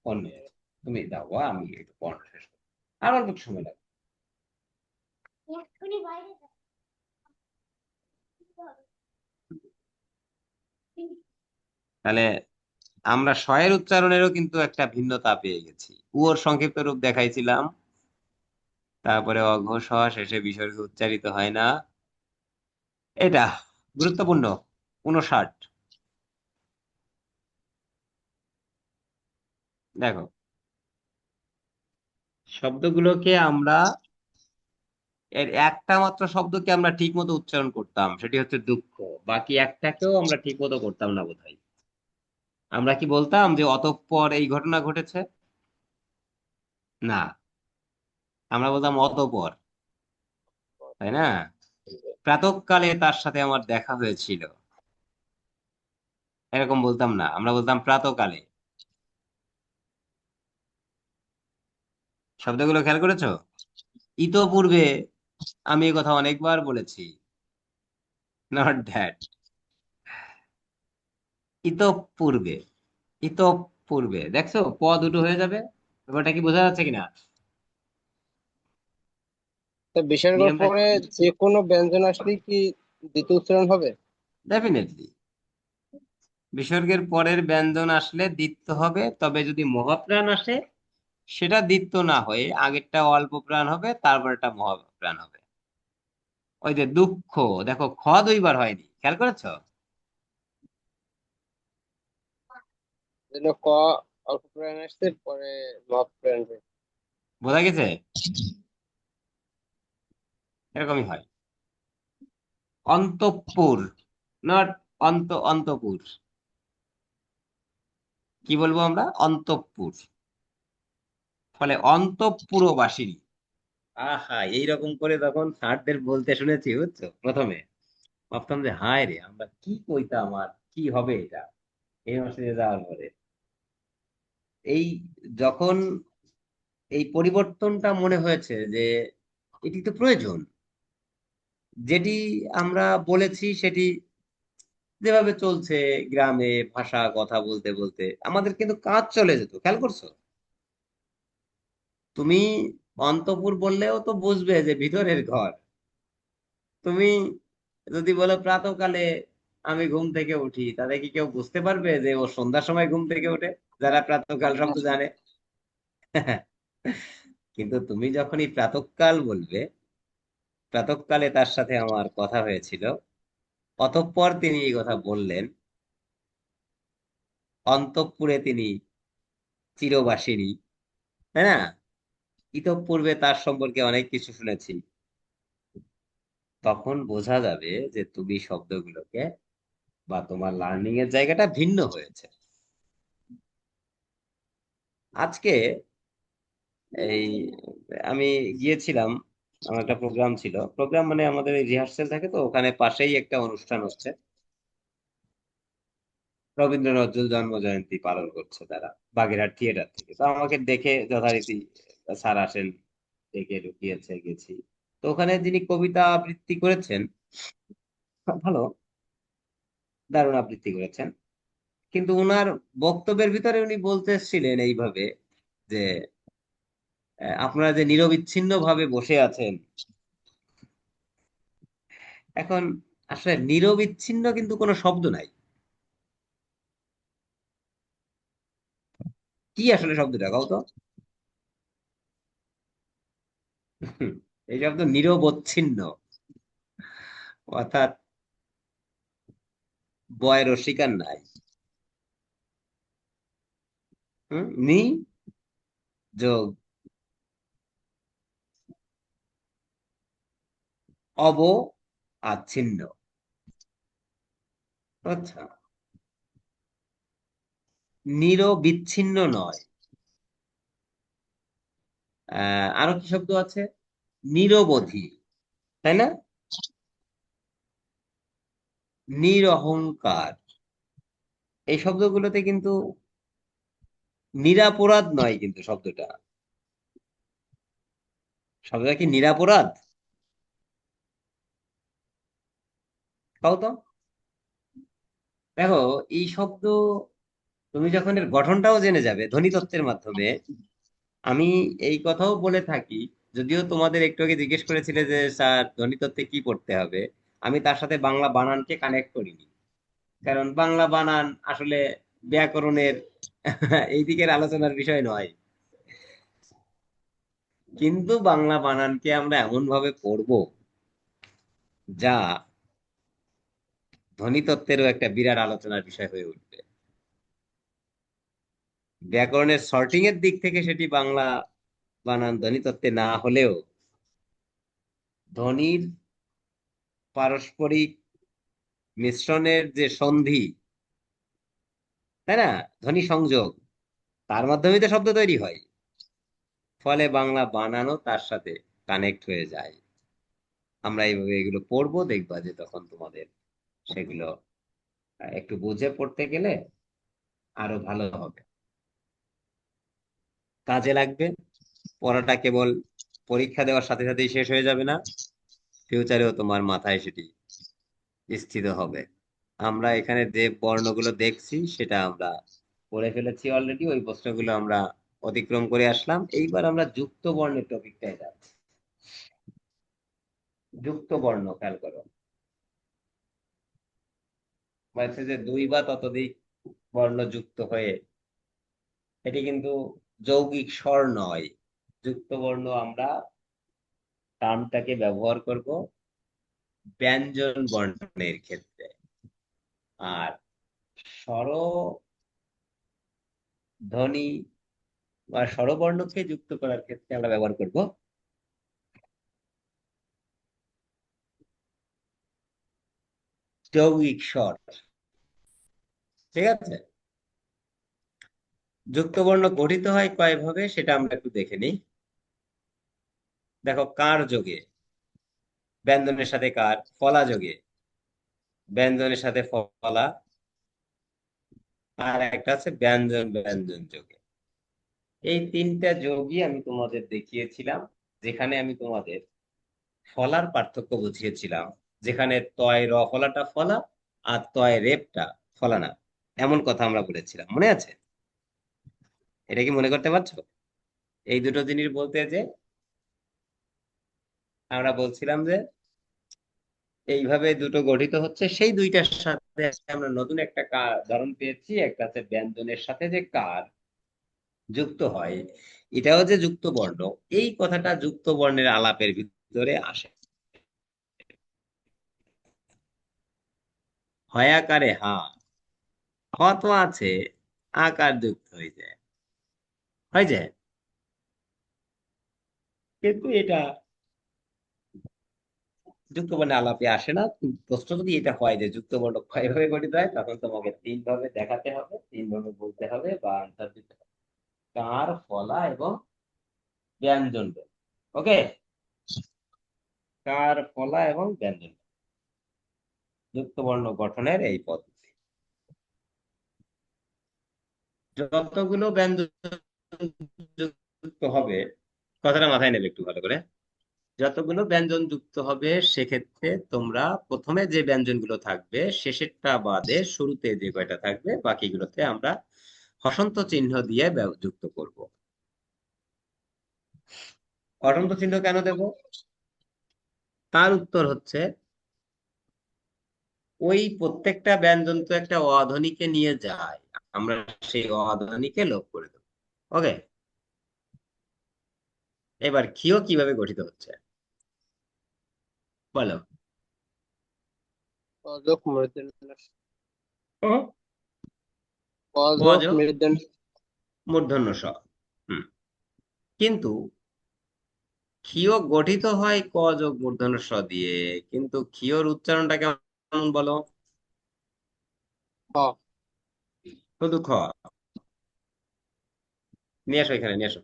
অন্য কিছু। তুমি দাও, আমি একটু পড়ানো শেষ করি, আর অল্প একটু সময় লাগবে। এক্ষুনি বাইরে যেতে হবে। তাহলে আমরা শয়ের উচ্চারণেরও কিন্তু একটা ভিন্নতা পেয়ে গেছি। উয়োর সংক্ষিপ্ত রূপ দেখাইছিলাম, তারপরে অঘোষ হ, শেষে বিসর্গ উচ্চারিত হয় না, এটা গুরুত্বপূর্ণ। 59, দেখো, শব্দগুলোকে আমরা এর একটা মাত্র শব্দকে আমরা ঠিক মতো উচ্চারণ করতাম, সেটি হচ্ছে দুঃখ। বাকি একটাকেও আমরা ঠিক মতো করতাম না বোধহয়। আমরা কি বলতাম যে অতঃপর এই ঘটনা ঘটেছে? না, আমরা বলতাম অতঃপর, তাই না? প্রাতঃকালে তার সাথে আমার দেখা হয়েছিল, এরকম বলতাম না, আমরা বলতাম প্রাতঃকালে। শব্দগুলো খেয়াল করেছো? ইতপূর্বে, আমি এই কথা অনেকবার বলেছি, নট দ্যাট। ইতপূর্বে, ইতপূর্বে, দেখছো প দুটো হয়ে যাবে। ব্যাপারটা কি বোঝা যাচ্ছে কিনা? তো বিসর্গের নিয়মটা পরে যে কোনো ব্যঞ্জন আসলে কি দ্বিতীয় উচ্চারণ হবে? ডেফিনেটলি বিসর্গের পরের ব্যঞ্জন আসলে দ্বিত্ব হবে, তবে যদি মহাপ্রাণ আসে সেটা দ্বিত্ব না হয়ে আগেরটা অল্প প্রাণ হবে, তারপরটা মহাপ্রাণ হবে। ওই যে দুঃখ, দেখো খ দুইবার হয়নি, খেয়াল করেছো? যেন ক অল্প প্রাণ আসছে, পরে মহাপ্রাণ আসবে। বোঝা গেছে? এরকমই হয়। অন্তঃপুর, নট অন্তপুর। কি বলবো আমরা? অন্তঃপুর। ফলে অন্তঃপুরবাসিনী। আহা, এইরকম করে যখন স্যারদের বলতে শুনেছি বুঝছো প্রথমে, ভাবতাম যে হায় রে, আমরা কি কইতাম আর কি হবে এটা ইউনিভার্সিটি যাওয়ার পরে। এই যখন এই পরিবর্তনটা মনে হয়েছে যে এটি তো প্রয়োজন, যেটি আমরা বলেছি সেটি যেভাবে চলছে গ্রামে ভাষা কথা বলতে বলতে আমাদের কিন্তু কাজ চলে যেত, খেয়াল করছো? তুমি অন্তপুর বললেও তো বুঝবে যে ভিতরের ঘর। তুমি যদি বলো প্রাতঃকালে আমি ঘুম থেকে উঠি, তাহলে কি কেউ বুঝতে পারবে যে ও সন্ধ্যার সময় ঘুম থেকে ওঠে, যারা প্রাতঃকাল শব্দ জানে? কিন্তু তুমি যখনই প্রাতঃকাল বলবে, প্রাতঃকালে তার সাথে আমার কথা হয়েছিল, অতঃপর তিনি এই কথা বললেন, অন্তঃপুরে তিনি চিরবাসিনী, তাই না? ইতঃপূর্বে তার সম্পর্কে অনেক কিছু শুনেছি। তখন বোঝা যাবে যে তুমি শব্দগুলোকে বা তোমার লার্নিং এর জায়গাটা ভিন্ন হয়েছে। আজকে এই আমি গিয়েছিলাম, আমার একটা প্রোগ্রাম ছিল, প্রোগ্রাম মানে আমাদের এই রিহার্সেল থাকে, তো ওখানে পাশেই একটা অনুষ্ঠান হচ্ছে, রবীন্দ্র নজরুল জন্ম জয়ন্তী পালন করছে তারা, বাগেরহাট থিয়েটার থেকে। তো আমাকে দেখে যথারীতি স্যার আসেন, ডেকে ঢুকিয়েছে, গেছি। তো ওখানে যিনি কবিতা আবৃত্তি করেছেন, ভালো, দারুণ আবৃত্তি করেছেন। কিন্তু উনার বক্তব্যের ভিতরে উনি বলতে এসেছিলেন এইভাবে যে আপনারা যে নিরবিচ্ছিন্ন ভাবে বসে আছেন, এখন আসলে নিরবিচ্ছিন্ন কিন্তু কোনো শব্দ নাই। কি আসলে শব্দটা কও তো? এই শব্দ নিরবচ্ছিন্ন, অর্থাৎ বয়ের রসিকার নাই। নি যোগ অব আচ্ছিন্ন। আচ্ছা, নিরবিচ্ছিন্ন নয়। আরো কি শব্দ আছে? নিরবধি, তাই না? নিরহংকার, এই শব্দগুলোতে কিন্তু নিরাপরাধ নয় কিন্তু শব্দটা। শব্দটা কি নিরাপরাধ? কও তো। দেখো, এই শব্দ তুমি যখন এর গঠনটাও জেনে যাবে ধ্বনিতত্ত্বের মাধ্যমে, আমি এই কথাও বলে থাকি, যদিও তোমাদের একটু আগে জিজ্ঞেস করেছিলে যে স্যার ধ্বনিতত্ত্বে কি পড়তে হবে, আমি তার সাথে বাংলা বানানকে কানেক্ট করিনি, কারণ বাংলা বানান আসলে ব্যাকরণের এই দিকের আলোচনার বিষয় নয়। কিন্তু বাংলা বানানকে আমরা এমন ভাবে পড়বো যা ধ্বনিতত্ত্বেরও একটা বিরাট আলোচনার বিষয় হয়ে উঠবে। ব্যাকরণের সর্টিং এর দিক থেকে সেটি বাংলা বানান ধ্বনিতত্ত্বে না হলেও ধ্বনির পারস্পরিক মিশ্রণের যে সন্ধি, তাই না, ধ্বনি সংযোগ, তার মাধ্যমে তো শব্দ তৈরি হয়। ফলে বাংলা বানানও তার সাথে কানেক্ট হয়ে যায়। আমরা এইভাবে এগুলো পড়বো, দেখবা যে তখন তোমাদের সেগুলো একটু বুঝে পড়তে গেলে আরো ভালো হবে, কাজে লাগবে। পড়াটা কেবল পরীক্ষা দেওয়ার সাথে সাথেই শেষ হয়ে যাবে না, ফিউচারেও তোমার মাথায় সেটি স্থিত হবে। আমরা এখানে যে বর্ণগুলো দেখছি সেটা আমরা পড়ে ফেলেছি অলরেডি, ওই প্রশ্নগুলো আমরা অতিক্রম করে আসলাম। এইবার আমরা যুক্ত বর্ণের টপিকটায় যাচ্ছি। যুক্ত বর্ণ খেয়াল করো, বলছে যে দুই বা ততোধিক বর্ণ যুক্ত হয়ে, এটি কিন্তু যৌগিক স্বর নয়। যুক্ত বর্ণ আমরা টার্মটাকে ব্যবহার করব ব্যঞ্জন বর্ণের ক্ষেত্রে, আর স্বরধ্বনি বা স্বরবর্ণকে যুক্ত করার ক্ষেত্রে আমরা ব্যবহার করব যৌগিক স্বর। ঠিক আছে, যুক্ত বর্ণ গঠিত হয় কয়ভাবে সেটা আমরা একটু দেখে নিই। দেখো, কার যোগে, ব্যঞ্জনের সাথে কার, ফলা যোগে, ব্যঞ্জনের সাথে ফলা, আর একটা আছে ব্যঞ্জন ব্যঞ্জন যোগে। এই তিনটা যোগই আমি তোমাদের দেখিয়েছিলাম, যেখানে আমি তোমাদের ফলার পার্থক্য বুঝিয়েছিলাম, যেখানে তয় র ফলাটা ফলা আর তয় রেপটা ফলা না, এমন কথা আমরা বলেছিলাম, মনে আছে? এটা কি মনে করতে পারছো? এই দুটো জিনিস বলতে যে আমরা বলছিলাম যে এইভাবে দুটো গঠিত হচ্ছে, সেই দুইটার সাথে আমরা নতুন একটা ধরন পেয়েছি, একটা আছে ব্যঞ্জনের সাথে যে কার যুক্ত হয়, এটাও যে যুক্ত বর্ণ। এই কথাটা যুক্ত বর্ণের আলাপের ভিতরে আসে। হয়াকারে হা, খ তো আছে, আকার যুক্ত হয়ে যায়, হয় যায়, কিন্তু এটা যুক্ত বর্ণে আলাপে আসে না। প্রশ্ন যদি এটা হয় যে যুক্ত বর্ণ কয়ভাবে গঠিত হয়, তখন তোমাকে তিন ভাবে দেখাতে হবে, তিন ভাবে বলতে হবে বা আনসার দিতে হবে। কার, ফলা এবং ব্যঞ্জন। ওকে, কার, ফলা এবং ব্যঞ্জন, যুক্ত বর্ণ গঠনের এই পদ্ধতি। যতগুলো ব্যঞ্জন যুক্ত হবে, কথাটা মাথায় নেবে একটু ভালো করে, যতগুলো ব্যঞ্জন যুক্ত হবে সেক্ষেত্রে তোমরা প্রথমে যে ব্যঞ্জনগুলো থাকবে শেষেরটা বাদে শুরুতে যে কয়টা থাকবে বাকিগুলোতে আমরা হসন্ত চিহ্ন দিয়ে যুক্ত করব। হসন্ত চিহ্ন কেন দেব? তার উত্তর হচ্ছে, ওই প্রত্যেকটা ব্যঞ্জন তো একটা অধ্বনিকে নিয়ে যায়, আমরা সেই অধ্বনিকে লোপ করে দেবো। ওকে, এবার ক্ষীয় কিভাবে গঠিত হচ্ছে বলো। অযোগ মূর্ধন্য হুম, অযোগ অজ, মূর্ধন্য মূর্ধন্য স। হুম, কিন্তু ক্ষীয় গঠিত হয় ক যোগ মূর্ধন্য স দিয়ে, কিন্তু ক্ষীয়র উচ্চারণটা কেমন বলো? খ শুধু খ, নিয়ে আসো, এখানে নিয়ে আসো,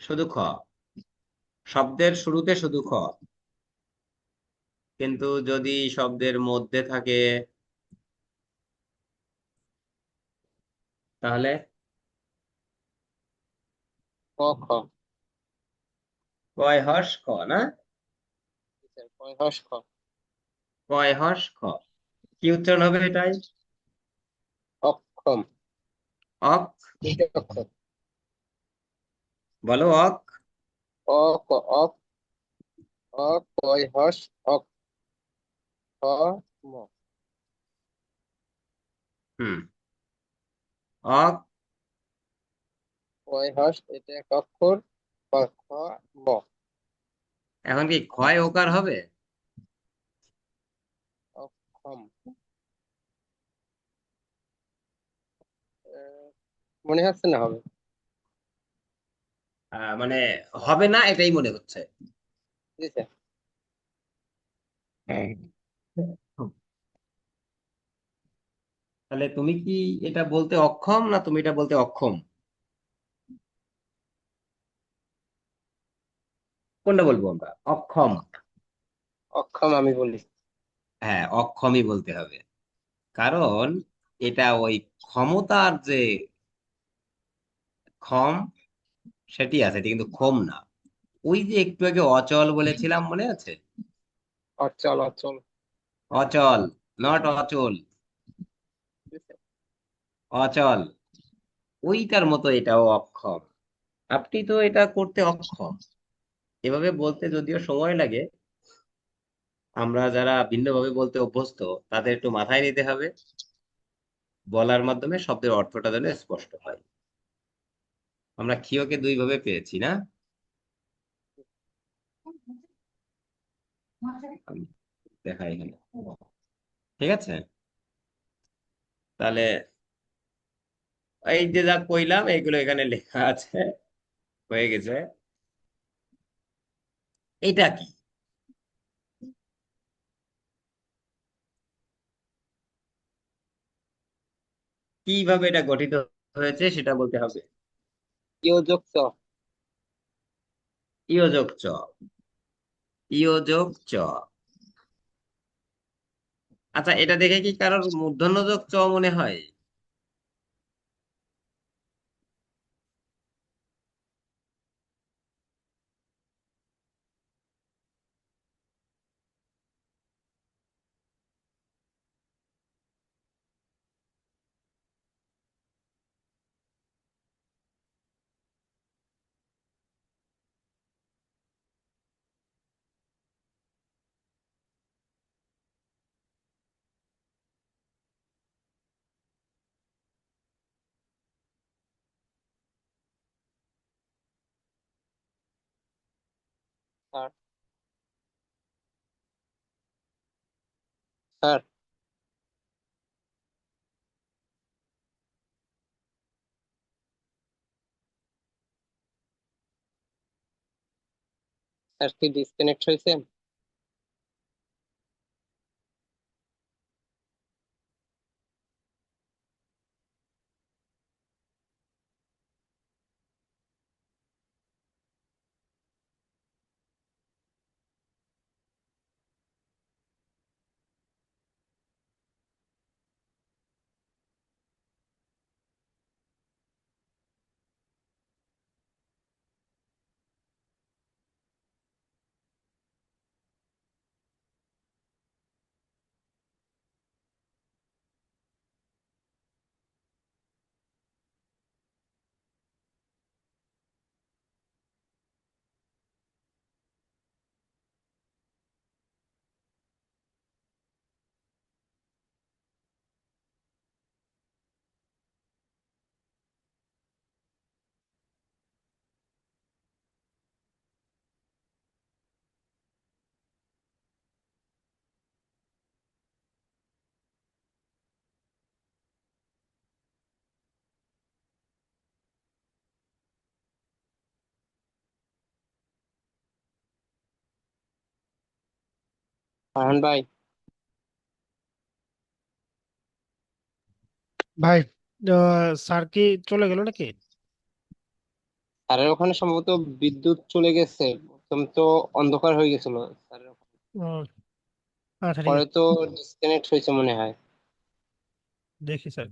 শুধু খ, শব্দের শুরুতে শুধু খ। কিন্তু যদি শব্দের মধ্যে থাকে তাহলে ক খ কয় হর্ষ খ না, কয় হস খ কয় হর্ষ খ। কি উচ্চারণ হবে এটাই? অক্ষম অক, তিনটে অক্ষর বলো অক। অ ক অক অ কয় হস অক খ ম হুম, অক। কয় হস এটা এক অক্ষর খ খ ম এখন কি ক্ষয় ওকার হবে? অক্ষম মনে হচ্ছে না হবে। মানে হবে না এটাই মনে হচ্ছে। জি স্যার। হ্যাঁ। তাহলে তুমি কি এটা বলতে অক্ষম, না তুমি এটা বলতে অক্ষম? কোনটা বলবো আমরা? অক্ষম। অক্ষম আমি বলি। হ্যাঁ, অক্ষমই বলতে হবে। কারণ এটা ওই ক্ষমতার যে ক্ষম সেটি আছে, এটা কিন্তু ক্ষম না। ওই যে একটু আগে অচল বলেছিলাম, মনে আছে? অচল অচল। অচল, নট অচল, জি স্যার। অচল। ওইটার মতো এটাও অক্ষম। আপনি তো এটা করতে অক্ষম। এভাবে বলতে যদিও সময় লাগে, আমরা যারা ভিন্নভাবে বলতে অভ্যস্ত তাদের একটু মাথায় নিতে হবে, বলার মাধ্যমে শব্দের অর্থটা যেন স্পষ্ট হয়। আমরা ক্ষীয়কে দুই ভাবে পেয়েছি না? আমি দেখাই এখানে, ঠিক আছে? তাহলে এই যে যা কইলাম এইগুলো এখানে লেখা আছে, হয়ে গেছে। এটা কি? কিভাবে এটা গঠিত হয়েছে সেটা বলতে হবে। ইয় যোগ চ। ইয় যোগ চ, ইয় যোগ চ। আচ্ছা, এটা দেখে কি কারোর মূর্ধন্য যোগ চ মনে হয়? স্যার। স্যার। স্যার কি ডিসকানেক্ট হয়েছে? ফারহান ভাই। ভাই, স্যার কি চলে গেল নাকি? স্যারের ওখানে সম্ভবত বিদ্যুৎ চলে গেছে, প্রথম তো অন্ধকার হয়ে গেছিল স্যারের ওখানে। ও, আচ্ছা ঠিক পরে আছে, তো ডিসকানেক্ট হয়েছে মনে হয়। দেখি স্যার।